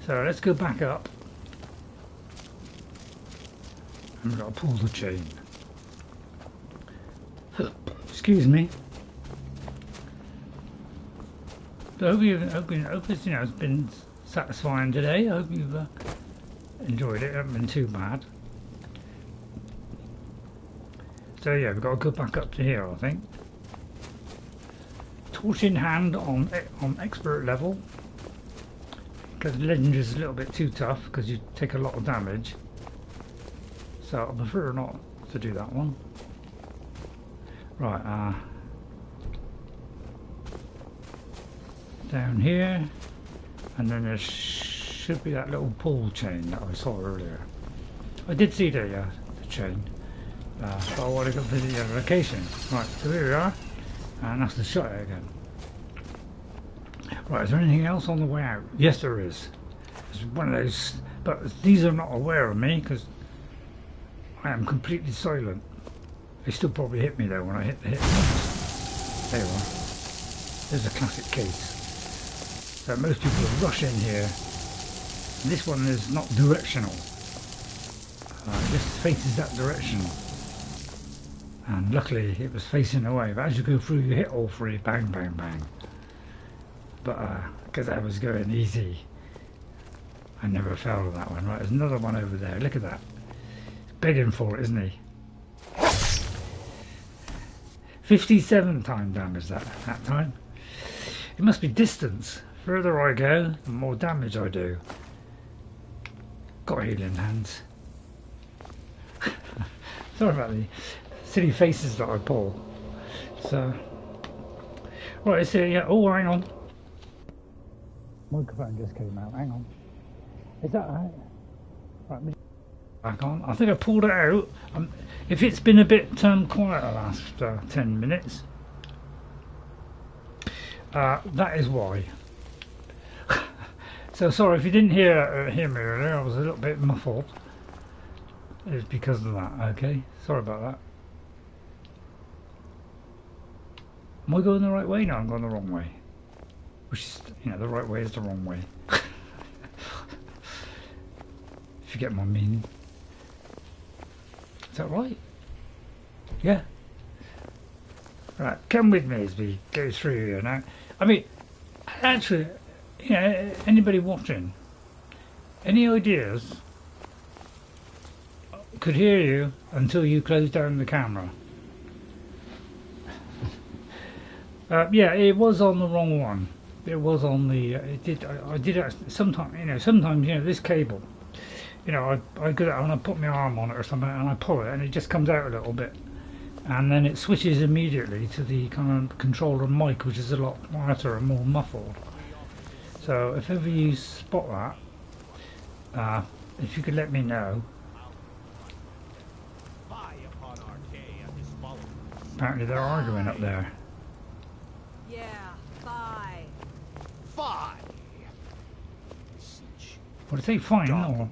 So let's go back up. And we've got to pull the chain. Excuse me. So I hope it's, you know, it's been satisfying today. I hope you've enjoyed it. It hasn't been too bad. So yeah, we've got to go back up to here, I think. Torch in hand on expert level, because legend is a little bit too tough because you take a lot of damage. So I prefer not to do that one. Right, down here, and then there should be that little pull chain that I saw earlier. I did see the chain, but I want to go visit the other location. Right, so here we are, and that's the shot again. Right, is there anything else on the way out? Yes, there is. It's one of those, but these are not aware of me because I am completely silent. They still probably hit me though when I hit the hit. There you are. There's a classic case. So most people rush in here. And this one is not directional. This faces that direction. And luckily it was facing away. But as you go through, you hit all three. Bang, bang, bang. But because I was going easy, I never fell to that one. Right, there's another one over there. Look at that. Begging for it, isn't he? 57 time damage that time. It must be distance. Further I go, the more damage I do. Got healing hands. Sorry about the silly faces that I pull. So, right, so yeah. Oh, hang on. Microphone just came out. Hang on. Is that right? Right. Back on. I think I pulled it out. If it's been a bit quiet the last 10 minutes, that is why. So sorry if you didn't hear me earlier. I was a little bit muffled. It's because of that. Okay, sorry about that. Am I going the right way? No, I'm going the wrong way. Which is, you know, the right way is the wrong way. If you get my meaning. Is that right? Yeah. Right, come with me as we go through here now. I mean, actually, you know, anybody watching, any ideas? Could hear you until you close down the camera. Yeah, it was on the wrong one. It was on the. I did sometimes. You know, sometimes, you know, this cable. You know, I go out and I put my arm on it or something and I pull it and it just comes out a little bit, and then it switches immediately to the kind of controller mic, which is a lot quieter and more muffled. So if ever you spot that, if you could let me know. Apparently they're arguing up there. Yeah, bye. Fine. What did they find? Or?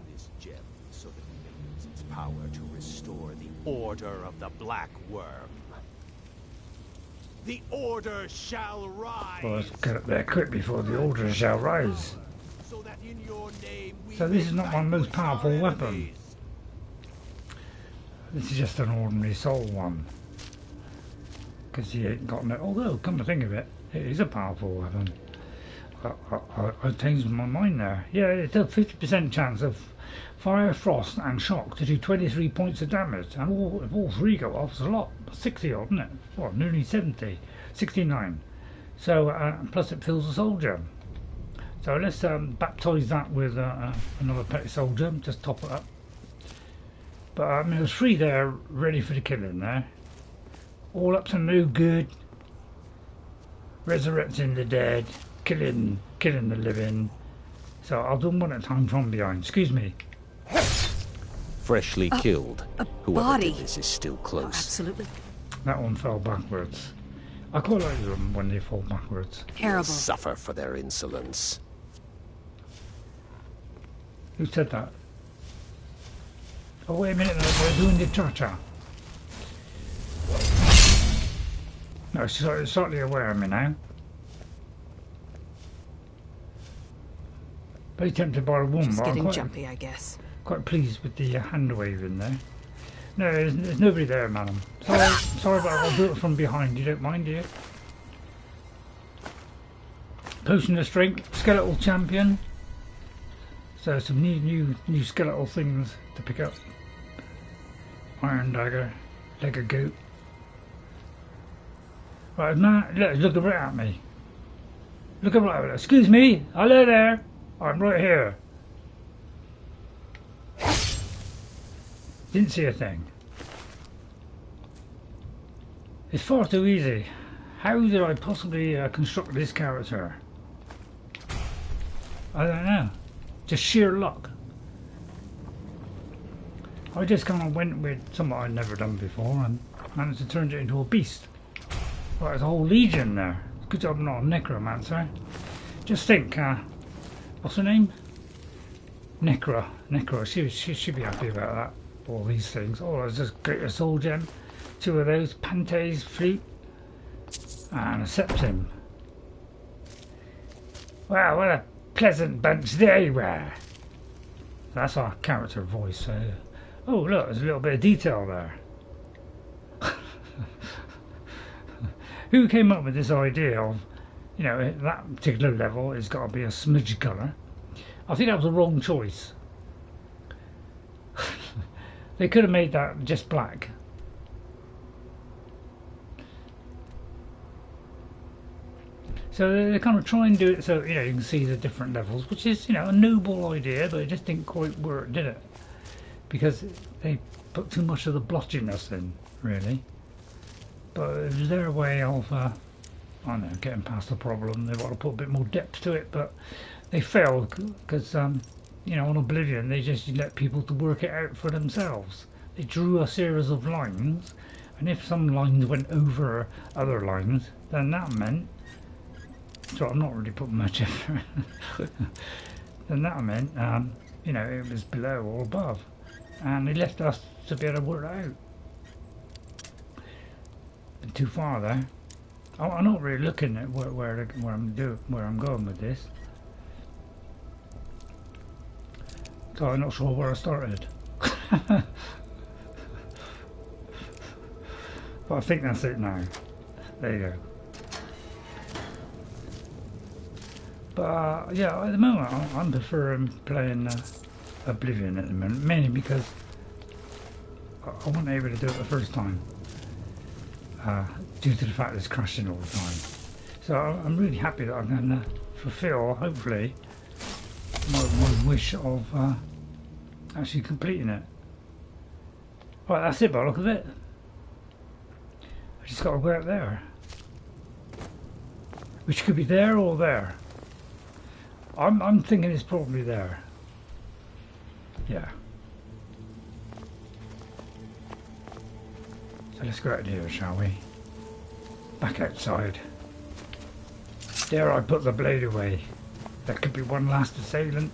So that it uses its power to restore the order of the Black Worm. The order shall rise. Well, let's get up there quick before the order shall rise. So that in your name we so this is not my most powerful weapon. This is just an ordinary soul one. Because he ain't got no... Although, come to think of it, it is a powerful weapon. I changed my mind there. Yeah, it's a 50% chance of fire, frost and shock to do 23 points of damage. And if all three go off, it's a lot. 60 odd, isn't it? What, nearly 70. 69. So, plus it fills a soul gem. So let's baptise that with another petty soul gem, just top it up. But I mean, there's 3 there ready for the killing there. All up to no good. Resurrecting the dead. Killing the living. So I'll do them one at a time from behind. Excuse me. Freshly killed. Whoever body. did this is still close. Oh, absolutely. That one fell backwards. I quite like them when they fall backwards. Terrible. Suffer for their insolence. Who said that? Oh wait a minute, they're doing the cha-cha. No, she's slightly aware of me now. Very tempted by a woman. Just getting quite, jumpy, I guess. Quite pleased with the hand waving there. No, there's nobody there, madam. Sorry, but I'll do it from behind. You don't mind, do you? Potion of strength, skeletal champion. So some new skeletal things to pick up. Iron dagger, leg of goat. Right, man, look right at me. Look right at me. Excuse me, hello there. I'm right here. Didn't see a thing. It's far too easy. How did I possibly construct this character? I don't know. Just sheer luck. I just kind of went with something I'd never done before and managed to turn it into a beast. Right, there's a whole legion there. Good job I'm not a necromancer. Just think, what's her name? Necra. She should be happy about that. All these things. Oh, there's just greater soul gem. 2 of those. Pantes, flute, and a septim. Wow, what a pleasant bunch they were. That's our character voice. Oh, look, there's a little bit of detail there. Who came up with this idea of, you know, that particular level has got to be a smudge colour? I think that was the wrong choice. They could have made that just black. So they kind of try and do it so, you know, you can see the different levels, which is, you know, a noble idea, but it just didn't quite work, did it? Because they put too much of the blotchiness in, really. But it was their way of, I don't know, getting past the problem. They want to put a bit more depth to it, but they failed because, you know, on Oblivion, they just let people to work it out for themselves. They drew a series of lines, and if some lines went over other lines, then that meant, so I'm not really putting much effort, then that meant, you know, it was below or above. And they left us to be able to work it out. Too far there. I'm not really looking at where I'm going with this. So I'm not sure where I started. But I think that's it now. There you go. But yeah, at the moment I'm preferring playing Oblivion at the moment, mainly because I wasn't able to do it the first time. Due to the fact it's crashing all the time. So I'm really happy that I'm going to fulfill, hopefully, my wish of actually completing it. Right, that's it by the look of it. I just got to go out there. Which could be there or there. I'm thinking it's probably there. Yeah. So let's go out here, shall we? Back outside. Dare I put the blade away? There could be one last assailant.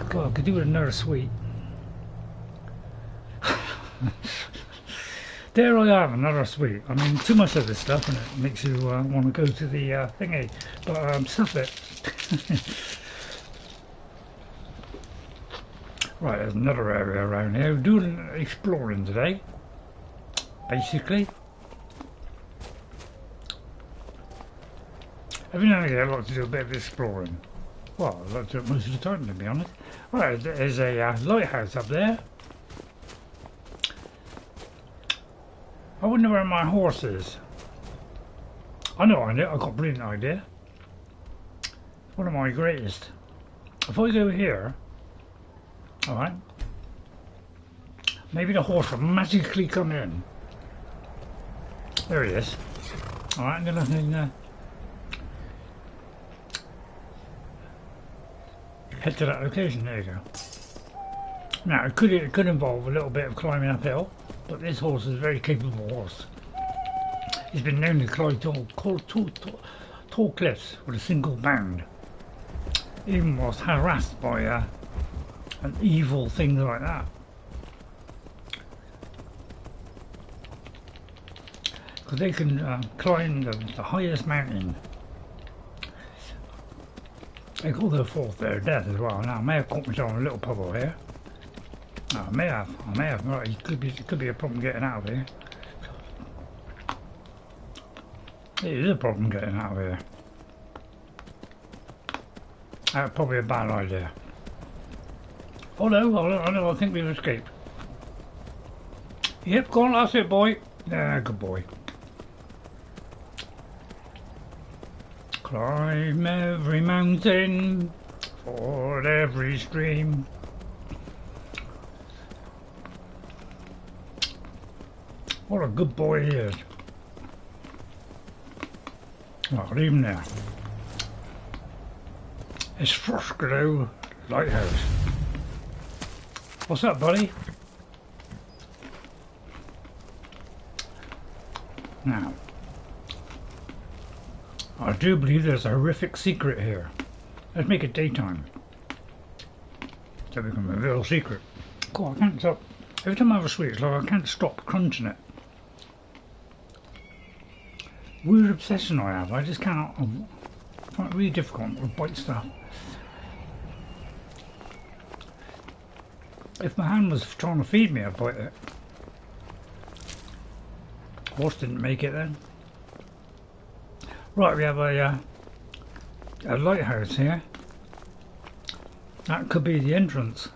God, I could do with another sweet. There I have another sweet. I mean, too much of this stuff and it makes you want to go to the thingy. But stuff it. Right, there's another area around here. We're doing exploring today, basically. Every now and again I like to do a bit of exploring. Well, I like to do it most of the time, to be honest. Right, there's a lighthouse up there. I wonder where my horse is. I know, I've got a brilliant idea. One of my greatest. If I go here, alright, maybe the horse will magically come in. There he is. Alright, I'm gonna head to that location. There you go. Now it could involve a little bit of climbing uphill, but this horse is a very capable horse. He's been known to climb tall cliffs with a single bound. Even was harassed by an evil thing like that. Because they can climb the highest mountain. They call their fourth their death as well. Now I may have caught myself on a little puddle here. I may have. Right, it could be a problem getting out of here. It is a problem getting out of here. That's probably a bad idea. Oh no, I think we've escaped. Yep, go on, that's it, boy. Yeah, good boy. Climb every mountain, ford every stream. What a good boy he is. Oh, leave him there. It's Frostglow Lighthouse. What's up, buddy? Now, I do believe there's a horrific secret here. Let's make it daytime, so we can reveal a secret. God, I can't stop. Every time I have a sweet, it's like I can't stop crunching it. Weird obsession I have. I just cannot. I find it really difficult to bite stuff. If my hand was trying to feed me, I'd bite it. Horse didn't make it then. Right, we have a lighthouse here. That could be the entrance.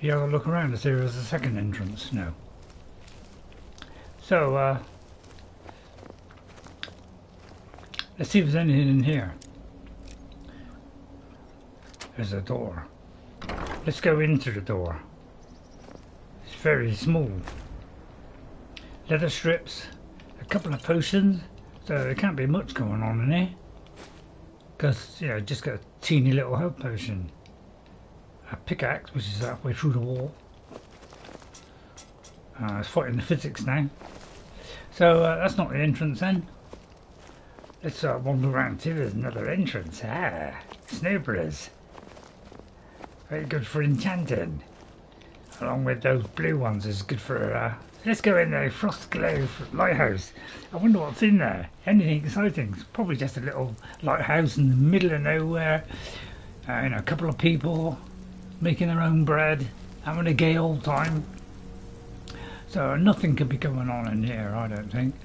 You have a look around to see if there's a second entrance. No. So, let's see if there's anything in here. There's a door. Let's go into the door. It's very small. Leather strips, a couple of potions, so there can't be much going on in here. Because, you know, just got a teeny little health potion. A pickaxe, which is halfway through the wall. It's fighting the physics now. So that's not the entrance then. Let's wander around too. There's another entrance. Snowbirds. Very good for enchanting. Along with those blue ones is good for let's go in there. Frostglow Lighthouse. I wonder what's in there. Anything exciting? It's probably just a little lighthouse in the middle of nowhere. You know, a couple of people making their own bread, having a gay old time. So nothing could be going on in here, I don't think.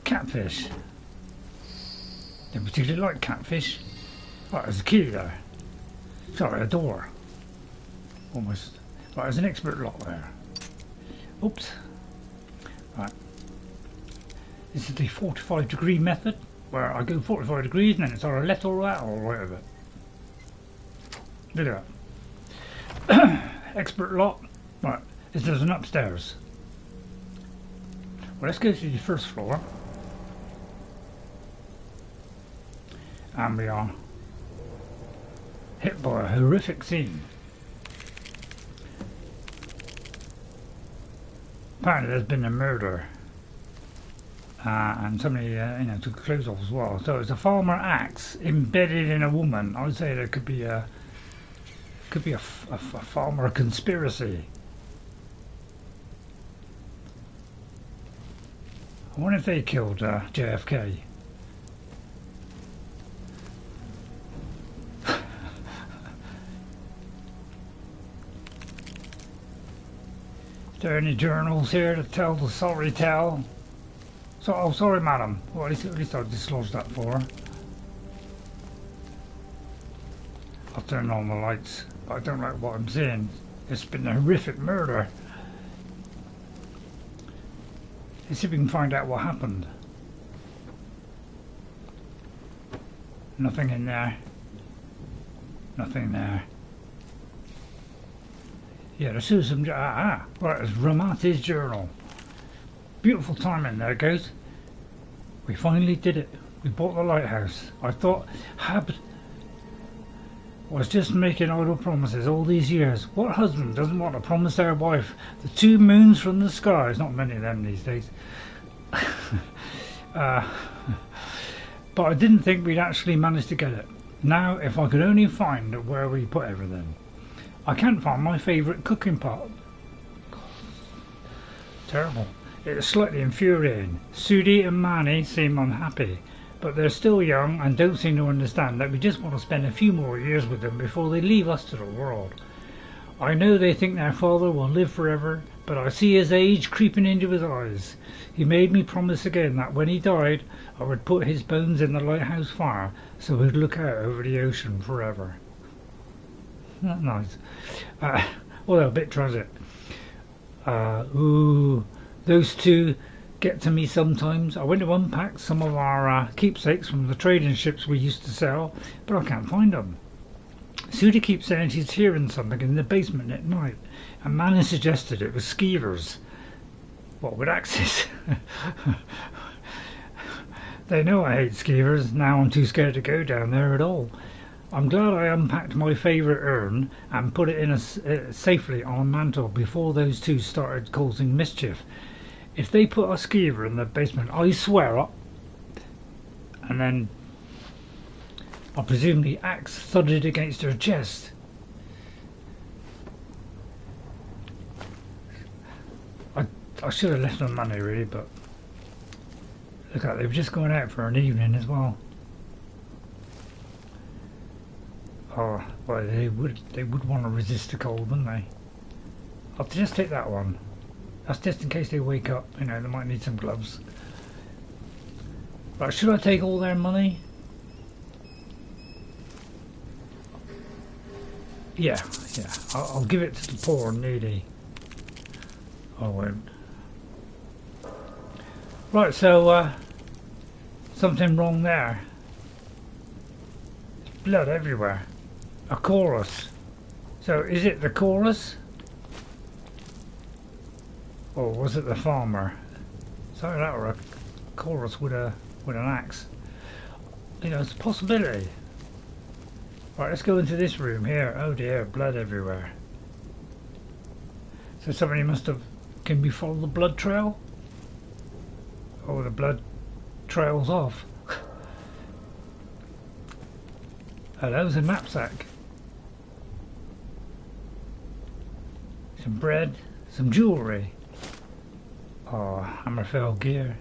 Catfish. Don't particularly like catfish. Right, there's a key there. Sorry, a door. Almost. Right, there's an expert lock there. Oops. Right. This is the 45-degree method, where I go 45 degrees and then it's either left or right or right of it. Look at that. Expert lock. Right, there's an upstairs. Well, let's go to the first floor. And we are hit by a horrific scene. Apparently there's been a murder. And somebody, you know, took clothes off as well. So it's a farmer axe embedded in a woman. I would say there could be a farmer conspiracy. I wonder if they killed JFK. there any journals here to tell the sorry tale? So, oh, sorry, madam. Well, at least I dislodged that for her. I'll turn on the lights, but I don't like what I'm seeing. It's been a horrific murder. Let's see if we can find out what happened. Nothing in there. Nothing there. Yeah, there's some... right, it's Ramati's journal. Beautiful timing there, guys. We finally did it. We bought the lighthouse. I thought Habd was just making idle promises all these years. What husband doesn't want to promise their wife the 2 moons from the sky? There's not many of them these days. But I didn't think we'd actually manage to get it. Now, if I could only find where we put everything. I can't find my favourite cooking pot. Terrible. It's slightly infuriating. Sudi and Manny seem unhappy, but they're still young and don't seem to understand that we just want to spend a few more years with them before they leave us to the world. I know they think their father will live forever, but I see his age creeping into his eyes. He made me promise again that when he died, I would put his bones in the lighthouse fire so he'd look out over the ocean forever. Not nice. Although a bit tragic. Those two get to me sometimes. I went to unpack some of our keepsakes from the trading ships we used to sell, but I can't find them. Sudi keeps saying she's hearing something in the basement at night, and Manny suggested it was skeevers. What, with axes? They know I hate skeevers. Now I'm too scared to go down there at all. I'm glad I unpacked my favourite urn and put it in safely on a mantle before those two started causing mischief. If they put a skeever in the basement, I swear up. And then I presume the axe thudded against her chest. I should have left them money really, but look at, they were just going out for an evening as well. Oh, well, they would want to resist the cold, wouldn't they? I'll just take that one. That's just in case they wake up, you know, they might need some gloves. Right, should I take all their money? Yeah. I'll give it to the poor and needy. I won't. Right, so, something wrong there. There's blood everywhere. A chorus. So, is it the chorus? Or was it the farmer? So that or a chorus with an axe. You know, it's a possibility. Right, let's go into this room here. Oh dear, blood everywhere. So somebody must have... Can we follow the blood trail? Oh, the blood trails off. Oh, that was a knapsack. Some bread, some jewellery. Oh, Hammerfell gear.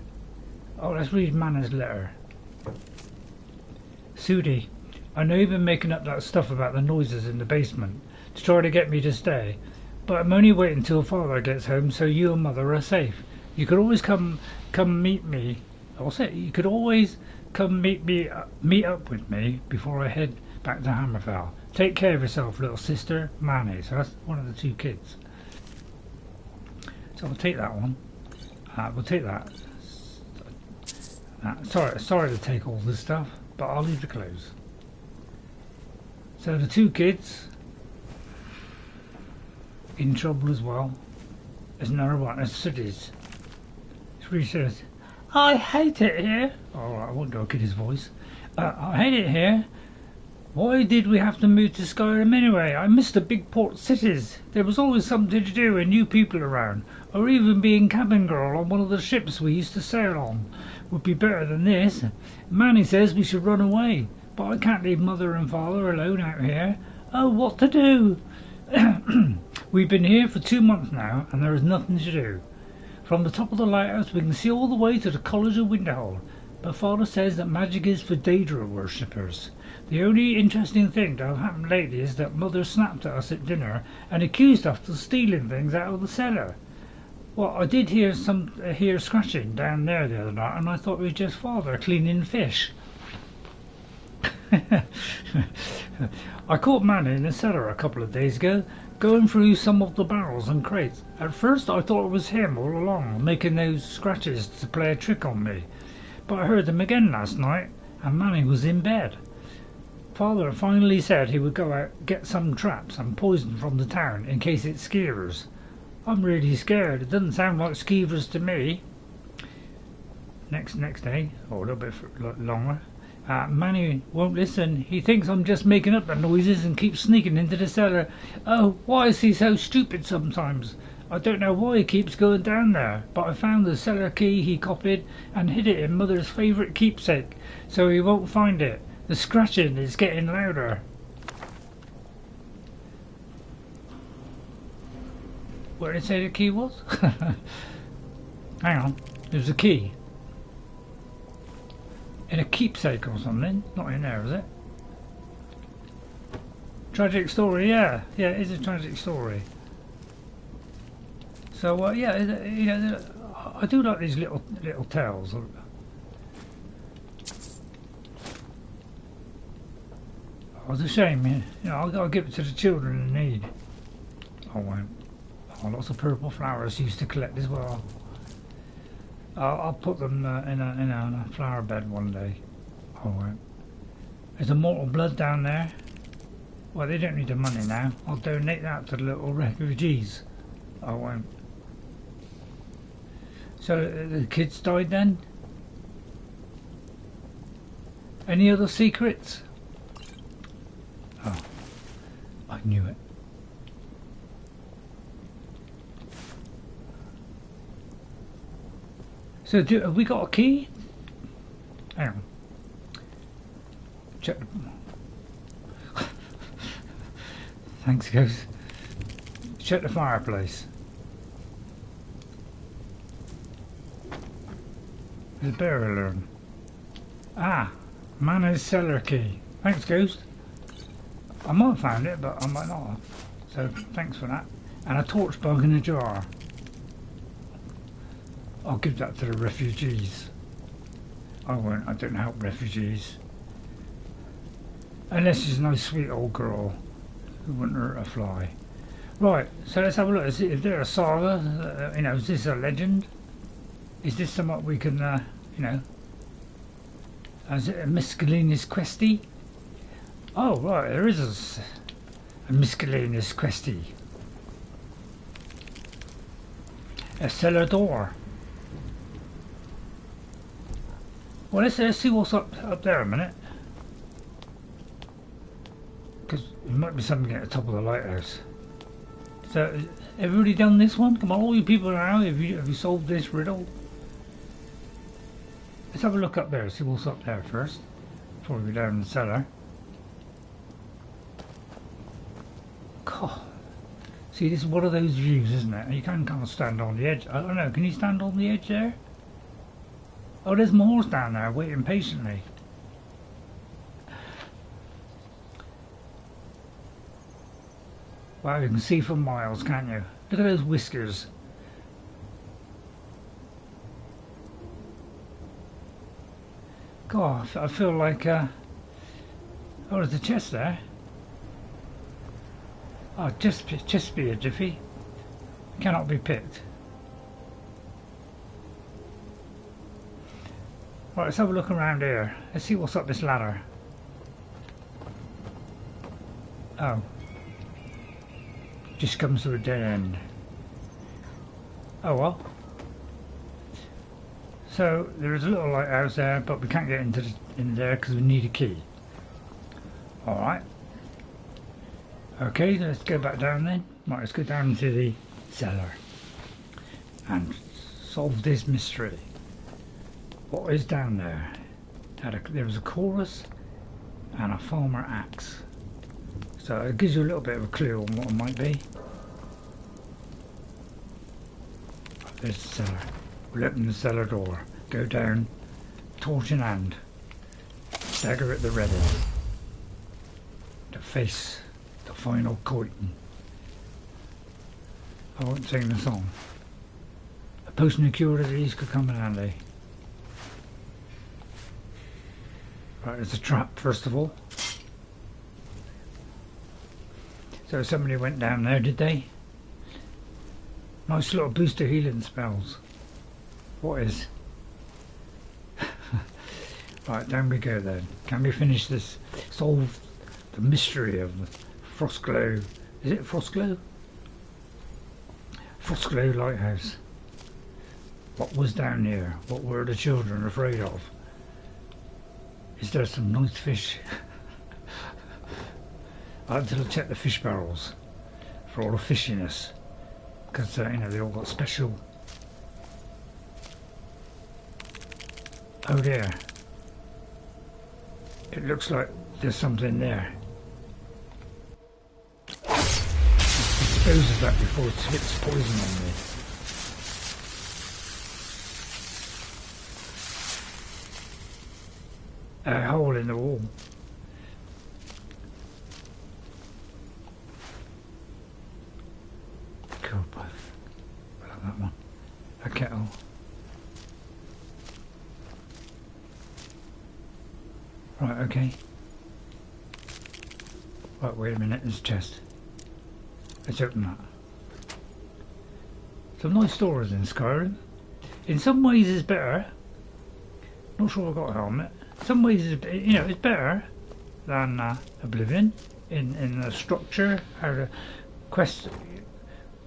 Oh, let's read Manna's letter. Sudi, I know you've been making up that stuff about the noises in the basement to try to get me to stay, but I'm only waiting until Father gets home so you and Mother are safe. You could always come meet me. I'll say you could always come meet up with me before I head back to Hammerfell. Take care of yourself, little sister, Manny. So that's one of the 2 kids. So I'll take that one. We'll take that. Sorry to take all this stuff, but I'll leave the clothes. So the 2 kids in trouble as well. There's another one. There's cities. She says, "I hate it here." All right, I won't go get his voice. I hate it here. Why did we have to move to Skyrim anyway? I miss the big port cities. There was always something to do and new people around. Or even being cabin girl on one of the ships we used to sail on would be better than this. Manny says we should run away, but I can't leave Mother and Father alone out here. Oh, what to do? We've been here for 2 months now and there is nothing to do. From the top of the lighthouse we can see all the way to the College of Winterhold, but Father says that magic is for Daedra worshippers. The only interesting thing to have happened lately is that Mother snapped at us at dinner and accused us of stealing things out of the cellar. Well, I did hear hear scratching down there the other night, and I thought it was just Father cleaning fish. I caught Manny in the cellar a couple of days ago, going through some of the barrels and crates. At first I thought it was him all along, making those scratches to play a trick on me. But I heard them again last night, and Manny was in bed. Father finally said he would go out, get some traps and poison from the town in case it's skeevers. I'm really scared. It doesn't sound like skeevers to me. Next day, or a little bit longer, Manny won't listen. He thinks I'm just making up the noises and keeps sneaking into the cellar. Oh, why is he so stupid sometimes? I don't know why he keeps going down there, but I found the cellar key he copied and hid it in Mother's favourite keepsake, so he won't find it. The scratching is getting louder. Where did it say the key was? Hang on, there's a key. In a keepsake or something. Not in there, is it? Tragic story, yeah. Yeah, it is a tragic story. So, yeah, you know, I do like these little tales. Oh, it's a shame, you know, I'll give it to the children in need. I won't. Oh, lots of purple flowers used to collect as well. I'll put them in a flower bed one day. I won't. There's Immortal Blood down there. Well, they don't need the money now. I'll donate that to the little refugees. I won't. So the kids died then? Any other secrets? Oh, I knew it. So have we got a key? Hang on. Check the... Thanks, Ghost. Check the fireplace. There's a burial urn. Ah, Manny's cellar key. Thanks, Ghost. I might have found it, but I might not have. So thanks for that. And a torch bug in a jar. I'll give that to the refugees. I won't. I don't help refugees. Unless she's a nice sweet old girl who wouldn't hurt a fly. Right, so let's have a look. Is there a saga? You know, is this a legend? Is this something we can, you know... Is it a miscellaneous questie? Oh, right, there is a miscellaneous questie. A cellar door. Well, let's see what's up there a minute. Because there might be something at the top of the lighthouse. So, have everybody done this one? Come on, all you people around, have you solved this riddle? Let's have a look up there, see what's up there first, before we go down in the cellar. God. See, this is one of those views, isn't it? You can kind of stand on the edge. I don't know, can you stand on the edge there? Oh, there's my horse down there, waiting patiently. Wow, you can see for miles, can't you? Look at those whiskers. God, I feel like, oh, there's a chest there. Oh, just be a jiffy. Cannot be picked. Right, let's have a look around here. Let's see what's up this ladder. Oh. Just comes to a dead end. Oh well. So there is a little lighthouse there, but we can't get in there because we need a key. Alright. Okay, let's go back down then. Right, let's go down into the cellar and solve this mystery. What is down there? There was a chorus and a farmer axe. So it gives you a little bit of a clue on what it might be. There's the cellar. We'll open the cellar door. Go down, torch in hand, dagger at the ready, to face the final curtain. I won't sing the song. potion of cure disease could come in handy. Right, there's a trap first of all. So somebody went down there, did they? Nice little booster healing spells. What is? Right, down we go then. Can we finish this? Solve the mystery of the Frostglow. Is it Frostglow? Frostglow Lighthouse. What was down here? What were the children afraid of? Is there some nice fish? I had to check the fish barrels for all the fishiness, because you know, they all got special. Oh dear, it looks like there's something there. Dispose of that before it spits poison on me. A hole in the wall. Cool, I like that one. A kettle. Right, okay. Right, wait a minute, there's a chest. Let's open that. Some nice stories in Skyrim. In some ways it's better. Not sure I've got a helmet. In some ways, you know, it's better than Oblivion in the structure, how the quest.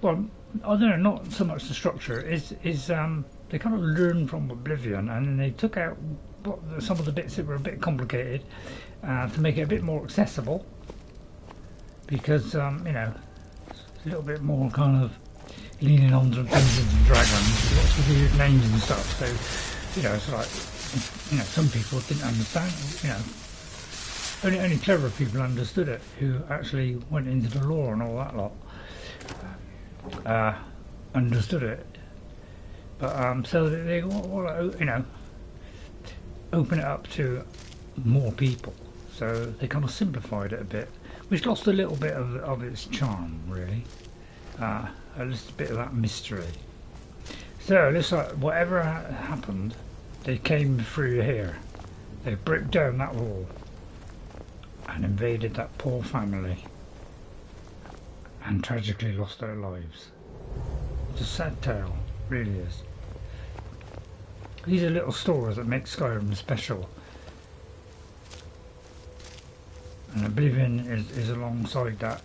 Well, I don't know, not so much the structure. Is they kind of learned from Oblivion, and then they took out some of the bits that were a bit complicated to make it a bit more accessible. Because you know, it's a little bit more kind of leaning on to Dungeons and Dragons, lots of weird names and stuff. So, you know, it's like. You know, some people didn't understand. You know, only clever people understood it, who actually went into the lore and all that lot. Understood it, but so they you know, open it up to more people. So they kind of simplified it a bit, which lost a little bit of its charm, really. A little bit of that mystery. So it looks like whatever happened. They came through here. They broke down that wall and invaded that poor family and tragically lost their lives. It's a sad tale, really is. These are little stories that make Skyrim special. And Oblivion is alongside that.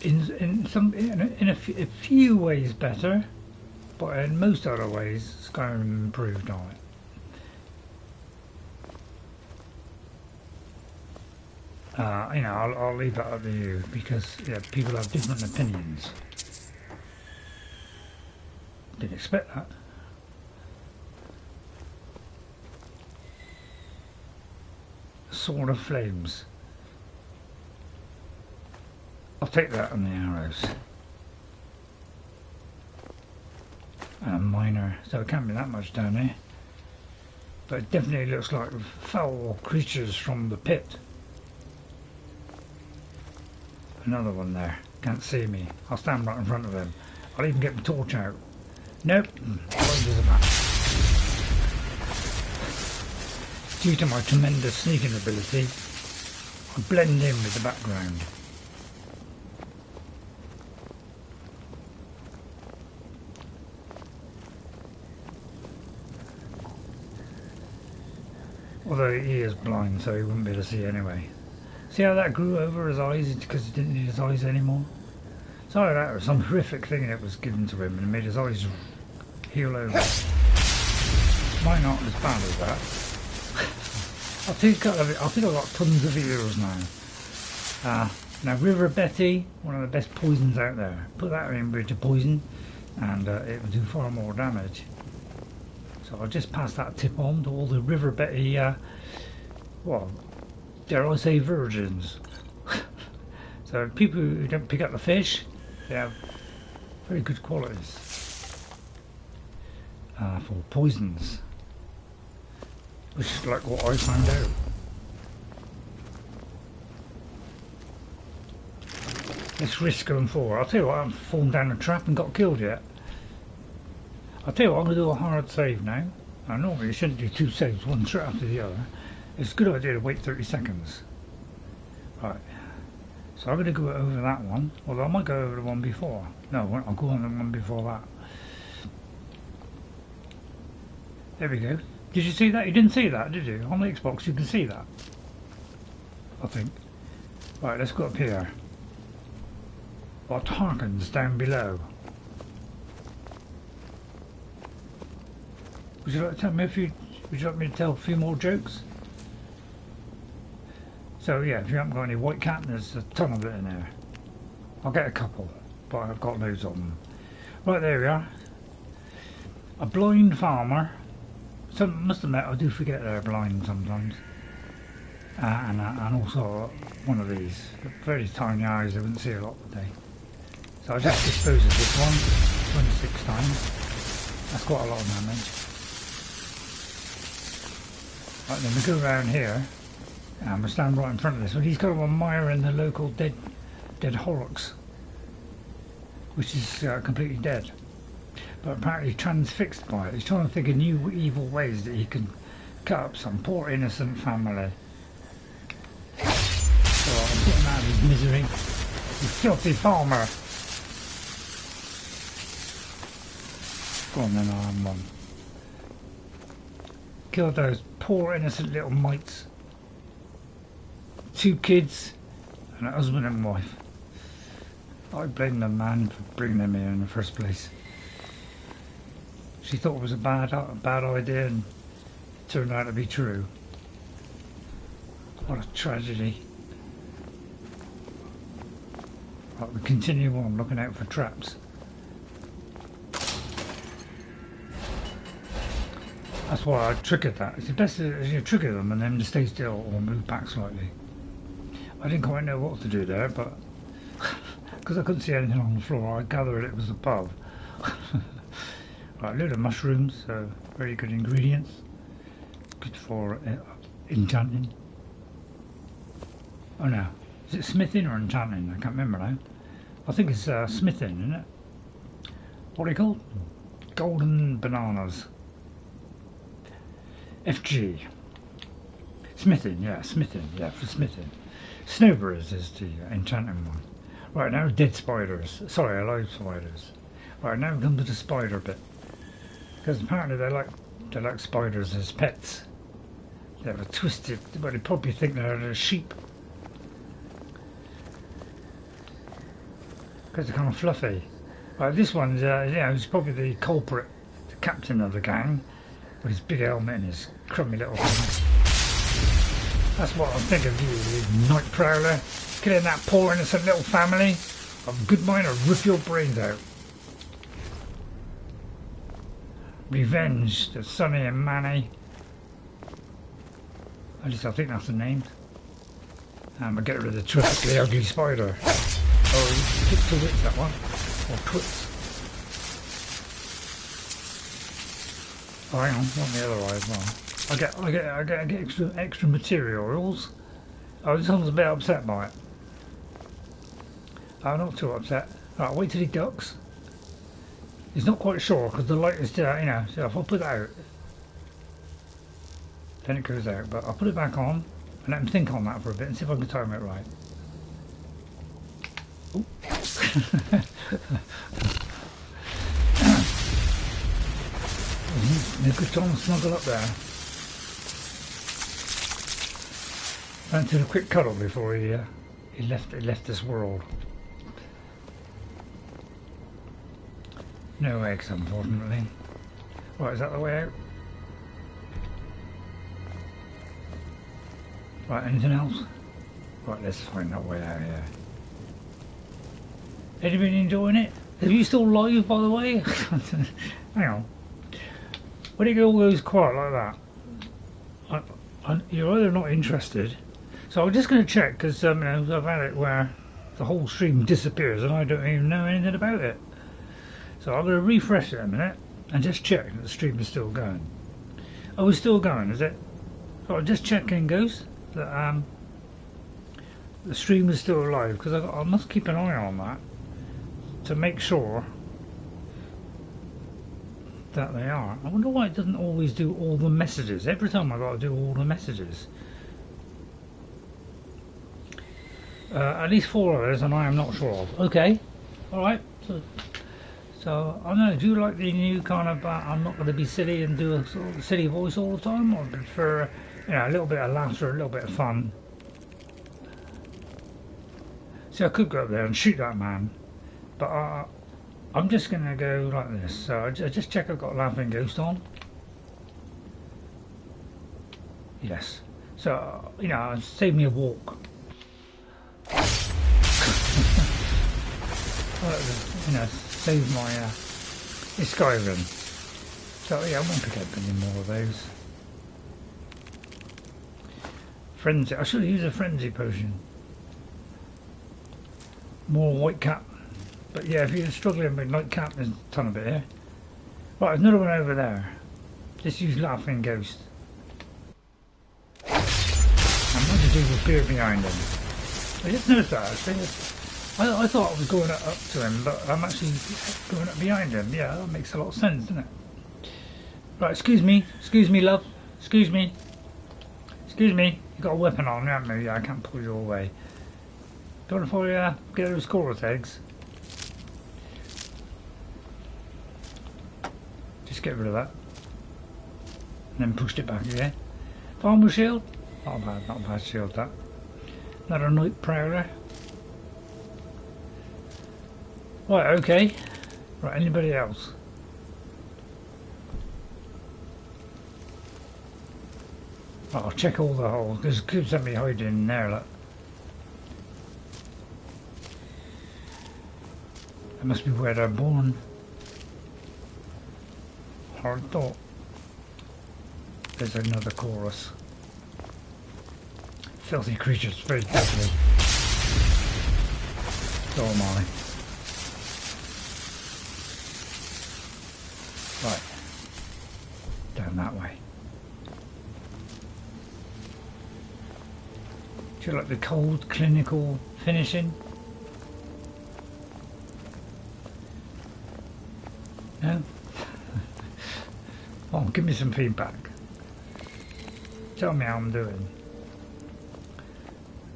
In a few ways better. But in most other ways, Skyrim improved on it. You know, I'll leave that up to you because yeah, people have different opinions. Didn't expect that. Sword of Flames. I'll take that on the arrows. And a miner, so it can't be that much down here. But it definitely looks like foul creatures from the pit. Another one there, can't see me. I'll stand right in front of him. I'll even get the torch out. Nope, blind as a bat. Due to my tremendous sneaking ability, I blend in with the background. Although he is blind, so he wouldn't be able to see anyway. See how that grew over his eyes because he didn't need his eyes anymore? Sorry, that was some horrific thing that was given to him and made his eyes heal over. Mine aren't as bad as that. I think I've got tons of ears now. Now River Betty, one of the best poisons out there. Put that in with your poison and it will do far more damage. So I'll just pass that tip on to all the River Betty, well, dare I say virgins. So people who don't pick up the fish, they have very good qualities for poisons, which is like what I found out. Let's risk going forward. I'll tell you what, I haven't fallen down a trap and got killed yet. I'll tell you what, I'm going to do a hard save now. I normally you shouldn't do 2 saves, one straight after the other. It's a good idea to wait 30 seconds. Right. So I'm going to go over that one, although I might go over the one before. No, I'll go on the one before that. There we go. Did you see that? You didn't see that, did you? On the Xbox you can see that, I think. Right, let's go up here. What harkens down below? Would you like to tell me would you like me to tell a few more jokes? So yeah, if you haven't got any white cat, there's a ton of it in there. I'll get a couple, but I've got loads of them. Right, there we are. A blind farmer. So must admit, I do forget they're blind sometimes. And also one of these. Very tiny eyes, I wouldn't see a lot today. So I just dispose of this one 26 times. That's quite a lot of damage. Right, then we go around here. And we stand right in front of this one. He's got one admiring the local dead horrocks, which is completely dead. But apparently transfixed by it. He's trying to think of new evil ways that he can cut up some poor innocent family. So I'm putting out of his misery. You filthy farmer! Go on then, I'm one. Kill those poor innocent little mites. 2 kids and a husband and wife. I blame the man for bringing them here in the first place. She thought it was a bad idea and it turned out to be true. What a tragedy. Right, we continue on looking out for traps. That's why I triggered that. It's the best if you trigger them and then just stay still or move back slightly. I didn't quite know what to do there, but because I couldn't see anything on the floor, I gathered it was above. Right, a load of mushrooms, so very good ingredients. Good for enchanting. Oh no, is it smithing or enchanting? I can't remember now. I think it's smithing, isn't it? What are they called? Golden bananas. FG. Smithing, yeah, for smithing. Snowbirds is the enchanting one. Right, now dead spiders. Sorry, alive spiders. Right, now we come to the spider bit. Because apparently they like spiders as pets. They have a twisted, well, they probably think they're sheep. Because they're kind of fluffy. Right, this one's, yeah, he's probably the culprit, the captain of the gang, with his big helmet and his crummy little thing. That's what I'm thinking of you, night prowler. Killing that poor innocent little family. I've a good mind to rip your brains out. Revenge to Sonny and Manny. I think that's the name. And we'll get rid of the terrifically ugly spider. Oh, kick to wits that one. Or twits. Oh, hang on, on the other eye as well. I get extra materials. Oh, this one's a bit upset by it. I'm not too upset. Right, wait till he ducks. He's not quite sure because the light is, you know, so if I put it out, then it goes out. But I'll put it back on and let him think on that for a bit and see if I can time it right. Ooh. A good time to snuggle up there. Wanted a quick cuddle before he left this world. No eggs, unfortunately. Right, is that the way out? Right, anything else? Right, let's find that way out here. Anybody enjoying it? Are you still live, by the way? Hang on. When it all goes quiet like that, you're either not interested. So I'm just going to check because you know, I've had it where the whole stream disappears and I don't even know anything about it. So I'm going to refresh it a minute and just check that the stream is still going. Oh, it's still going, is it? So I'll just check in, Ghost, that the stream is still alive because I must keep an eye on that to make sure that they are. I wonder why it doesn't always do all the messages. Every time I've got to do all the messages. At least 4 others, and I am not sure of. Okay, alright. So, I don't know, do you like the new kind of, I'm not going to be silly and do a sort of silly voice all the time, or prefer, you know, a little bit of laughter, a little bit of fun? See, I could go up there and shoot that man, but I'm just going to go like this. So I just check I've got Laughing Ghost on. Yes. So, you know, save me a walk. You know, save my Skyrim. So yeah, I won't pick up any more of those. Frenzy. I should use a frenzy potion. More white cap. But yeah, if you're struggling with white cap, there's a ton of it here. Right, there's another one over there. Just use Laughing Ghost. And what to do with beard behind him. I just noticed that actually. I thought I was going up to him, but I'm actually going up behind him. Yeah, that makes a lot of sense, doesn't it? Right, excuse me, love. Excuse me. Excuse me. You got a weapon on, haven't you? Yeah, I can't pull you away. Don't know if I get those chorus eggs. Just get rid of that. And then pushed it back again. Farmer shield. Not a bad shield that. Another night prowler. Right, okay. Right, anybody else? I'll check all the holes, because could somebody hiding in there, look. That must be where they're born. Hard thought. There's another chorus. Filthy creatures, very deadly. So am I. Right. Down that way. Do you like the cold, clinical finishing? No? Oh, give me some feedback. Tell me how I'm doing.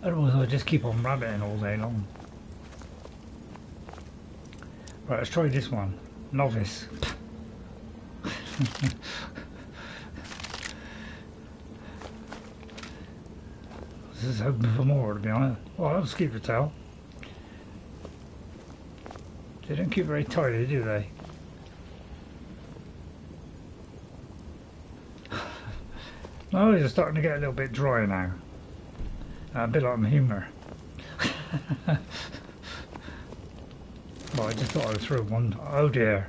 Otherwise I'll just keep on rabbiting all day long. Right, let's try this one. Novice. This is hoping for more, to be honest. Well, I'll just keep the tail. They don't keep very tidy, do they? My eyes are starting to get a little bit dry now. A bit like my humour. Well, I just thought I would throw one. Oh dear.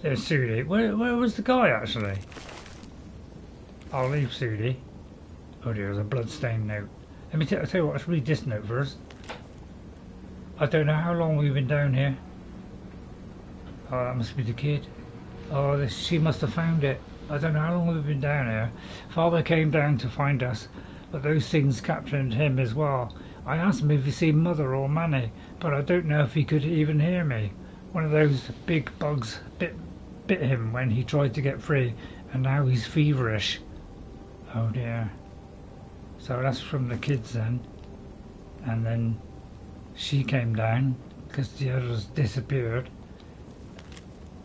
There's Sudi. Where was the guy actually? I'll leave Sudi. Oh dear, there's a bloodstained note. Let me tell you what, let's read this note first. I don't know how long we've been down here. Oh, that must be the kid. Oh, she must have found it. I don't know how long we've been down here. Father came down to find us, but those things captured him as well. I asked him if he'd seen Mother or Manny, but I don't know if he could even hear me. One of those big bugs bit him when he tried to get free, and now he's feverish. Oh dear. So that's from the kids then. And then she came down because the others disappeared,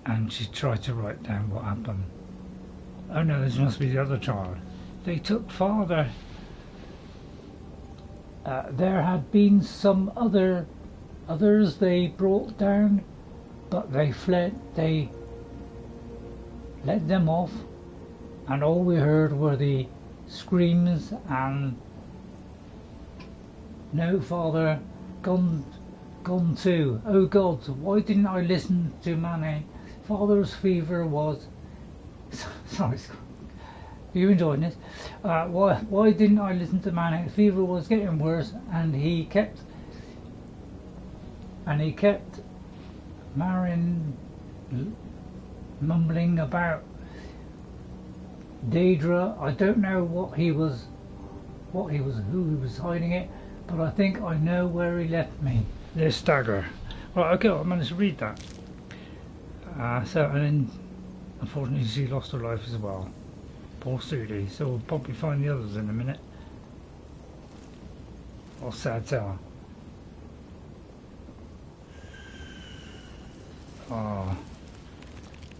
and she tried to write down what happened. Oh no, this must be the other child. They took Father. There had been some others they brought down, but they fled. They let them off, and all we heard were the screams and no, Father, gone too. Oh God, why didn't I listen to Manny? Father's fever was. Sorry, are you enjoying this? Why didn't I listen to Manny? Fever was getting worse, and he kept mumbling about Daedra. I don't know who he was hiding it, but I think I know where he left me. There's Stagger. Right, okay, I managed to read that. So, and then unfortunately she lost her life as well. Poor Sudi. So we'll probably find the others in a minute. Or sad tale. Oh,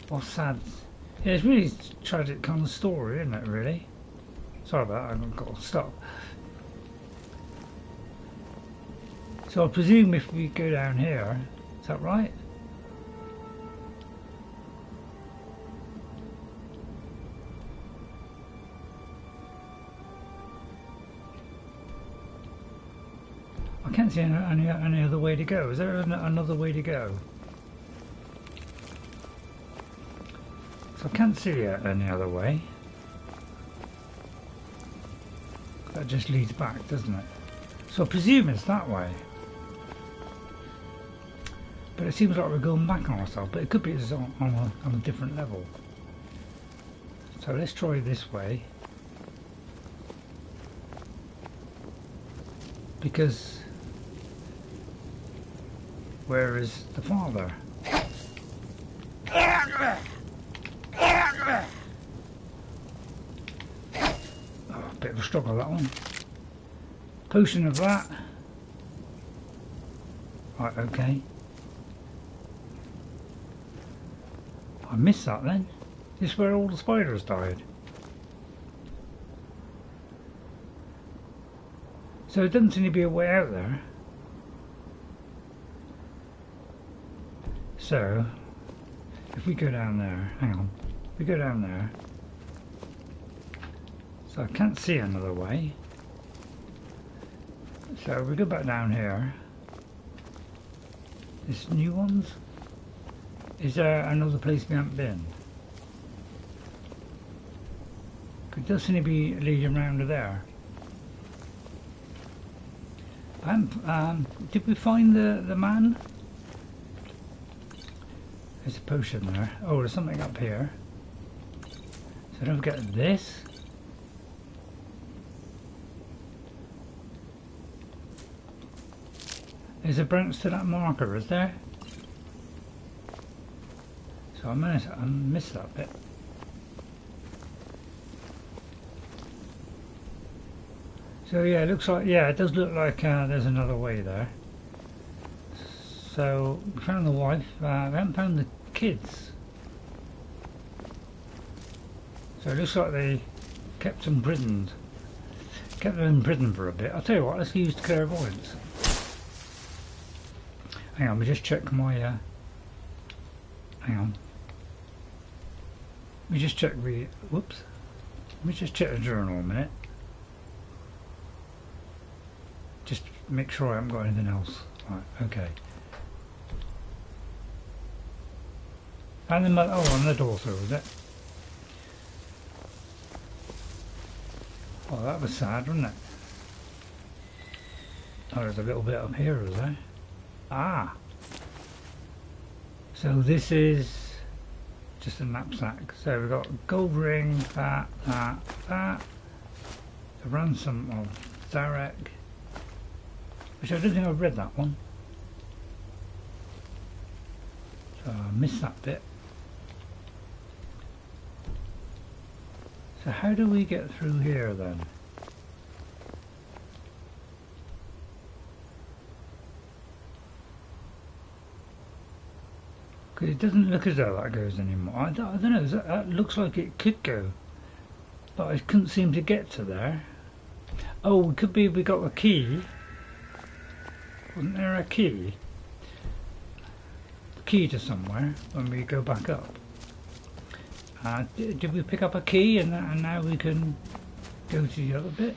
what's sad? Yeah, it's really a tragic kind of story, isn't it? Really. Sorry about that. I've got to stop. So I presume if we go down here, is that right? I can't see any other way to go. Is there another way to go? So I can't see any other way. That just leads back, doesn't it? So I presume it's that way. But it seems like we're going back on ourselves, but it could be it's on a different level. So let's try this way. Because where is the father? Oh, a bit of a struggle, that one. Potion of that. Right, okay. I missed that then. This is where all the spiders died. So it doesn't seem to be a way out there. So, if we go down there, hang on, if we go down there, so I can't see another way. So we go back down here. This new ones. Is there another place we haven't been? It does seem to be leading around to there. Did we find the man? There's a potion there. Oh, there's something up here. So don't forget this. There's a branch to that marker, is there? So I missed that bit. So yeah, it looks like, yeah, it does look like there's another way there. So we found the wife, we haven't found the kids. So it looks like they kept them imprisoned. Kept them in prison for a bit. I'll tell you what, let's use clairvoyance. Hang on, we just check my, hang on. We just check the, whoops. Let me just check the journal a minute. Just make sure I haven't got anything else. Right, okay. And then oh, and the door through, was it? Oh, that was sad, wasn't it? Oh, there's a little bit up here, is there? Ah! So this is just a knapsack. So we've got gold ring, that. The ransom of Zarek. Which I don't think I've read that one. So I missed that bit. So how do we get through here then? Because it doesn't look as though that goes anymore. I don't know, that looks like it could go. But I couldn't seem to get to there. Oh, it could be we got a key. Wasn't there a key? Key to somewhere when we go back up. Did we pick up a key and now we can go to the other bit?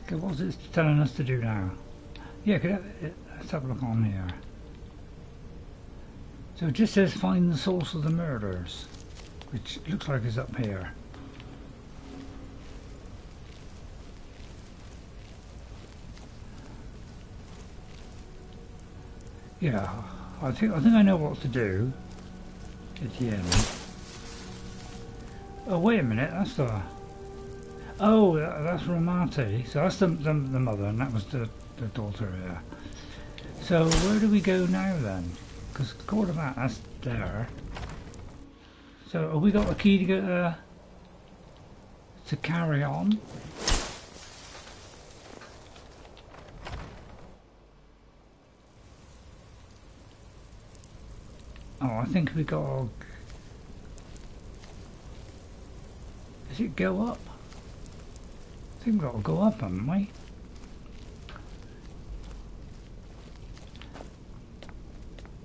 What's it telling us to do now? Yeah, let's have a look on here. So it just says find the source of the murders, which looks like it's up here. Yeah, I think I know what to do at the end. Oh, wait a minute, that's the... Oh, that's Ramati. So that's the mother, and that was the daughter, yeah. So where do we go now then? Because according to that, that's there. So have we got a key to get to carry on? Oh, I think we got. Does it go up? I think we've got to go up, haven't we?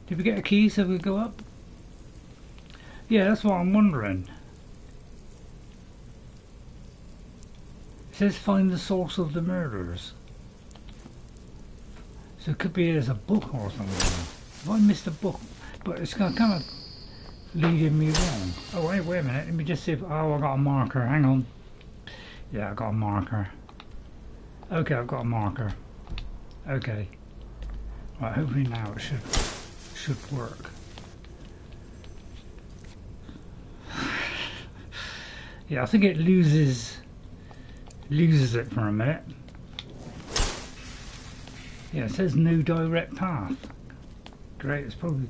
Did we get a key so we go up? Yeah, that's what I'm wondering. It says find the source of the murders. So it could be there's a book or something. Have I missed a book? But it's kind of leading me wrong. Oh, wait a minute. Let me just see if... Oh, I got a marker. Hang on. Yeah, I got a marker. Okay, I've got a marker. Okay. Right, hopefully now it should work. Yeah, I think it loses it for a minute. Yeah, it says no direct path. Great, it's probably...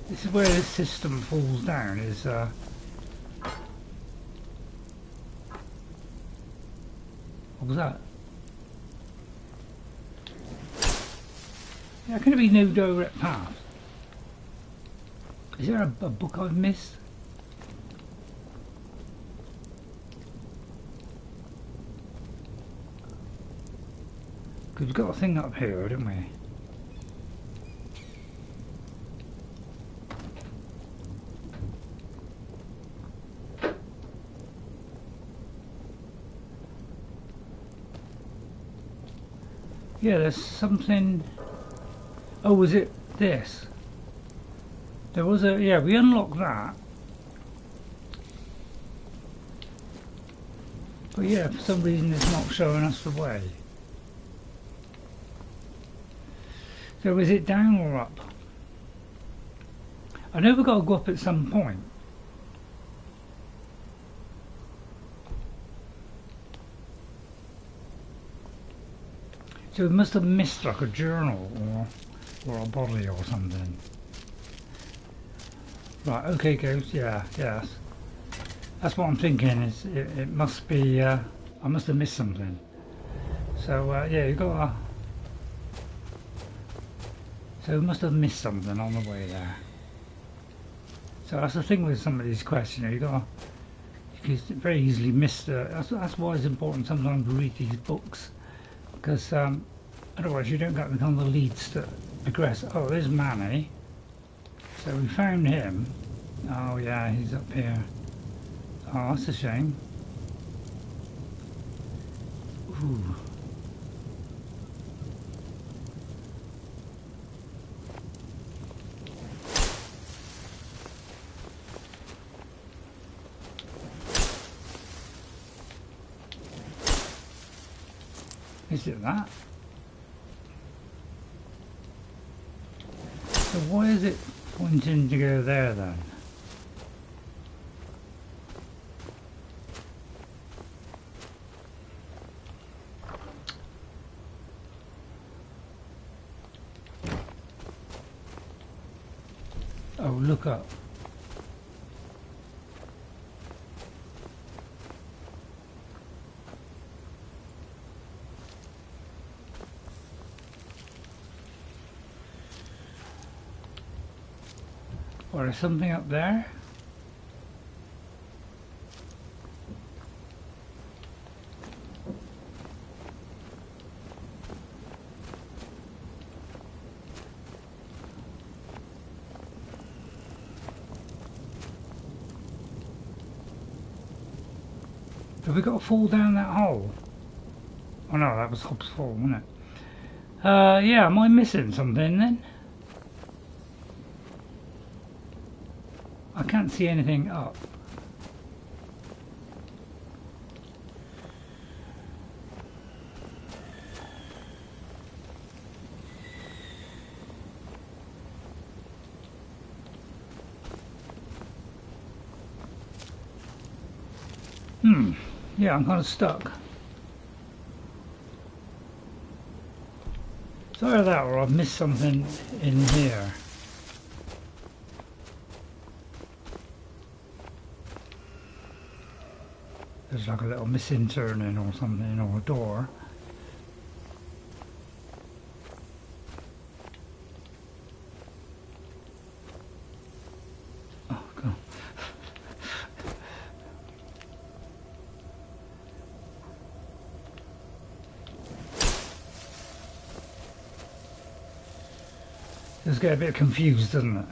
This is where this system falls down, is what was that? Yeah, can it be no direct path? Is there a book I've missed? Because we've got a thing up here, didn't we? Yeah, there's something... Oh, was it this? There was a... Yeah, we unlocked that. But yeah, for some reason it's not showing us the way. So is it down or up? I know we've got to go up at some point. So we must have missed like a journal or a body or something. Right, okay guys, yeah, yes. That's what I'm thinking, is it must be, I must have missed something. So yeah, you got to... So we must have missed something on the way there. So that's the thing with some of these quests, you know, you can very easily miss the... That's why it's important sometimes to read these books. Because otherwise you don't get the kind of leads to progress. Oh, there's Manny. So we found him. Oh yeah, he's up here. Oh, that's a shame. Ooh. Is it that? So why is it pointing to go there then? Oh, look up. Or is something up there? Have we got to fall down that hole? Oh no, that was Hobbs' Fall, wasn't it? Yeah, am I missing something then? I can't see anything up. Yeah, I'm kind of stuck. It's either that or I've missed something in here. There's like a little missing turning or something, or a door. Oh, God. Just get a bit confused, doesn't it?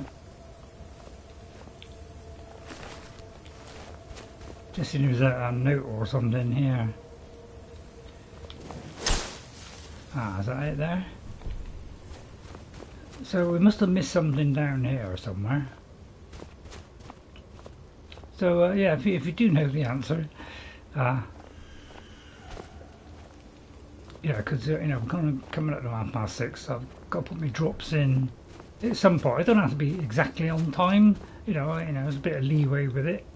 Just seems there's a note or something here. Ah, is that it there? So we must have missed something down here somewhere. So yeah, if you do know the answer, yeah, because you know, I'm kind of coming up to 6:30, so I've got to put my drops in at some point. It don't have to be exactly on time. You know, there's a bit of leeway with it.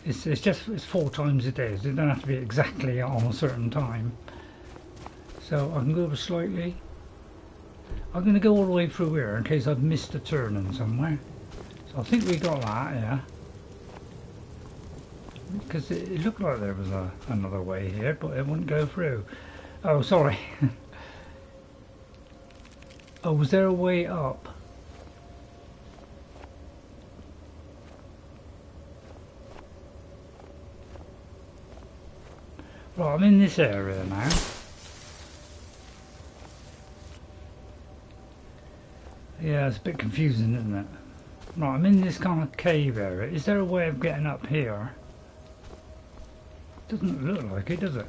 It's 4 times a day, so it don't have to be exactly on a certain time. So I can go over slightly. I'm going to go all the way through here in case I've missed a turning somewhere. So I think we got that, yeah. Because it looked like there was another way here, but it wouldn't go through. Oh, sorry. Oh, was there a way up? Right, I'm in this area now. Yeah, it's a bit confusing, isn't it? Right, I'm in this kind of cave area. Is there a way of getting up here? Doesn't look like it, does it?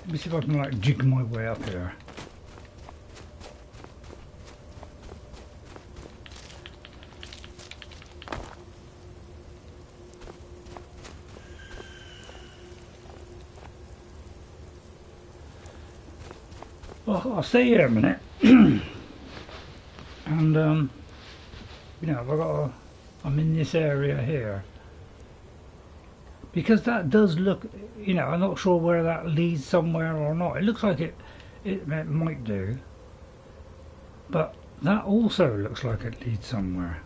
Let me see if I can like jig my way up here. Well, I'll stay here a minute, and you know, I'm in this area here because that does look, you know, I'm not sure where that leads somewhere or not. It looks like it might do, but that also looks like it leads somewhere.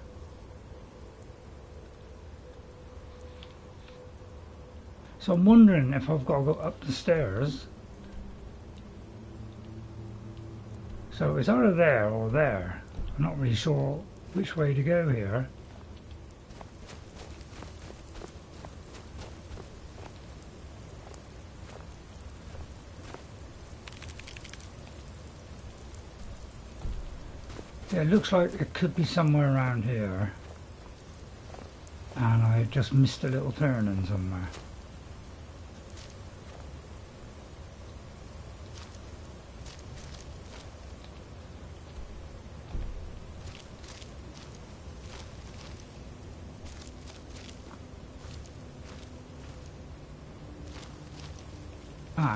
So I'm wondering if I've got to go up the stairs. So it's either there or there. I'm not really sure which way to go here. Yeah, it looks like it could be somewhere around here. And I just missed a little turning somewhere.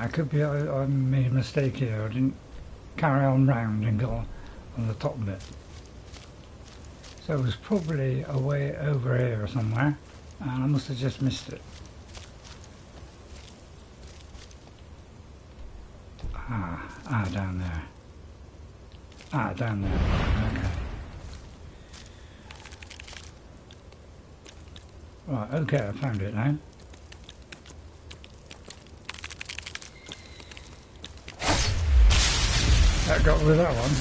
It could be I made a mistake here. I didn't carry on round and go on the top bit. So it was probably a way over here somewhere, and I must have just missed it. Down there. Down there. Okay. Right, okay, I found it now. That got rid of that one.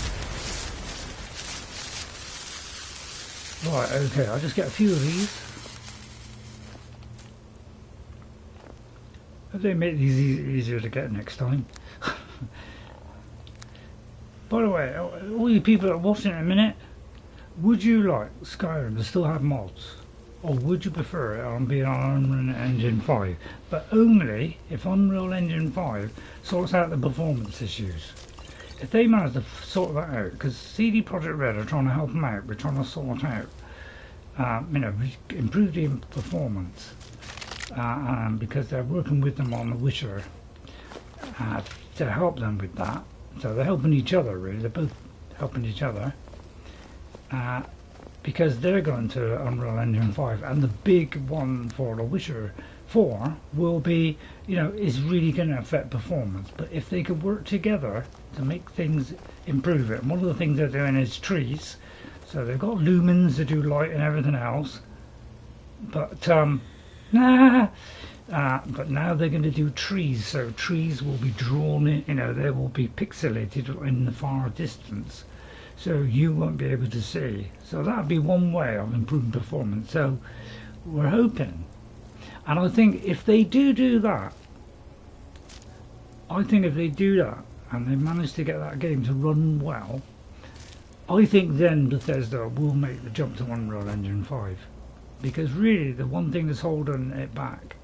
Right, okay, I'll just get a few of these. Hope they make these easier to get next time. By the way, all you people that are watching in a minute, would you like Skyrim to still have mods? Or would you prefer it on being on Unreal Engine 5? But only if Unreal Engine 5 sorts out the performance issues. If they manage to sort that out, because CD Projekt Red are trying to help them out, we're trying to sort out, you know, improve the performance, because they're working with them on The Witcher to help them with that. So they're helping each other, really. They're both helping each other. because they're going to Unreal Engine 5, and the big one for The Witcher 4 will be, you know, is really going to affect performance. But if they could work together to make things improve it, and one of the things they're doing is trees, so they've got lumens to do light and everything else, but but now they're going to do trees, so trees will be drawn in, you know, they will be pixelated in the far distance, so you won't be able to see. So that'd be one way of improving performance. So we're hoping, and I think if they do that, and they manage to get that game to run well, I think then Bethesda will make the jump to Unreal Engine 5, because really the one thing that's holding it back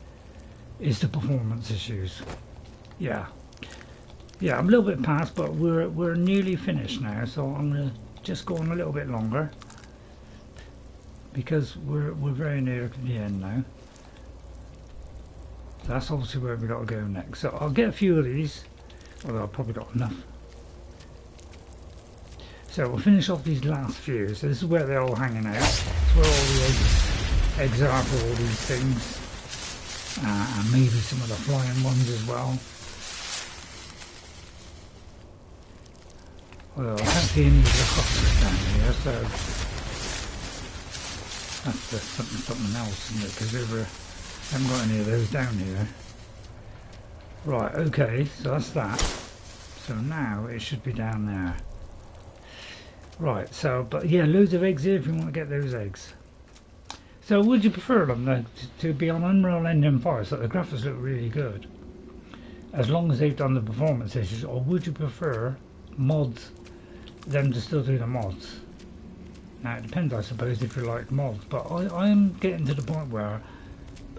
is the performance issues. Yeah, I'm a little bit past, but we're nearly finished now, so I'm gonna just go on a little bit longer because we're very near the end now. So that's obviously where we got to go next. So I'll get a few of these, although I've probably got enough. So we'll finish off these last few. So this is where they're all hanging out. It's where all the eggs are for all these things. And maybe some of the flying ones as well. Well, I can't see any of the husks down here, so that's something else, isn't it? Because I haven't got any of those down here. Right, okay, so that's that. So now it should be down there. Right, so, but yeah, loads of eggs here if you want to get those eggs. So would you prefer them to be on Unreal Engine 5 so the graphics look really good, as long as they've done the performance issues, or would you prefer mods, them to still do the mods? Now it depends, I suppose, if you like mods, but I am getting to the point where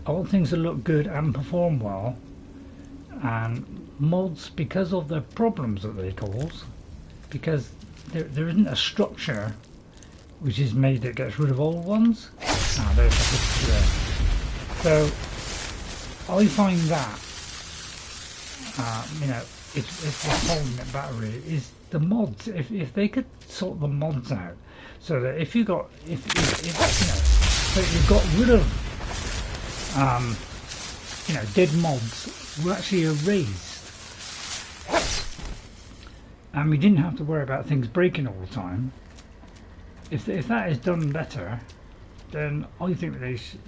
all things that look good and perform well, and mods, because of the problems that they cause, because there isn't a structure which is made that gets rid of old ones. There's a picture there. So I find that you know, it's what's holding it back really is the mods. If they could sort the mods out, so that if you got if you know, so you got rid of you know, dead mobs were actually erased, and we didn't have to worry about things breaking all the time. If that is done better, then I think they should,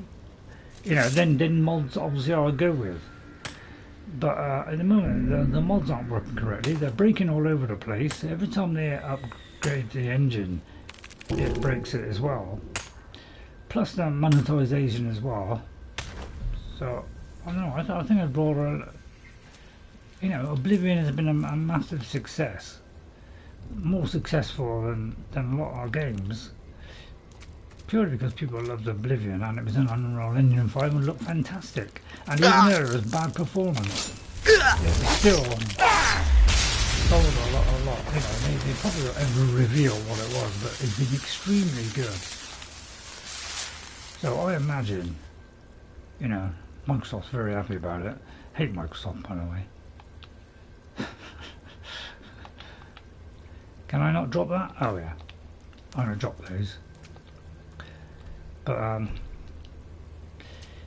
you know, then mods obviously are a go with. But at the moment the mods aren't working correctly. They're breaking all over the place. Every time they upgrade the engine, it breaks it as well. Plus the monetization as well. So I don't know. I think I'd rather, you know, Oblivion has been a massive success, more successful than a lot of games. Purely because people loved Oblivion and it was an Unreal Engine 5 and looked fantastic. And even though it was bad performance, it was still sold a lot. You know, they probably don't ever reveal what it was, but it's been extremely good. So I imagine, you know, Microsoft's very happy about it. Hate Microsoft, by the way. Can I not drop that? Oh yeah, I'm gonna drop those. But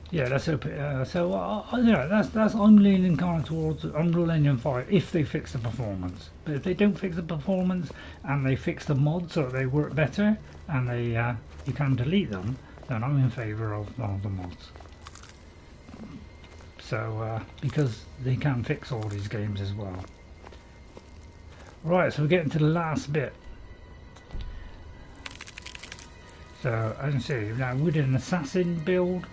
yeah, let's hope it, so you know, that's I'm leaning kind of towards Unreal Engine 5 if they fix the performance. But if they don't fix the performance and they fix the mods so that they work better and they you can delete them, then I'm in favour of the mods. So because they can fix all these games as well. Right, so we're getting to the last bit. So as you see, now with an assassin build,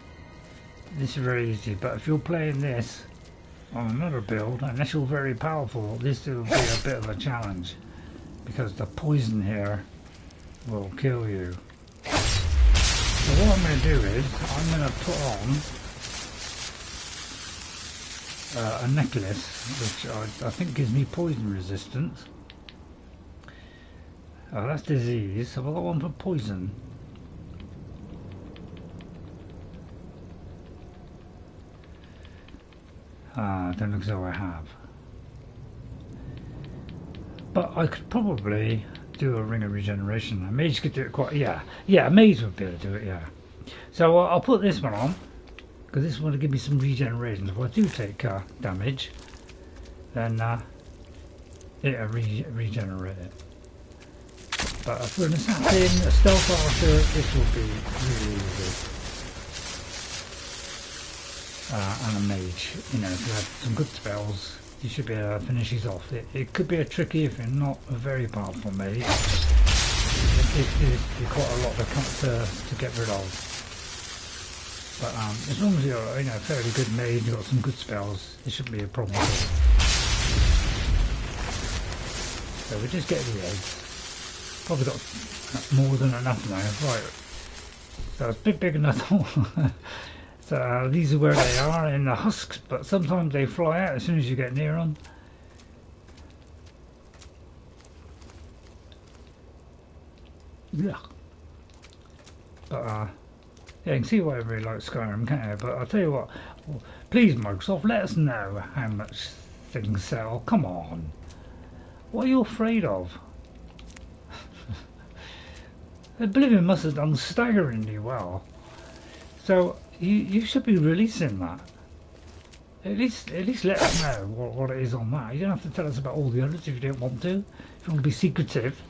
this is very easy, but if you're playing this on another build, unless you're very powerful, this will be a bit of a challenge, because the poison here will kill you. So what I'm going to do is, I'm going to put on a necklace, which I think gives me poison resistance. Oh, that's disease, so I've got one for poison. Don't look as though I have. But I could probably do a ring of regeneration. A mage could do it quite. Yeah, a mage would be able to do it. Yeah. So I'll put this one on because this one will give me some regeneration. If I do take damage, then it'll regenerate it. But for an assassin, a stealth archer, this will be really good. And a mage, you know, if you have some good spells, you should be able to finish these off. It could be a tricky if you're not a very powerful mage. It's quite a lot to get rid of. But as long as you're a fairly good mage, you've got some good spells, it shouldn't be a problem at all. So we just get the eggs. Probably got more than enough now. Right. So it's a bit bigger than I thought. So these are where they are in the husks, but sometimes they fly out as soon as you get near them. Yeah. But yeah, you can see why I really like Skyrim, can't you? But I'll tell you what, please Microsoft, let us know how much things sell. Come on. What are you afraid of? Oblivion must have done staggeringly well. So you should be releasing that. At least let us know what it is on that. You don't have to tell us about all the others if you don't want to. If you want to be secretive.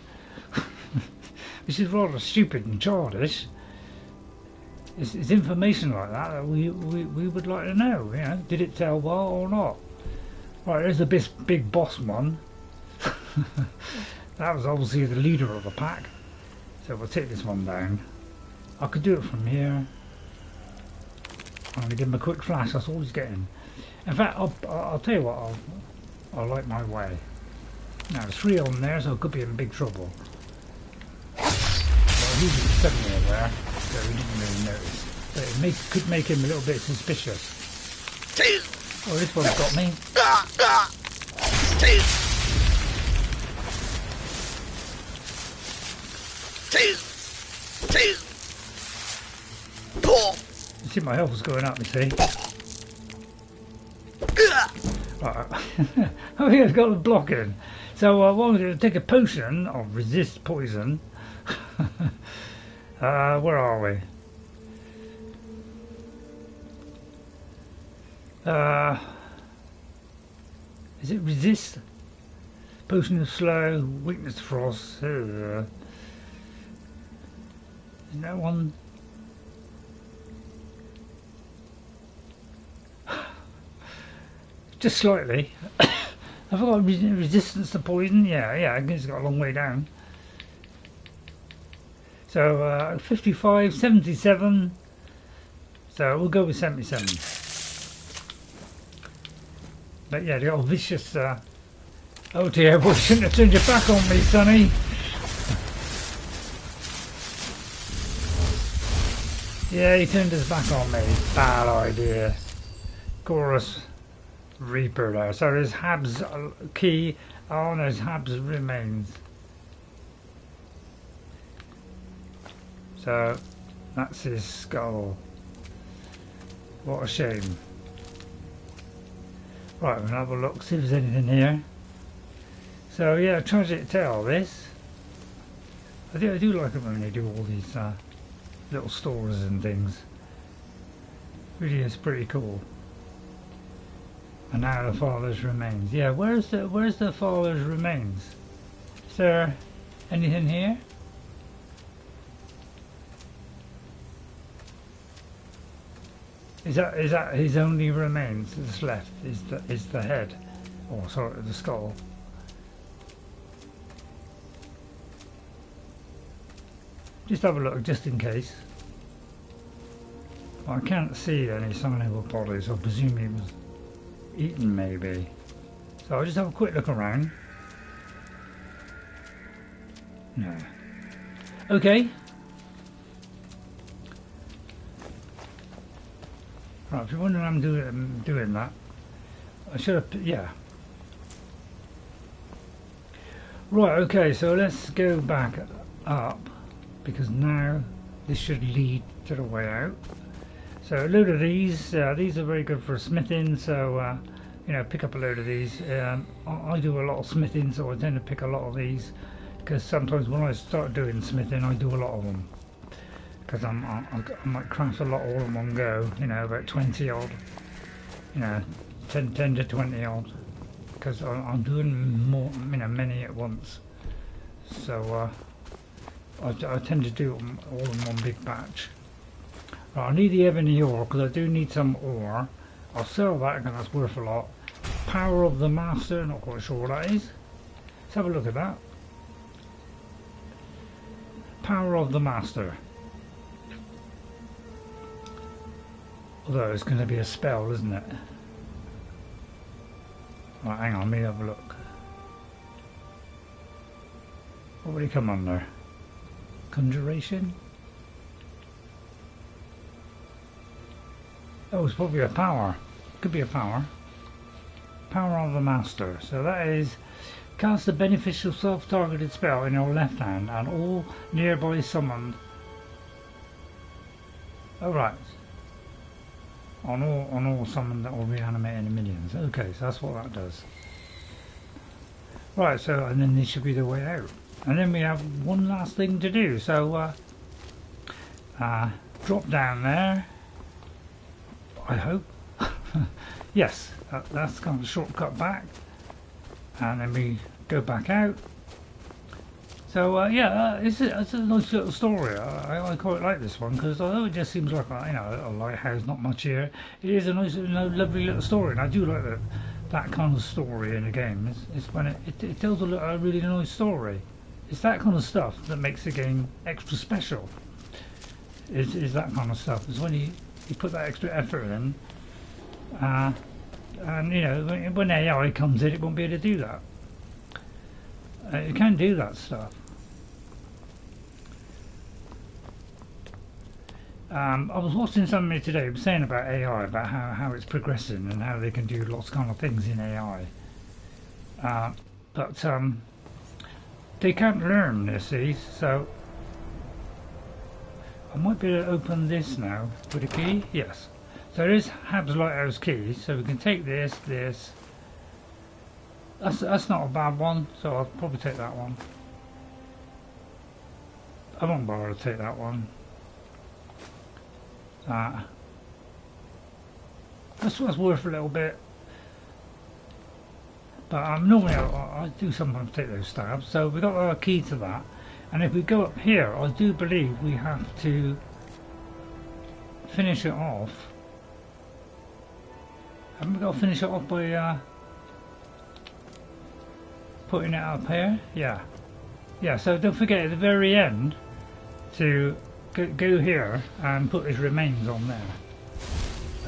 Which is rather stupid and childish. It's information like that we would like to know. You know, did it tell well or not? Right, there's the big boss one. That was obviously the leader of the pack. So we'll take this one down. I could do it from here. I'm going to give him a quick flash, that's all he's getting. In fact, I'll tell you what, I'll light my way. Now there's 3 of them there, so I could be in big trouble. Well, he's at 70 over there, so we didn't really notice. But it could make him a little bit suspicious. Oh, this one's got me. You see my health was going up, you see. Right. Oh yeah, it's got the block in. So I wanted to take a potion of resist poison. Where are we? Is it resist? Potion of slow, weakness to frost. Isn't that one? Just slightly. Have I got resistance to poison? Yeah, I guess it's got a long way down. So 55, 77. So we'll go with 77. But yeah, the old vicious. Oh dear, well, you shouldn't have turned your back on me, Sonny. Yeah, he turned his back on me. Bad idea. Chorus Reaper there. So there's Habd's key. Oh, there's Habd's remains. So that's his skull. What a shame. Right, we'll have a look, see if there's anything here. So yeah, tragic tale this. I do like it when they do all these little stories and things. Really is pretty cool. And now the father's remains. Yeah, where's the father's remains? Is there anything here? Is that his only remains that's left? Is the head, or sorry, the skull? Just have a look, just in case. I can't see any sign of a body, so I presume he was eaten, maybe. So I'll just have a quick look around. No. Okay. Right, if you're wondering I'm doing that, I should have, yeah. Right, okay, so let's go back up, because now this should lead to the way out. So a load of these are very good for smithing, so you know, pick up a load of these. I do a lot of smithing, so I tend to pick a lot of these because sometimes when I start doing smithing, I do a lot of them. Because I might craft a lot all in one go, you know, about 20 odd, you know, 10 to 20 odd. Because I'm doing more, you know, many at once. So I tend to do them all in one big batch. Right, I need the ebony ore because I do need some ore. I'll sell that because that's worth a lot. Power of the Master, not quite sure what that is. Let's have a look at that. Power of the Master. Although it's going to be a spell, isn't it? Right, hang on, let me have a look. What would he come under? Conjuration? Oh, it's probably a power. Could be a power. Power of the Master. So that is cast a beneficial self-targeted spell in your left hand and all nearby summoned. Oh right. On all summoned that will reanimate any minions. Okay, so that's what that does. Right, so and then this should be the way out. And then we have one last thing to do. So drop down there. I hope. Yes, that's kind of a shortcut back. And then we go back out. So yeah, it's a nice little story. I quite like this one because although it just seems like a lighthouse, not much here, it is a nice, lovely little story, and I do like that kind of story in a game. It's when it tells a really nice story. It's that kind of stuff that makes the game extra special. Is that kind of stuff. It's when you put that extra effort in, and you know when AI comes in, it won't be able to do that. It can do that stuff. I was watching somebody today saying about AI, about how it's progressing and how they can do lots of kind of things in AI. But they can't learn, you see, so I might be able to open this now with a key. Yes. So there is Habd's Lighthouse key, so we can take this. That's not a bad one, so I'll probably take that one. I won't bother to take that one. That's worth a little bit. But normally I do sometimes take those stabs. So we got our key to that. And if we go up here, I do believe we have to finish it off. Haven't we got to finish it off by putting it up here? Yeah. Yeah, so don't forget at the very end to go here and put his remains on there.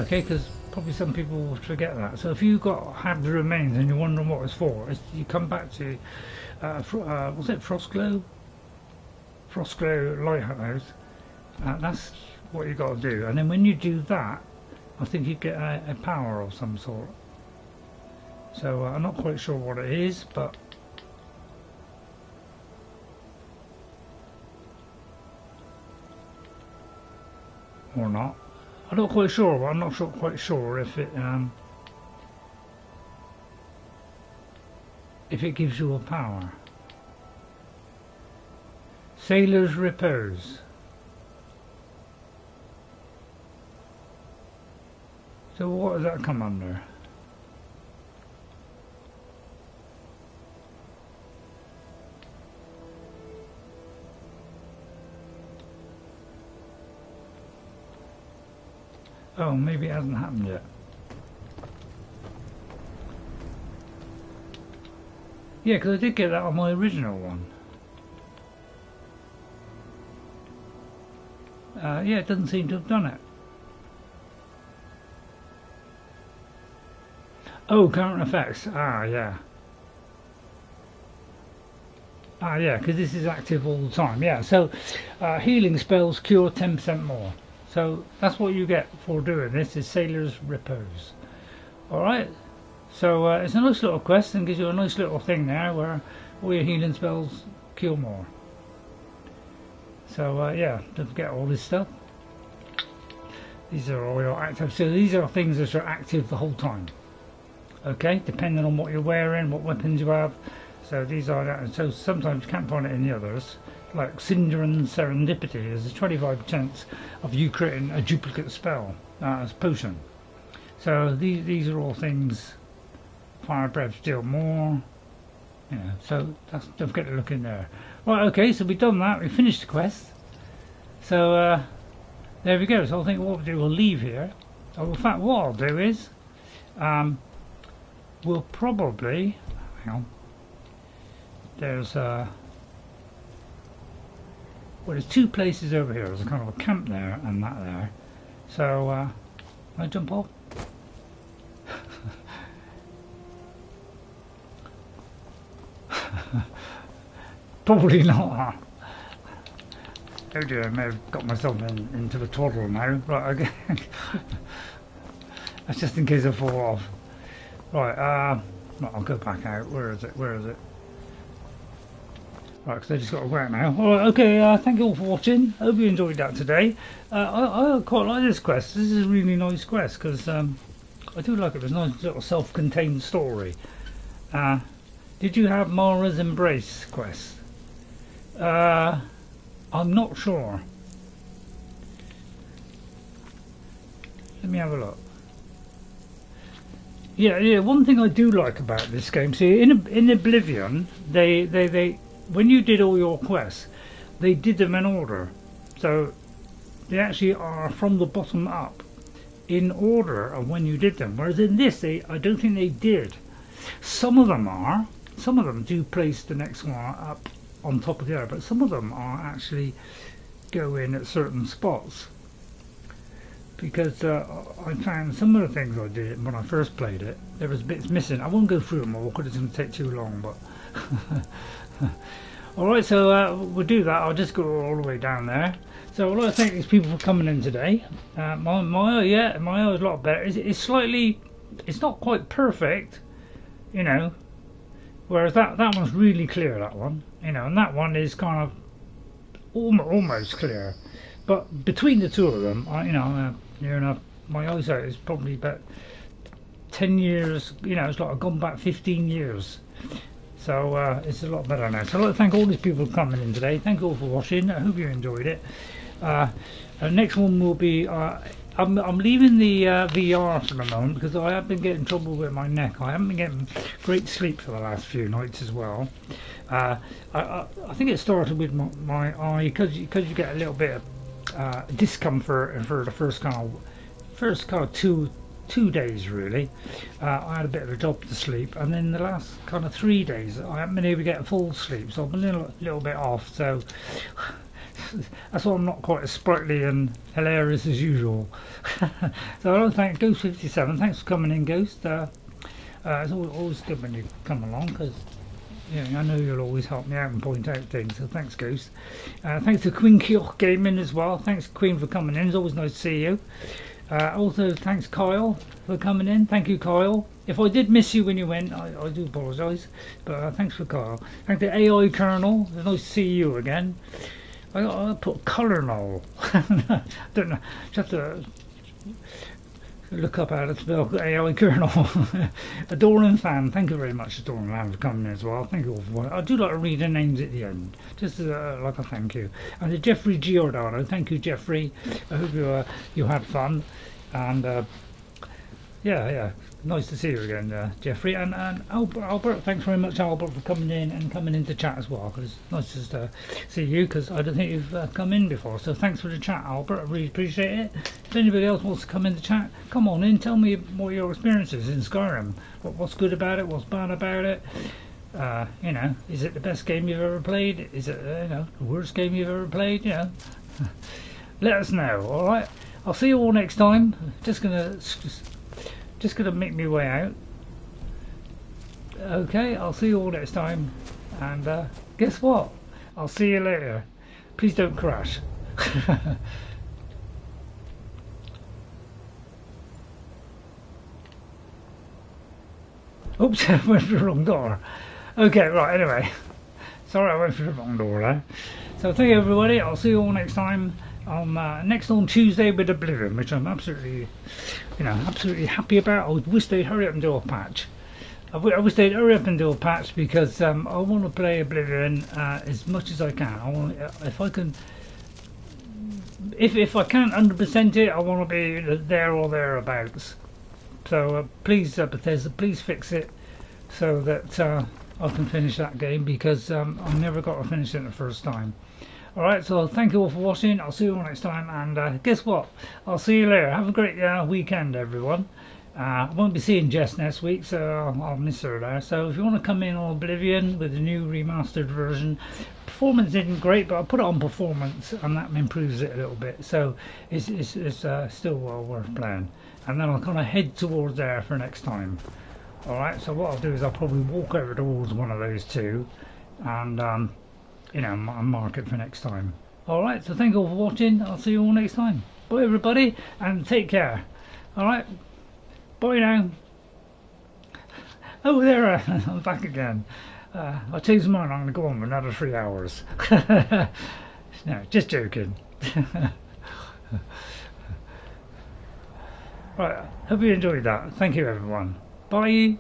Okay, because probably some people will forget that. So if you have the remains and you're wondering what it's for, you come back to was it Frostglow Lighthouse. That's what you got to do. And then when you do that, I think you get a power of some sort. So I'm not quite sure what it is, but or not. I'm not quite sure, but I'm not quite sure if it gives you a power. Sailor's Repose. So what does that come under? Oh, maybe it hasn't happened yet. Yeah, because I did get that on my original one. Yeah, it doesn't seem to have done it. Oh, current effects. Ah, yeah. Ah, yeah, because this is active all the time. Yeah, so healing spells cure 10% more. So that's what you get for doing this, is Sailor's Repose. Alright, so it's a nice little quest and gives you a nice little thing there where all your healing spells cure more. So yeah, don't forget all this stuff. These are all your active, so these are things that are active the whole time. Okay, depending on what you're wearing, what weapons you have. So these are, so sometimes you can't find it in the others. Like Synderen Serendipity, there's a 25% chance of you creating a duplicate spell as potion. So these are all things. Fire breath deal more. You know, so that's, don't forget to look in there. Right, okay, so we've done that. We finished the quest. So there we go. So I think what we'll do, we'll leave here. Oh, in fact, what I'll do is we'll probably, hang on. There's well, there's two places over here. There's a kind of a camp there and that there. So can I jump off? Probably not. Oh dear, I may have got myself into a twaddle now. Right, okay. That's just in case I fall off. Right, right, I'll go back out. Where is it? Where is it? Right, because I just got to go out now. Alright, okay, thank you all for watching. Hope you enjoyed that today. I quite like this quest. This is a really nice quest because I do like it. It's a nice little self-contained story. Did you have Mara's Embrace quest? I'm not sure. Let me have a look. Yeah. One thing I do like about this game, see, in Oblivion, they when you did all your quests, they did them in order. So they actually are from the bottom up, in order of when you did them. Whereas in this, I don't think they did. Some of them are. Some of them do place the next one up on top of the other, but some of them are actually go in at certain spots. Because I found some of the things I did when I first played it, there was bits missing. I won't go through them all because it's going to take too long, but alright, so we'll do that. I'll just go all the way down there. So I'd like to thank these people for coming in today. My eye is a lot better. It's slightly, it's not quite perfect, you know, whereas that one's really clear, that one, you know, and that one is kind of almost clear. But between the two of them, my eyesight is probably about 10 years, you know, it's like I've gone back 15 years. So it's a lot better now. So I'd like to thank all these people for coming in today. Thank you all for watching. I hope you enjoyed it. Next one will be, I'm leaving the VR for the moment because I have been getting trouble with my neck. I haven't been getting great sleep for the last few nights as well. I think it started with my eye because you get a little bit of discomfort for the first kind of two days really. I had a bit of a job to sleep, and then the last kind of 3 days I haven't been able to get full sleep, so I've been a little bit off. So that's why I'm not quite as sprightly and hilarious as usual. So I want to thank Ghost57. Thanks for coming in, Ghost. It's always good when you come along because, yeah, I know you'll always help me out and point out things, so thanks, Ghost. Thanks to Queen Kioch Gaming as well. Thanks, Queen, for coming in. It's always nice to see you. Also, thanks, Kyle, for coming in. Thank you, Kyle. If I did miss you when you went, I do apologise, but thanks for Kyle. Thanks to AI Colonel. It's nice to see you again. I put Colonel. Don't know. Just have to look up how to spell AI Colonel. Adoran Fan, thank you very much, Adoran Fan, for coming in as well. Thank you all for watching. I do like to read the names at the end, just like a thank you. And to Jeffrey Giordano, thank you, Jeffrey. I hope you had fun. And yeah, nice to see you again, Jeffrey. And Albert, thanks very much, Albert, for coming in and coming into chat as well, because it's nice just to see you, because I don't think you've come in before. So thanks for the chat, Albert. I really appreciate it. If anybody else wants to come in the chat, come on in, tell me what your experience is in Skyrim. What's good about it, what's bad about it. You know, is it the best game you've ever played? Is it, the worst game you've ever played? You know, let us know. All right, I'll see you all next time. Just gonna make my way out. Okay, I'll see you all next time. And guess what? I'll see you later. Please don't crash. Oops, I went for the wrong door. Okay, right, anyway. Sorry, I went for the wrong door there. So thank you, everybody. I'll see you all next time. Next on Tuesday with Oblivion, which I'm absolutely happy about. I wish they'd hurry up and do a patch. I wish they'd hurry up and do a patch because I want to play Oblivion as much as I can. I want, if I can, if I can't 100% it, I want to be there or thereabouts. So please, Bethesda, please fix it so that I can finish that game because I never got to finish it the first time. Alright, so thank you all for watching. I'll see you all next time, and guess what? I'll see you later. Have a great weekend, everyone. I won't be seeing Jess next week, so I'll miss her there. So if you want to come in on Oblivion with the new remastered version, performance isn't great, but I put it on performance, and that improves it a little bit. So it's still well worth playing. And then I'll kind of head towards there for next time. Alright, so what I'll do is I'll probably walk over towards one of those two, and you know, mark it for next time. Alright, so thank you all for watching. I'll see you all next time. Bye everybody, and take care. Alright, bye now. Oh, there, I'm back again. I changed my mind, I'm going to go on for another 3 hours. No, just joking. Right, hope you enjoyed that. Thank you everyone. Bye.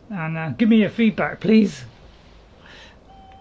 And give me your feedback, please.